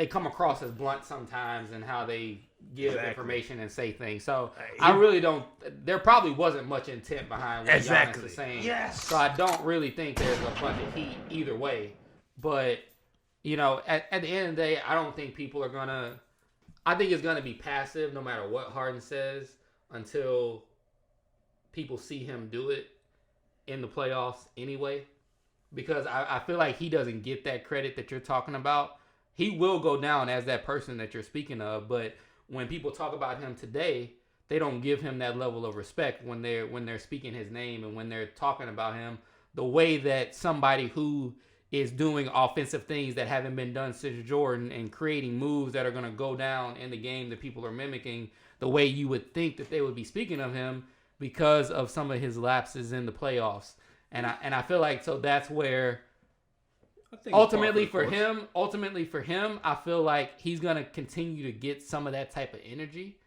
come across as blunt sometimes in how they give information and say things. So I really don't. There probably wasn't much intent behind what Giannis is saying. Yes. So I don't really think there's a bunch of heat either way. But at the end of the day, I don't think people are gonna. I think it's gonna be passive no matter what Harden says until people see him do it in the playoffs anyway. Because I feel like he doesn't get that credit that you're talking about. He will go down as that person that you're speaking of, but when people talk about him today, they don't give him that level of respect when they're speaking his name and when they're talking about him the way that somebody who is doing offensive things that haven't been done since Jordan and creating moves that are going to go down in the game that people are mimicking, the way you would think that they would be speaking of him because of some of his lapses in the playoffs. And I feel like so that's where ultimately for him, I feel like he's gonna continue to get some of that type of energy,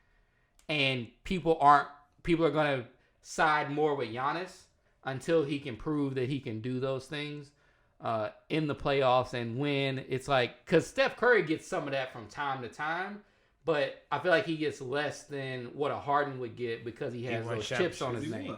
and people are gonna side more with Giannis until he can prove that he can do those things in the playoffs and win. It's like, because Steph Curry gets some of that from time to time, but I feel like he gets less than what a Harden would get because he has those chips on his name.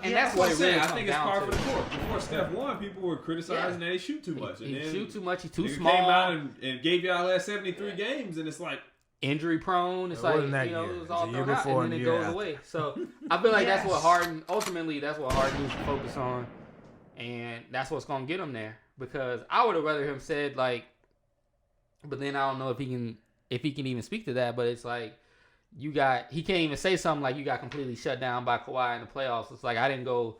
And that's what it really I think it's par for the to. course. Before Steph won, people were criticizing that he shoot too much. He then shoot too much. He's too he small. came out and gave y'all last 73 games, and it's like injury prone. It's like, wasn't that it year. was It all was the year thrown out, before and then and it the year goes after. away. So I feel like that's what Harden, ultimately, that's what Harden needs to focus on, and that's what's gonna get him there. Because I would have rather him said like, but then I don't know if he can even speak to that. But it's like, he can't even say something like you got completely shut down by Kawhi in the playoffs. It's like I didn't go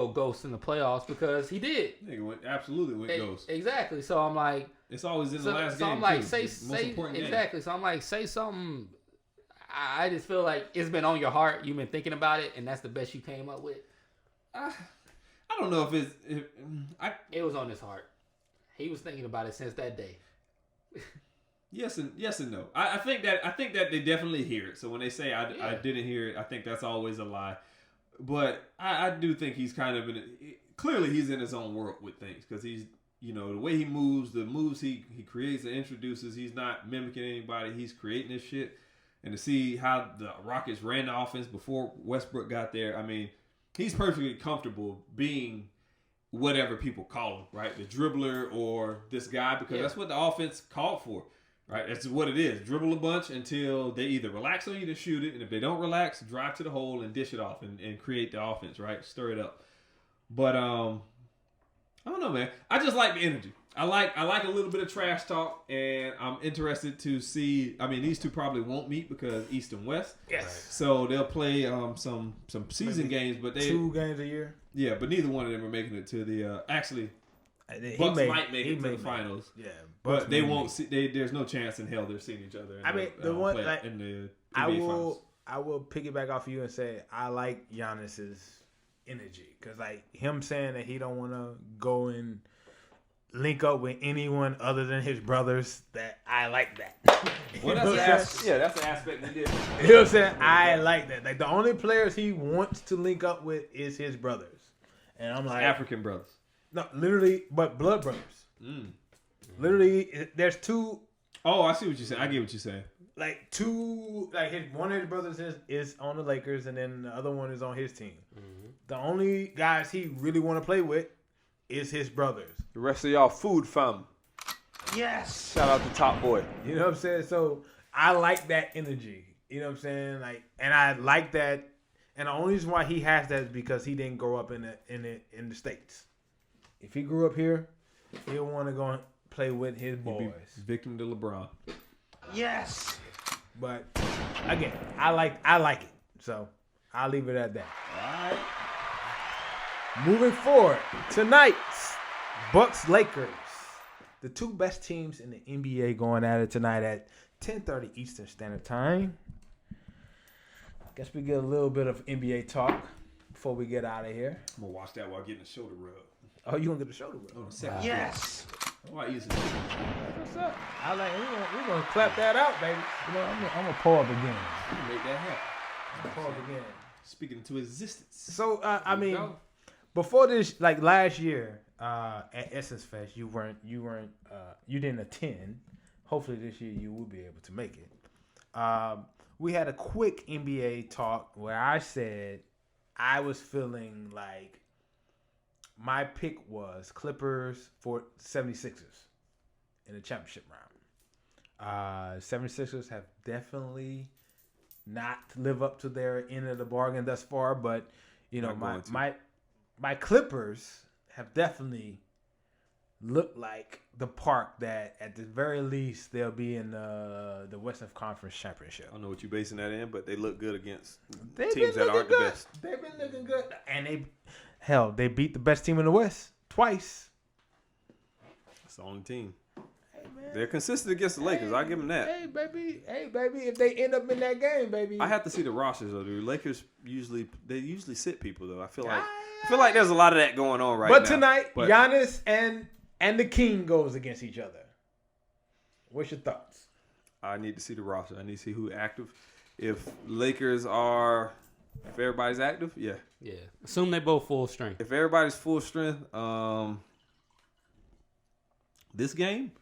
ghost in the playoffs because he did. nigga absolutely went ghost. Exactly. So I'm like, It's always in the last game. I'm like, too. say It's the most important game. exactly. So I'm like, say something. I just feel like it's been on your heart. You've been thinking about it, and that's the best you came up with. I don't know if It was on his heart. He was thinking about it since that day. Yes and no. I think that they definitely hear it. So when they say I didn't hear it, I think that's always a lie. But I do think he's kind of clearly he's in his own world with things because he's, you know, the way he moves, the moves he creates and introduces, he's not mimicking anybody. He's creating this shit. And to see how the Rockets ran the offense before Westbrook got there, I mean, he's perfectly comfortable being whatever people call him, right? The dribbler or this guy, because that's what the offense called for. Right, that's what it is. Dribble a bunch until they either relax on you to shoot it, and if they don't relax, drive to the hole and dish it off and create the offense, right? Stir it up. But I don't know, man. I just like the energy. I like a little bit of trash talk, and I'm interested to see. I mean, these two probably won't meet because East and West. Yes. Right. So they'll play some season games, but 2 games a year. Yeah, but neither one of them are making it to the actually. Bucks might make it to the finals. Yeah, but they won't see. There's no chance in hell they're seeing each other. I mean, the one like in the I NBA will finals. I will piggyback off of you and say I like Giannis's energy because like him saying that he don't want to go and link up with anyone other than his brothers. That I like that. Well, that's an aspect we did. You know what I'm saying? I like that. Like the only players he wants to link up with is his brothers, and I'm like African brothers. No, literally, but blood brothers. Literally, there's 2. Oh, I see what you're saying. I get what you're saying. Like 2, like one of his brothers is on the Lakers, and then the other one is on his team. Mm-hmm. The only guys he really want to play with is his brothers. The rest of y'all food fam. Yes. Shout out to Top Boy. You know what I'm saying? So I like that energy. You know what I'm saying? Like, and I like that. And the only reason why he has that is because he didn't grow up in the States. If he grew up here, he'll want to go and play with his boys. Victim to LeBron. Yes. But again, I like it. So I'll leave it at that. All right. Moving forward, tonight's Bucks Lakers. The 2 best teams in the NBA going at it tonight at 10:30 Eastern Standard Time. Guess we get a little bit of NBA talk before we get out of here. I'm gonna watch that while getting the shoulder rub. Oh, you gonna get the shoulder rub? On the second. Yes. Oh, I use it. What's up? I like. We're gonna clap that out, baby. You know, I'm gonna pull up again. You can make that happen. Pull up again. Speaking into existence. So I mean, before this, like last year at Essence Fest, you didn't attend. Hopefully this year you will be able to make it. We had a quick NBA talk where I said I was feeling like my pick was Clippers for 76ers in the championship round. 76ers have definitely not lived up to their end of the bargain thus far, but you know my Clippers have definitely looked like the park that at the very least they'll be in the Western Conference Championship. I don't know what you're basing that in, but they look good against They've teams that aren't good. the best. They've been looking good, and they beat the best team in the West twice. That's the only team. Hey, man. They're consistent against the Lakers. I'll give them that. Hey baby, if they end up in that game, baby. I have to see the rosters though, dude. Lakers usually sit people though. I feel like there's a lot of that going on right now. But tonight, Giannis and and the King goes against each other. What's your thoughts? I need to see the roster. I need to see who's active. If everybody's active, yeah. Yeah. Assume they both full strength. If everybody's full strength, this game,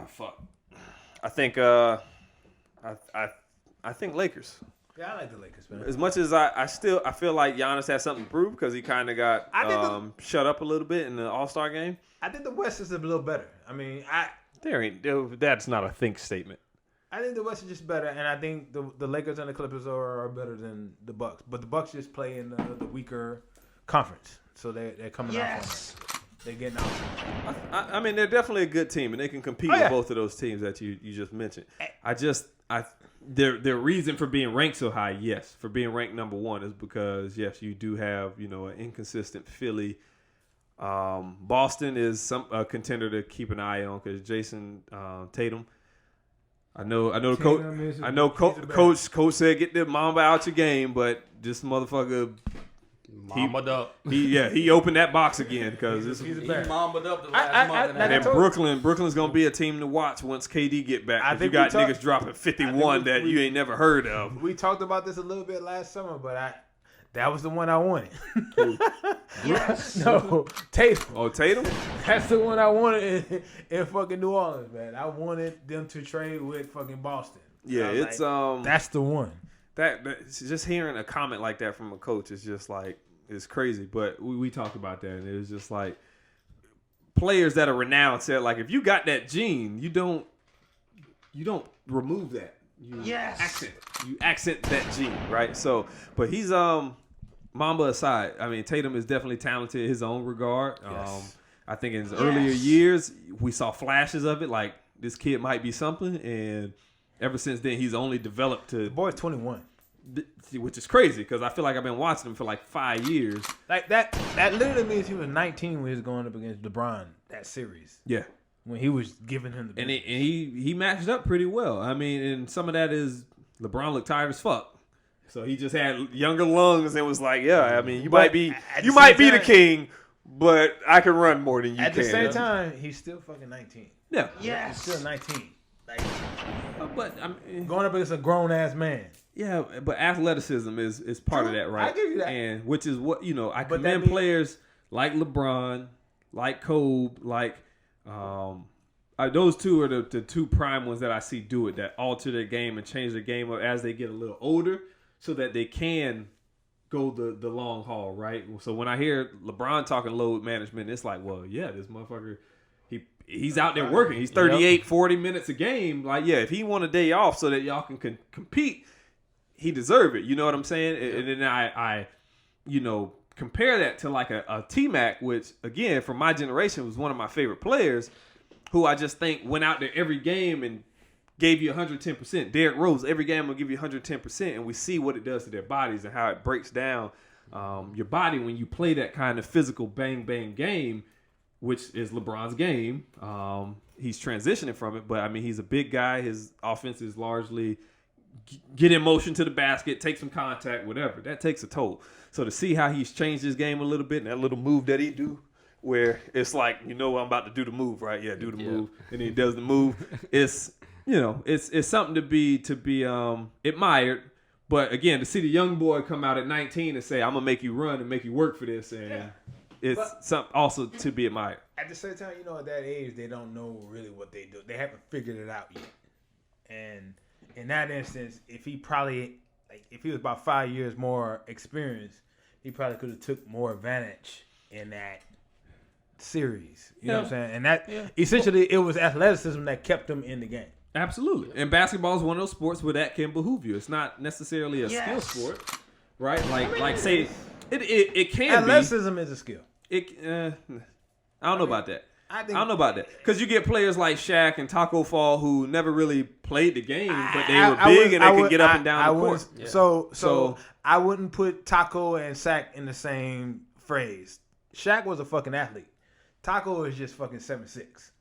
fuck. I think I think Lakers. Yeah, I like the Lakers, man. As much as I feel like Giannis has something to prove because he kind of got shut up a little bit in the All-Star game. I think the West is a little better. I mean, That's not a think statement. I think the West is just better, and I think the Lakers and the Clippers are better than the Bucks. But the Bucks just play in the weaker conference, so they're coming out from it. They're getting out. I mean, they're definitely a good team, and they can compete with both of those teams that you just mentioned. Their reason for being ranked so high, yes, for being ranked number one is because, yes, you do have, an inconsistent Philly. Boston is a contender to keep an eye on because Jason Tatum. I know the coach. I know coach said get the Mamba out your game, but this motherfucker. Mamba'd up. He opened that box again because he mamba'd up the last month. And Brooklyn's gonna be a team to watch once KD get back. If you got niggas dropping 51 that you ain't never heard of. We talked about this a little bit last summer, but that was the one I wanted. Yes. No, Tatum. Oh, Tatum? That's the one I wanted in fucking New Orleans, man. I wanted them to trade with fucking Boston. Yeah, it's that's the one. That just hearing a comment like that from a coach is just like it's crazy. But we talked about that, and it was just like players that are renowned said like if you got that gene, you don't remove that. You accent that gene, right? So, but he's Mamba aside. I mean, Tatum is definitely talented in his own regard. Yes. I think in his earlier years we saw flashes of it, like this kid might be something, and ever since then he's only developed to. The boy's 21. Which is crazy because I feel like I've been watching him for like 5 years. Like that literally means he was 19 when he was going up against LeBron that series. Yeah, when he was giving him the and he matched up pretty well. I mean, and some of that is LeBron looked tired as fuck, so he just had younger lungs and was like, yeah, I mean, you might be the king, but I can run more than you can. At the same time, he's still fucking 19. Yeah, he's still 19. Like, but I'm going up against a grown ass man. Yeah, but athleticism is part of that, right? I give you that. And which is what, I commend players like LeBron, like Kobe, like those two are the two prime ones that I see do it, that alter their game and change their game up as they get a little older so that they can go the long haul, right? So when I hear LeBron talking load management, it's like, well, yeah, this motherfucker, he's out there working. He's 38, 40 minutes a game. Like, yeah, if he want a day off so that y'all can compete, he deserve it. You know what I'm saying? Yeah. And then I compare that to like a T-Mac, which, again, from my generation was one of my favorite players who I just think went out there every game and gave you 110%. Derrick Rose, every game will give you 110%. And we see what it does to their bodies and how it breaks down your body when you play that kind of physical bang, bang game, which is LeBron's game. He's transitioning from it, but, I mean, he's a big guy. His offense is largely get in motion to the basket, take some contact, whatever. That takes a toll. So to see how he's changed his game a little bit and that little move that he do where it's like, I'm about to do the move, right? Yeah, do the move. And then he does the move. It's, it's something to be admired. But, again, to see the young boy come out at 19 and say, I'm going to make you run and make you work for this. And it's something also to be admired. At the same time, at that age, they don't know really what they do. They haven't figured it out yet. And in that instance, if he was about 5 years more experienced, he probably could have took more advantage in that series. You know what I'm saying? And that essentially it was athleticism that kept him in the game. Absolutely. And basketball is one of those sports where that can behoove you. It's not necessarily a skill sport, right? It can athleticism is a skill. I don't know about that. I don't know about that. Because you get players like Shaq and Taco Fall who never really played the game, but they were big and they could get up and down the court. So I wouldn't put Taco and Shaq in the same phrase. Shaq was a fucking athlete. Taco is just fucking 7'6".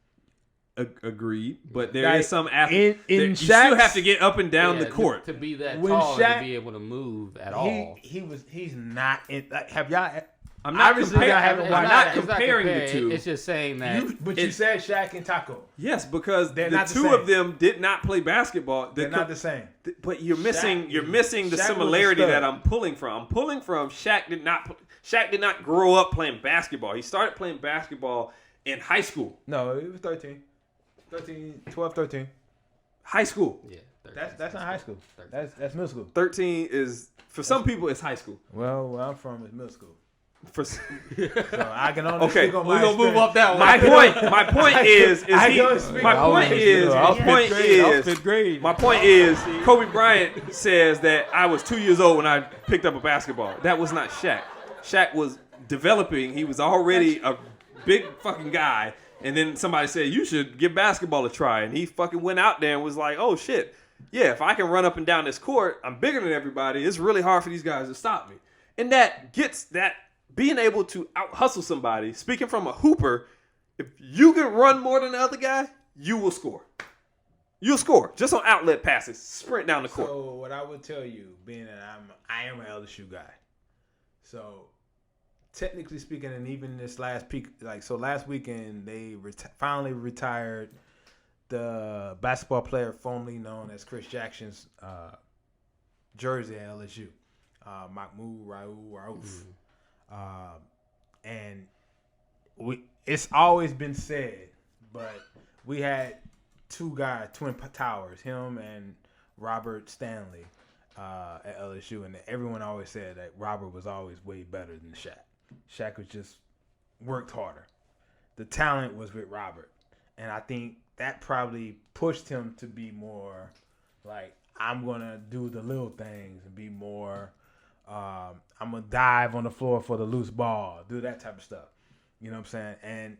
Agreed. But there is some athlete. You Shaq's, still have to get up and down the court. To be that tall and to be able to move at all. He's not in. Have y'all I'm not Obviously, comparing. I haven't I'm watched not that. comparing the two. It's just saying that. You said Shaq and Taco. Yes, because They're the not the two same. of them did not play basketball. They're not the same. But you're missing the Shaq was a similarity stud. that I'm pulling from. I'm pulling from Shaq did not grow up playing basketball. He started playing basketball in high school. No, it was 12, 13. High school. Yeah, That's not high school. That's middle school. 13 is for some people it's high school. Well, where I'm from is middle school. For So I can only Okay, speak on we're my gonna move experience. up that one. my point is Kobe Bryant says that I was 2 years old when I picked up a basketball. That was not Shaq. Shaq was developing. He was already a big fucking guy. And then somebody said, you should give basketball a try. And he fucking went out there and was like, oh shit. Yeah, if I can run up and down this court, I'm bigger than everybody. It's really hard for these guys to stop me. And that gets that being able to out hustle somebody, speaking from a hooper, if you can run more than the other guy, you will score. You'll score just on outlet passes, sprint down the court. So what I would tell you, being that I am an LSU guy, so technically speaking, and even this last peak, last weekend they finally retired the basketball player formerly known as Chris Jackson's jersey at LSU, Mahmoud Raouf. And it's always been said, but we had two guys, twin towers, him and Robert Stanley at LSU, and everyone always said that Robert was always way better than Shaq. Shaq was just worked harder. The talent was with Robert, and I think that probably pushed him to be more like, I'm gonna do the little things and be more. I'm gonna dive on the floor for the loose ball, do that type of stuff. You know what I'm saying? And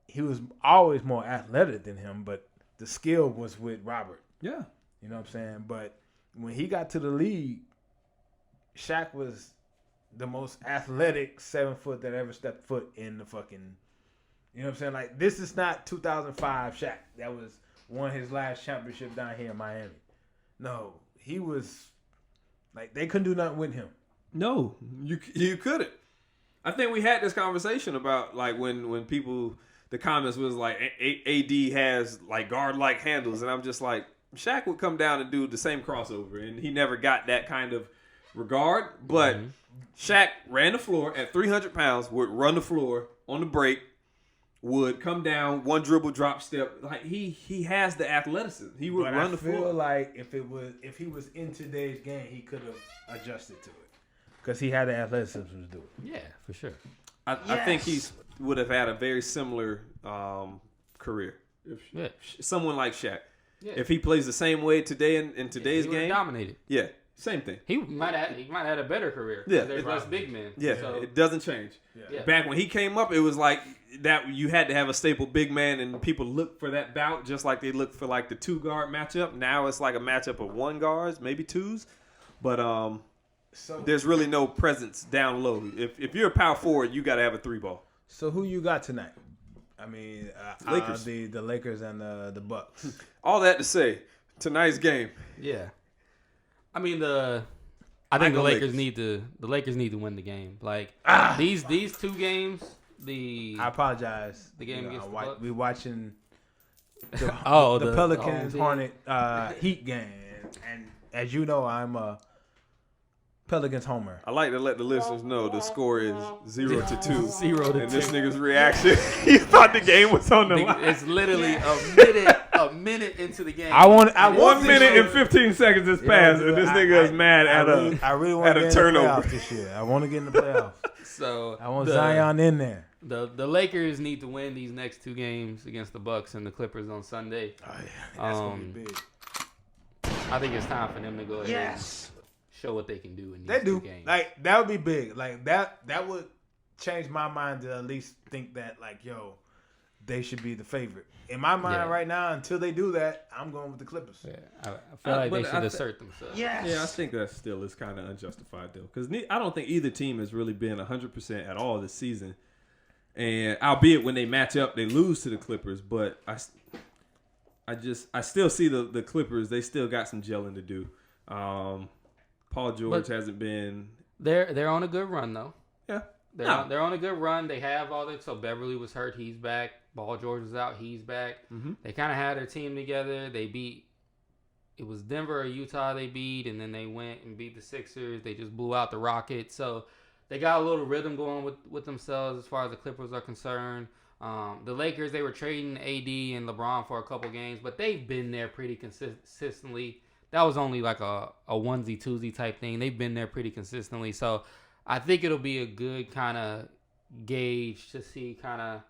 he was always more athletic than him, but the skill was with Robert. Yeah. You know what I'm saying? But when he got to the league, Shaq was the most athletic 7 foot that ever stepped foot in the fucking. You know what I'm saying? Like, this is not 2005 Shaq. That won his last championship down here in Miami. No, he was like, they couldn't do nothing with him. No, you couldn't. I think we had this conversation about like when people, the comments was like AD has like guard-like handles, and I'm just like, Shaq would come down and do the same crossover, and he never got that kind of regard. But Shaq ran the floor at 300 pounds, would run the floor on the break, would come down, one dribble, drop step. Like he has the athleticism. He would run the floor. I feel like if he was in today's game, he could have adjusted to it because he had the athleticism to do it. Yeah, for sure. I think he would have had a very similar career. Someone like Shaq. Yeah. If he plays the same way today in today's game, dominated. Yeah, same thing. He might have had a better career. Yeah, there's less big men. Yeah, so it doesn't change. Yeah. Back when he came up, it was like that. You had to have a staple big man, and people look for that bout just like they look for like the 2-guard matchup. Now it's like a matchup of 1 guards, maybe 2s, but there's really no presence down low. If you're a power forward, you got to have a 3-ball. So who you got tonight? I mean, Lakers. The Lakers and the Bucks. All that to say, tonight's game. Yeah, I mean I think the Lakers need to win the game. Like these 2 games. I apologize. The game against the Bucks. We watching the the Pelicans Hornet Heat game, and as you know, I'm a Pelicans homer. I like to let the listeners know the score is 0-2. 0-2. And this nigga's reaction, he thought the game was on the line. It's literally a minute into the game. 1 minute and 15 seconds has passed, and this nigga is mad at a turnover this year. I want to get in the playoffs. So I want Zion in there. The Lakers need to win these next 2 games against the Bucks and the Clippers on Sunday. Oh yeah, that's gonna be big. I think it's time for them to go ahead and show what they can do in these 2 games. Like, that would be big. Like, that would change my mind to at least think that, like, yo, they should be the favorite. In my mind right now, until they do that, I'm going with the Clippers. Yeah, I feel like they should assert themselves. Yes. Yeah, I think that still is kind of unjustified, though. Because I don't think either team has really been 100% at all this season. And albeit when they match up, they lose to the Clippers. But I still see the Clippers. They still got some gelling to do. Paul George hasn't been. They're on a good run though. Yeah, They're on a good run. They have all that. So Beverly was hurt. He's back. Paul George was out. He's back. Mm-hmm. They kind of had their team together. They beat. It was Denver or Utah they beat, and then they went and beat the Sixers. They just blew out the Rockets. So they got a little rhythm going with themselves as far as the Clippers are concerned. The Lakers, they were trading AD and LeBron for a couple games, but they've been there pretty consistently. That was only like a onesie-twosie type thing. They've been there pretty consistently. So I think it'll be a good kind of gauge to see kind of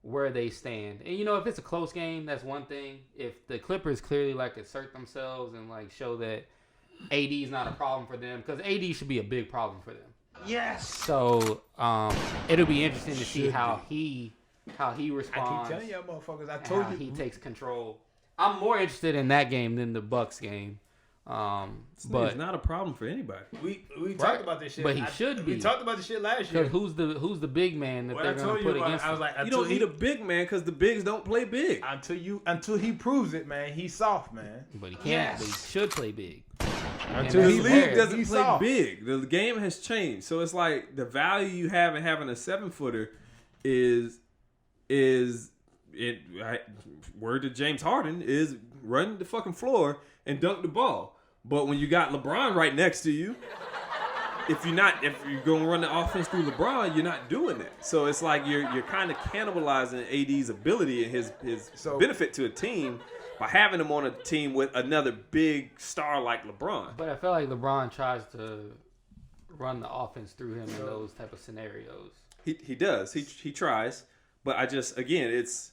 where they stand. And, if it's a close game, that's one thing. If the Clippers clearly, assert themselves and, show that AD is not a problem for them, because AD should be a big problem for them. Yes. So it'll be interesting to see how he responds. I keep telling y'all motherfuckers, I and told how you. he takes control. I'm more interested in that game than the Bucks game. But it's not a problem for anybody. We talked about this shit. But he should be. We talked about this shit last year. Because who's the big man that they're going to put against him? I was like, You don't need a big man because the bigs don't play big. until he proves it, man. He's soft, man. But he can't. But he should play big. Until The he league doesn't he's play soft. big. The game has changed. So it's like the value you have in having a 7-footer is word to James Harden is run the fucking floor and dunk the ball. But when you got LeBron right next to you, if you're gonna run the offense through LeBron, you're not doing that. So it's like you're kind of cannibalizing AD's ability and his benefit to a team by having him on a team with another big star like LeBron. But I feel like LeBron tries to run the offense through him in those type of scenarios. He does. He tries. But it's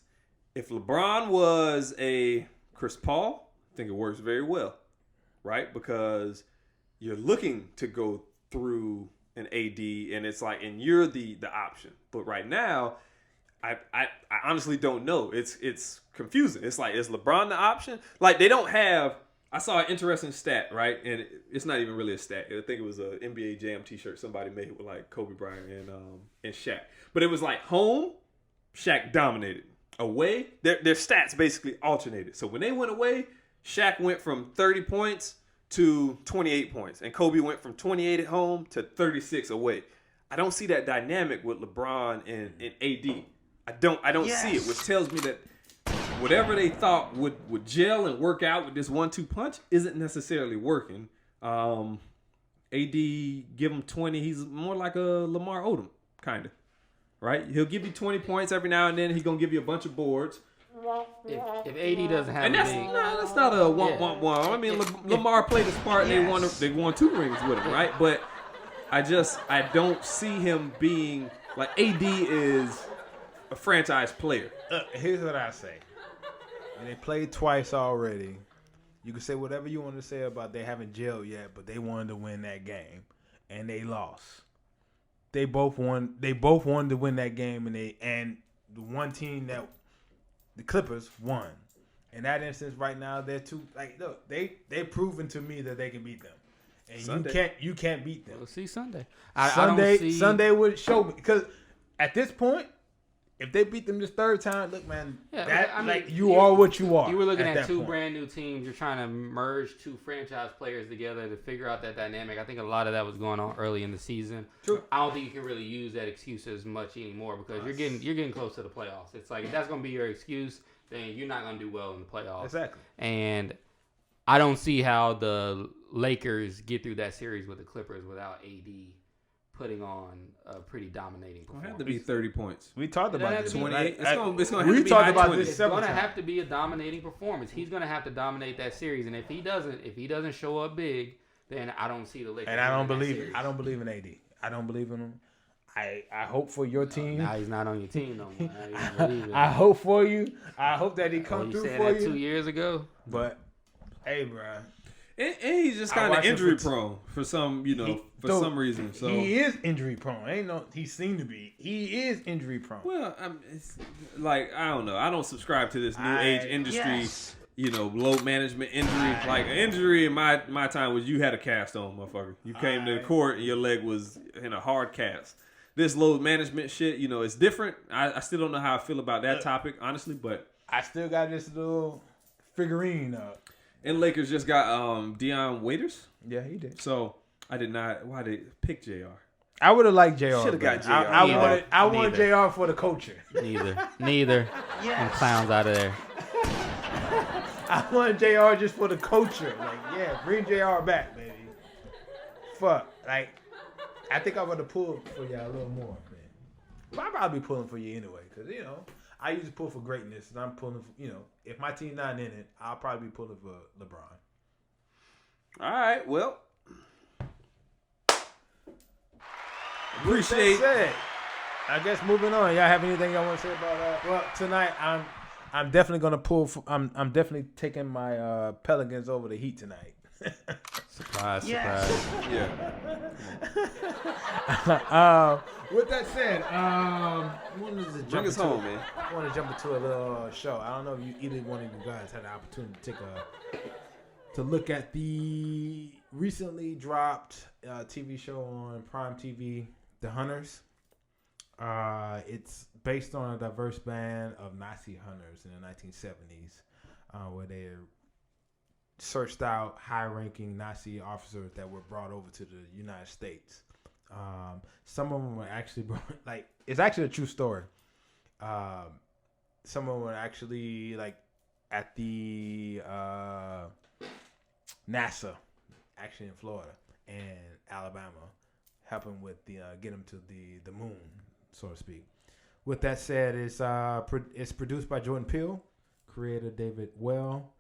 if LeBron was a Chris Paul, I think it works very well. Right? Because you're looking to go through an AD and it's like, and you're the option. But right now, I honestly don't know. It's confusing. It's like, is LeBron the option? Like, they don't have, I saw an interesting stat, right? And it's not even really a stat. I think it was an NBA Jam t-shirt somebody made with like Kobe Bryant and Shaq. But it was like home, Shaq dominated. Away, their stats basically alternated. So when they went away, Shaq went from 30 points to 28 points. And Kobe went from 28 at home to 36 away. I don't see that dynamic with LeBron and AD. I don't see it, which tells me that whatever they thought would gel and work out with this 1-2 punch isn't necessarily working. AD, give him 20. He's more like a Lamar Odom, kind of. Right? He'll give you 20 points every now and then. He's going to give you a bunch of boards. If AD doesn't have that's not a one. I mean, Lamar played his part and they won 2 rings with him, right? But I don't see him being like AD is a franchise player. Here's what I say. They played twice already. You can say whatever you want to say about they haven't gelled yet, but they wanted to win that game and they lost. They both won. They both wanted to win that game, and the one team that the Clippers won. In that instance, right now they're look, they've proven to me that they can beat them, and Sunday. you can't beat them. We'll see Sunday. Sunday would show me, because at this point, if they beat them this third time, look, man, you are what you are. You were looking at 2 point. brand new teams. You're trying to merge 2 franchise players together to figure out that dynamic. I think a lot of that was going on early in the season. True. I don't think you can really use that excuse as much anymore because you're getting close to the playoffs. It's like if that's going to be your excuse, then you're not going to do well in the playoffs. Exactly. And I don't see how the Lakers get through that series with the Clippers without AD putting on a pretty dominating performance. It'll have to be 30 points. We talked about this. 28. It's going to have we to be talked high about 20s. this It's several going to times. have to be a dominating performance. He's going to have to dominate that series, and if he doesn't show up big, then I don't see the Lakers. And I don't believe in AD. I don't believe in him. I hope for your team. Now he's not on your team no more. I hope for you. I hope that he come through said for that you. 2 years ago. But hey, bro. And he's just kind of injury prone for some, some reason. So he is injury prone. He seemed to be. He is injury prone. Well, it's like, I don't know. I don't subscribe to this new age industry. Load management injury. Like an injury in my time was you had a cast on, motherfucker. You came to the court and your leg was in a hard cast. This load management shit, it's different. I still don't know how I feel about that topic, honestly, but I still got this little figurine up. And Lakers just got Deion Waiters. Yeah, he did. So I did not. Why they pick JR? I would have liked JR. Should have got JR. I wanted JR for the culture. Neither. Them clowns out of there. I wanted JR just for the culture. Like, yeah, bring JR back, baby. Fuck. Like, I think I'm going to pull for y'all a little more, man. But I'll probably be pulling for you anyway, because, you know, I usually pull for greatness, and I'm pulling for, you know, if my team's not in it, I'll probably be pulling for LeBron. All right, well. Appreciate it. I guess moving on. Y'all have anything y'all want to say about that? Well, tonight I'm definitely gonna pull. I'm definitely taking my Pelicans over the Heat tonight. Surprise. Yeah. With that said, Bring us home, man. I want to jump into a little show. I don't know if either one of you guys had the opportunity to look at the recently dropped TV show on Prime TV, The Hunters. It's based on a diverse band of Nazi hunters in the 1970s, where they searched out high-ranking Nazi officers that were brought over to the United States. Some of them were actually it's actually a true story. Some of them were actually at the NASA, actually in Florida and Alabama, helping with get them to the moon, so to speak. With that said, it's produced by Jordan Peele, creator David Well.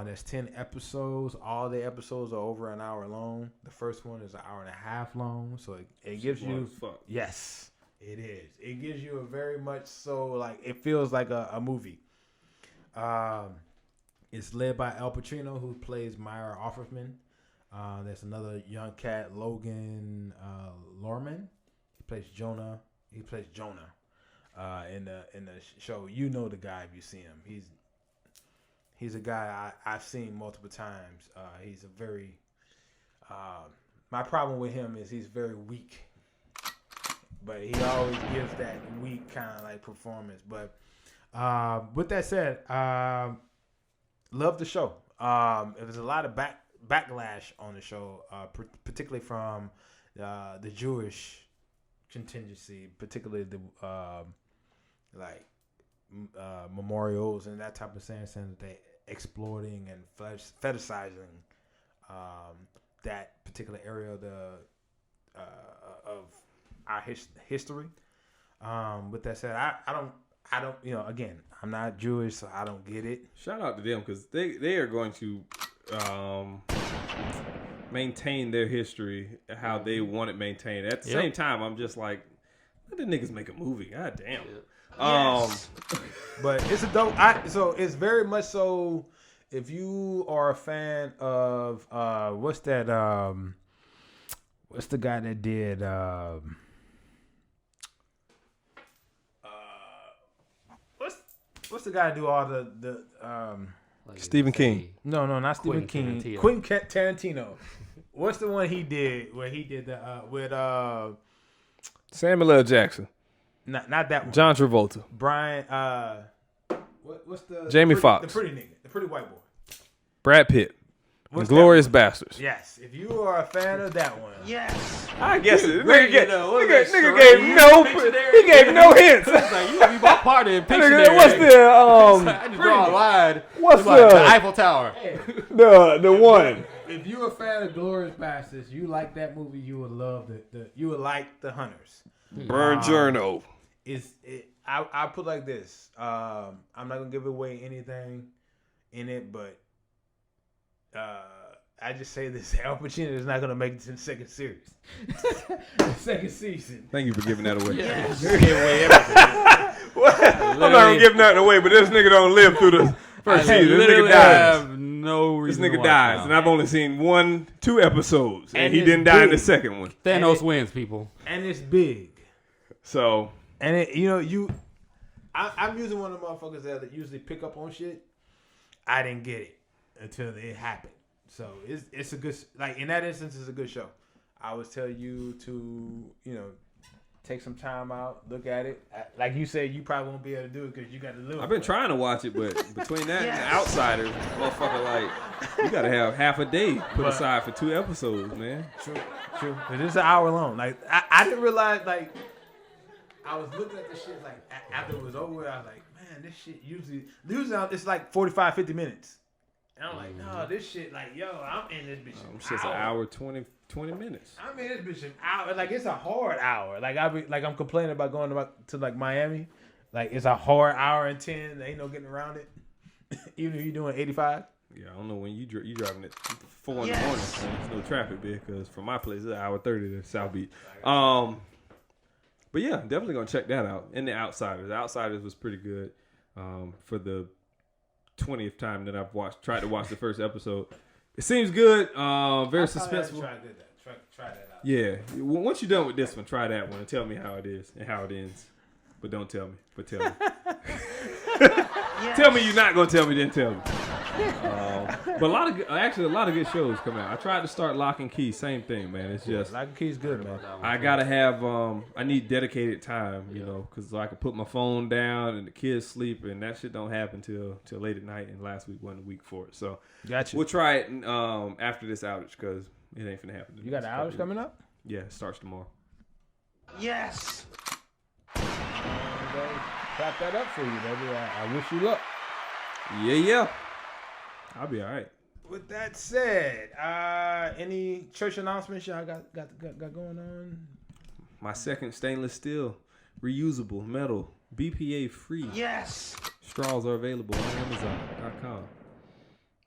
There's 10 episodes. All the episodes are over an hour long. The first one is an hour and a half long, so it gives you. Yes, it is. It gives you a very much so it feels like a movie. It's led by Al Pacino, who plays Meyer Offerman. There's another young cat, Logan Lerman. He plays Jonah. In the show. You know the guy if you see him. He's a guy I've seen multiple times. He's a very. My problem with him is he's very weak, but he always gives that weak kind of performance. But with that said, love the show. There was a lot of backlash on the show, particularly from the Jewish contingency, particularly the memorials and that type of saying that they exploiting and fetishizing that particular area of our history. With that said, I don't. Again, I'm not Jewish, so I don't get it. Shout out to them because they are going to maintain their history how they want it maintained. At the same time, I'm just like, let the niggas make a movie. God damn. Yes. But it's a dope. So it's very much so. If you are a fan of what's the guy that did what's the guy that do all the Stephen King. No, not Stephen King. Quentin Tarantino. What's the one he did where he did the with Samuel L. Jackson. Not that one. John Travolta. Brian. What's the Jamie Foxx. The pretty nigga. The pretty white boy. Brad Pitt. Glorious Bastards. Yes. If you are a fan of that one. Yes. I guess it. Nigga gave no hints. Like, you be my party in Pictionary. Nigga, what's the I just draw a line. What's the Eiffel Tower? the one? If you're a fan of Glorious Bastards, you like that movie, you would love you would like The Hunters. Burn Journal. I'll put it like this. I'm not gonna give away anything in it, but I just say this: Al Pacino is not gonna make it to the second series, the second season. Thank you for giving that away. Yes. Give away everything. I'm not gonna give nothing away, but this nigga don't live through the first season. This nigga dies. No reason. This nigga dies, and I've only seen 2 episodes, and he didn't die in the second one. Thanos wins, people, and it's big. So, and I'm using one of the motherfuckers that usually pick up on shit. I didn't get it until it happened. So it's a good, in that instance, it's a good show. I would tell you to, take some time out, look at it. Like you said, you probably won't be able to do it because you got to live. I've been trying to watch it, but between that and The Outsiders, motherfucker, like, you got to have half a day put aside for 2 episodes, man. True. But it's an hour long. Like, I didn't realize, like, I was looking at the shit, like, after it was over, I was like, man, this shit usually it's like 45, 50 minutes. And I'm like, no, this shit, like, yo, I'm in this bitch. It's just an hour, 20 minutes. I'm in this bitch an hour. Like, it's a hard hour. Like, I'm complaining about going to like, Miami. Like, it's a hard hour and 10. There ain't no getting around it. Even if you're doing 85. Yeah, I don't know when you driving at 4 in the morning. There's no traffic there because from my place, it's an hour 30 to South Beach. But yeah, definitely going to check that out. And The Outsiders. The Outsiders was pretty good for the 20th time that I've tried to watch the first episode. It seems good. Very suspenseful. Try that out. Yeah. Once you're done with this one, try that one and tell me how it is and how it ends. But don't tell me. But tell me. Tell me you're not gonna tell me. Then tell me. But a lot of good shows come out. I tried to start Lock and Key. Same thing, man. It's just Lock and Key's good, man. I gotta have. I need dedicated time, you know, because I can put my phone down and the kids sleep, and that shit don't happen till late at night. And last week wasn't the week for it, so gotcha. We'll try it after this outage because it ain't finna happen. You got an outage coming up? Yeah, it starts tomorrow. Yes. Clap that up for you, baby. I wish you luck. Yeah. I'll be all right. With that said, any church announcements y'all got going on? My second stainless steel, reusable metal, BPA free. Yes. Straws are available on Amazon.com.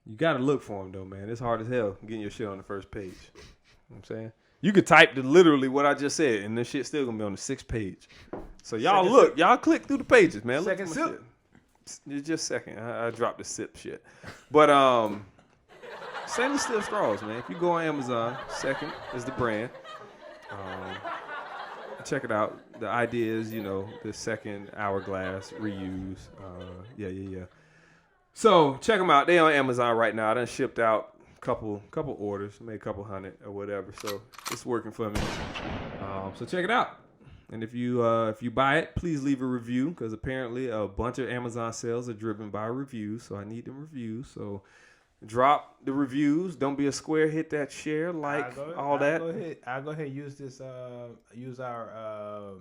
You gotta look for them though, man. It's hard as hell getting your shit on the first page. You know what I'm saying? You could type literally what I just said, and this shit's still gonna be on the 6th page. So y'all click through the pages, man. Look Second sip. It's just second. I dropped the sip shit. But stainless steel straws, man. If you go on Amazon, second is the brand. Check it out. The idea is, you know, the second hourglass reuse. Yeah. So check them out. They on Amazon right now. I done shipped out a couple orders, made a couple hundred or whatever. So it's working for me. So check it out. And if you buy it, please leave a review because apparently a bunch of Amazon sales are driven by reviews. So I need them reviews. So drop the reviews. Don't be a square. Hit that share, that. I'll go ahead and use this. Use our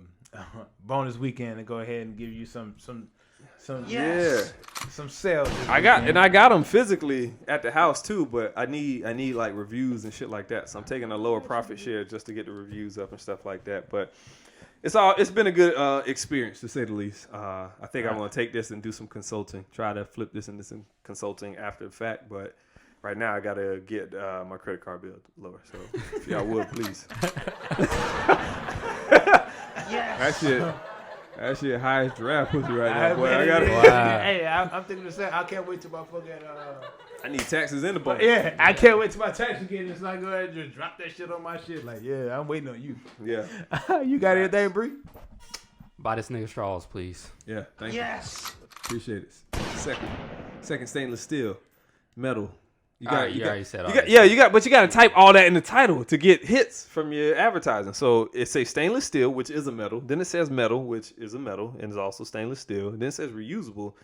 bonus weekend and go ahead and give you some sales. I got them physically at the house too, but I need like reviews and shit like that. So I'm taking a lower profit share just to get the reviews up and stuff like that. But it's been a good experience to say the least. I think I'm gonna take this and do some consulting. Try to flip this into some consulting after the fact, but right now I gotta get my credit card bill lower. So if y'all would please. Yes. That shit high as giraffe pussy right now, boy. Hey, I'm thinking the same. I can't wait till my fucking. I need taxes in the book. Yeah, I can't wait till my taxes get in. So I go ahead and just drop that shit on my shit. Like, yeah, I'm waiting on you. Yeah. You got anything, Bre? Buy this nigga straws, please. Yeah, thank you. Yes. Appreciate it. Second stainless steel, metal. You already said all that. But you got to type all that in the title to get hits from your advertising. So it says stainless steel, which is a metal. Then it says metal, which is a metal and is also stainless steel. Then it says reusable.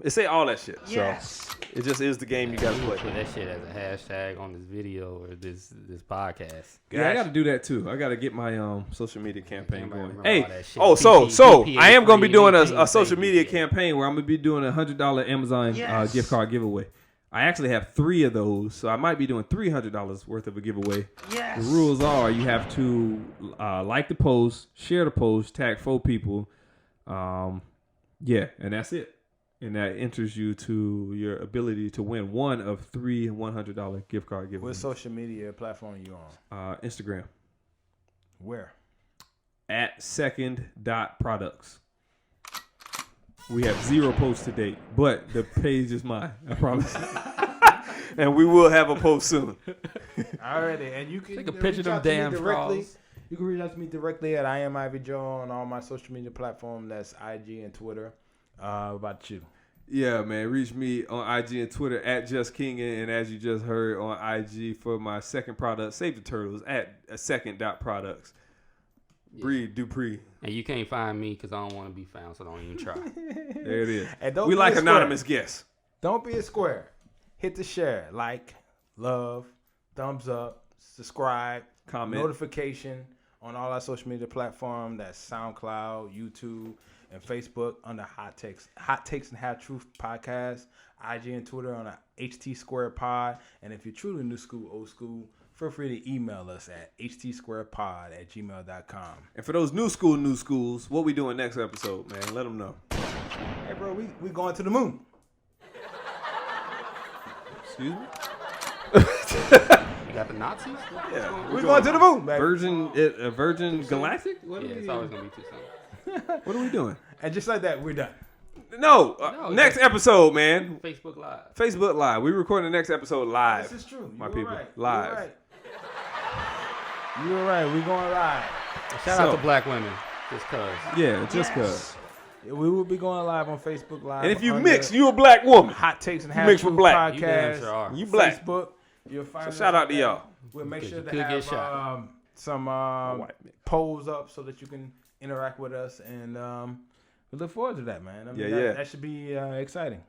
It say all that shit. Yes. So it just is the game you got to play. Put that shit as a hashtag on this video or this podcast. Yeah, I got to do that too. I got to get my social media campaign going. Hey, so I am going to be doing a social media campaign where I'm going to be doing a $100 Amazon gift card giveaway. I actually have 3 of those, so I might be doing $300 worth of a giveaway. Yes. The rules are you have to like the post, share the post, tag 4 people. And that's it. And that enters you to your ability to win one of 3 $100 gift card giveaways. What social media platform are you on? Instagram. Where? At second.products. We have 0 posts to date, but the page is mine. I promise. And we will have a post soon. Alrighty, and you can take a picture of them damn straws. You can reach out to me directly at I am Ivy Joe on all my social media platforms. That's IG and Twitter. About you? Yeah, man. Reach me on IG and Twitter at Just King, and as you just heard on IG for my second product, Save the Turtles at second.products. Bre Dupree. And you can't find me because I don't want to be found, so don't even try. There it is. And don't We be like a square. anonymous guests. Don't be a square. Hit the share, like, love, thumbs up, subscribe, Comment. notification on all our social media platforms. That's SoundCloud, YouTube, and Facebook under Hot Takes and Half Truth Podcast. IG and Twitter on a HT Square Pod. And if you're truly new school, old school, feel free to email us at htsquarepod@gmail.com. And for those new schools, what we doing next episode, man? Let them know. Hey, bro, we going to the moon. Excuse me? You got the Nazis? Yeah. We going to the moon, baby. Virgin Galactic? What Yeah, are we, it's always gonna be too soon. what are we doing? And just like that, we're done. No, No, next that's- episode, man. Facebook Live. Facebook Live. We recording the next episode live. This is true. My You were people. right. Live. You were right. We going live. Shout out to black women, just cause. Yeah, just cause. We will be going live on Facebook Live. And if you under mix, you a black woman. Hot Takes and you Half mix with Truth black. You damn Podcast. sure are. You black. Facebook. You'll find So us shout out to there. y'all. We'll make sure You to could get have shot. some white man. polls up so that you can interact with us, and we look forward to that, man. I mean, Yeah. That should be exciting.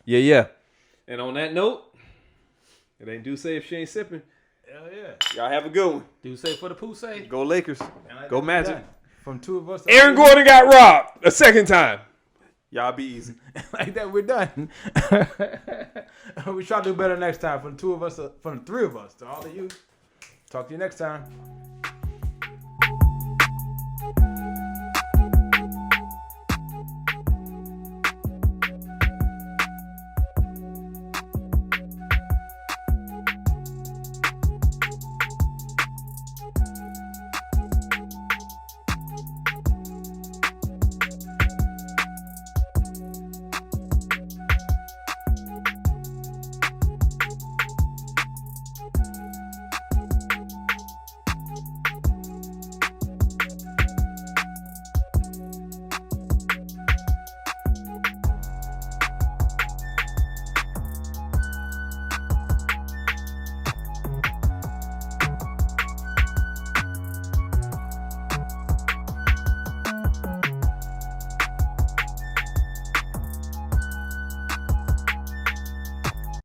Yeah. And on that note, it ain't Dusse if she ain't sipping. Hell yeah. Y'all have a good one. Do say for the poo say. Go Lakers. And like Go that, Magic. done. From two of us. to Aaron all of Gordon got robbed a second time. Y'all be easy. you. Like that, we're done. We try to do better next time. From the two of us, from the three of us, to all of you. Talk to you next time.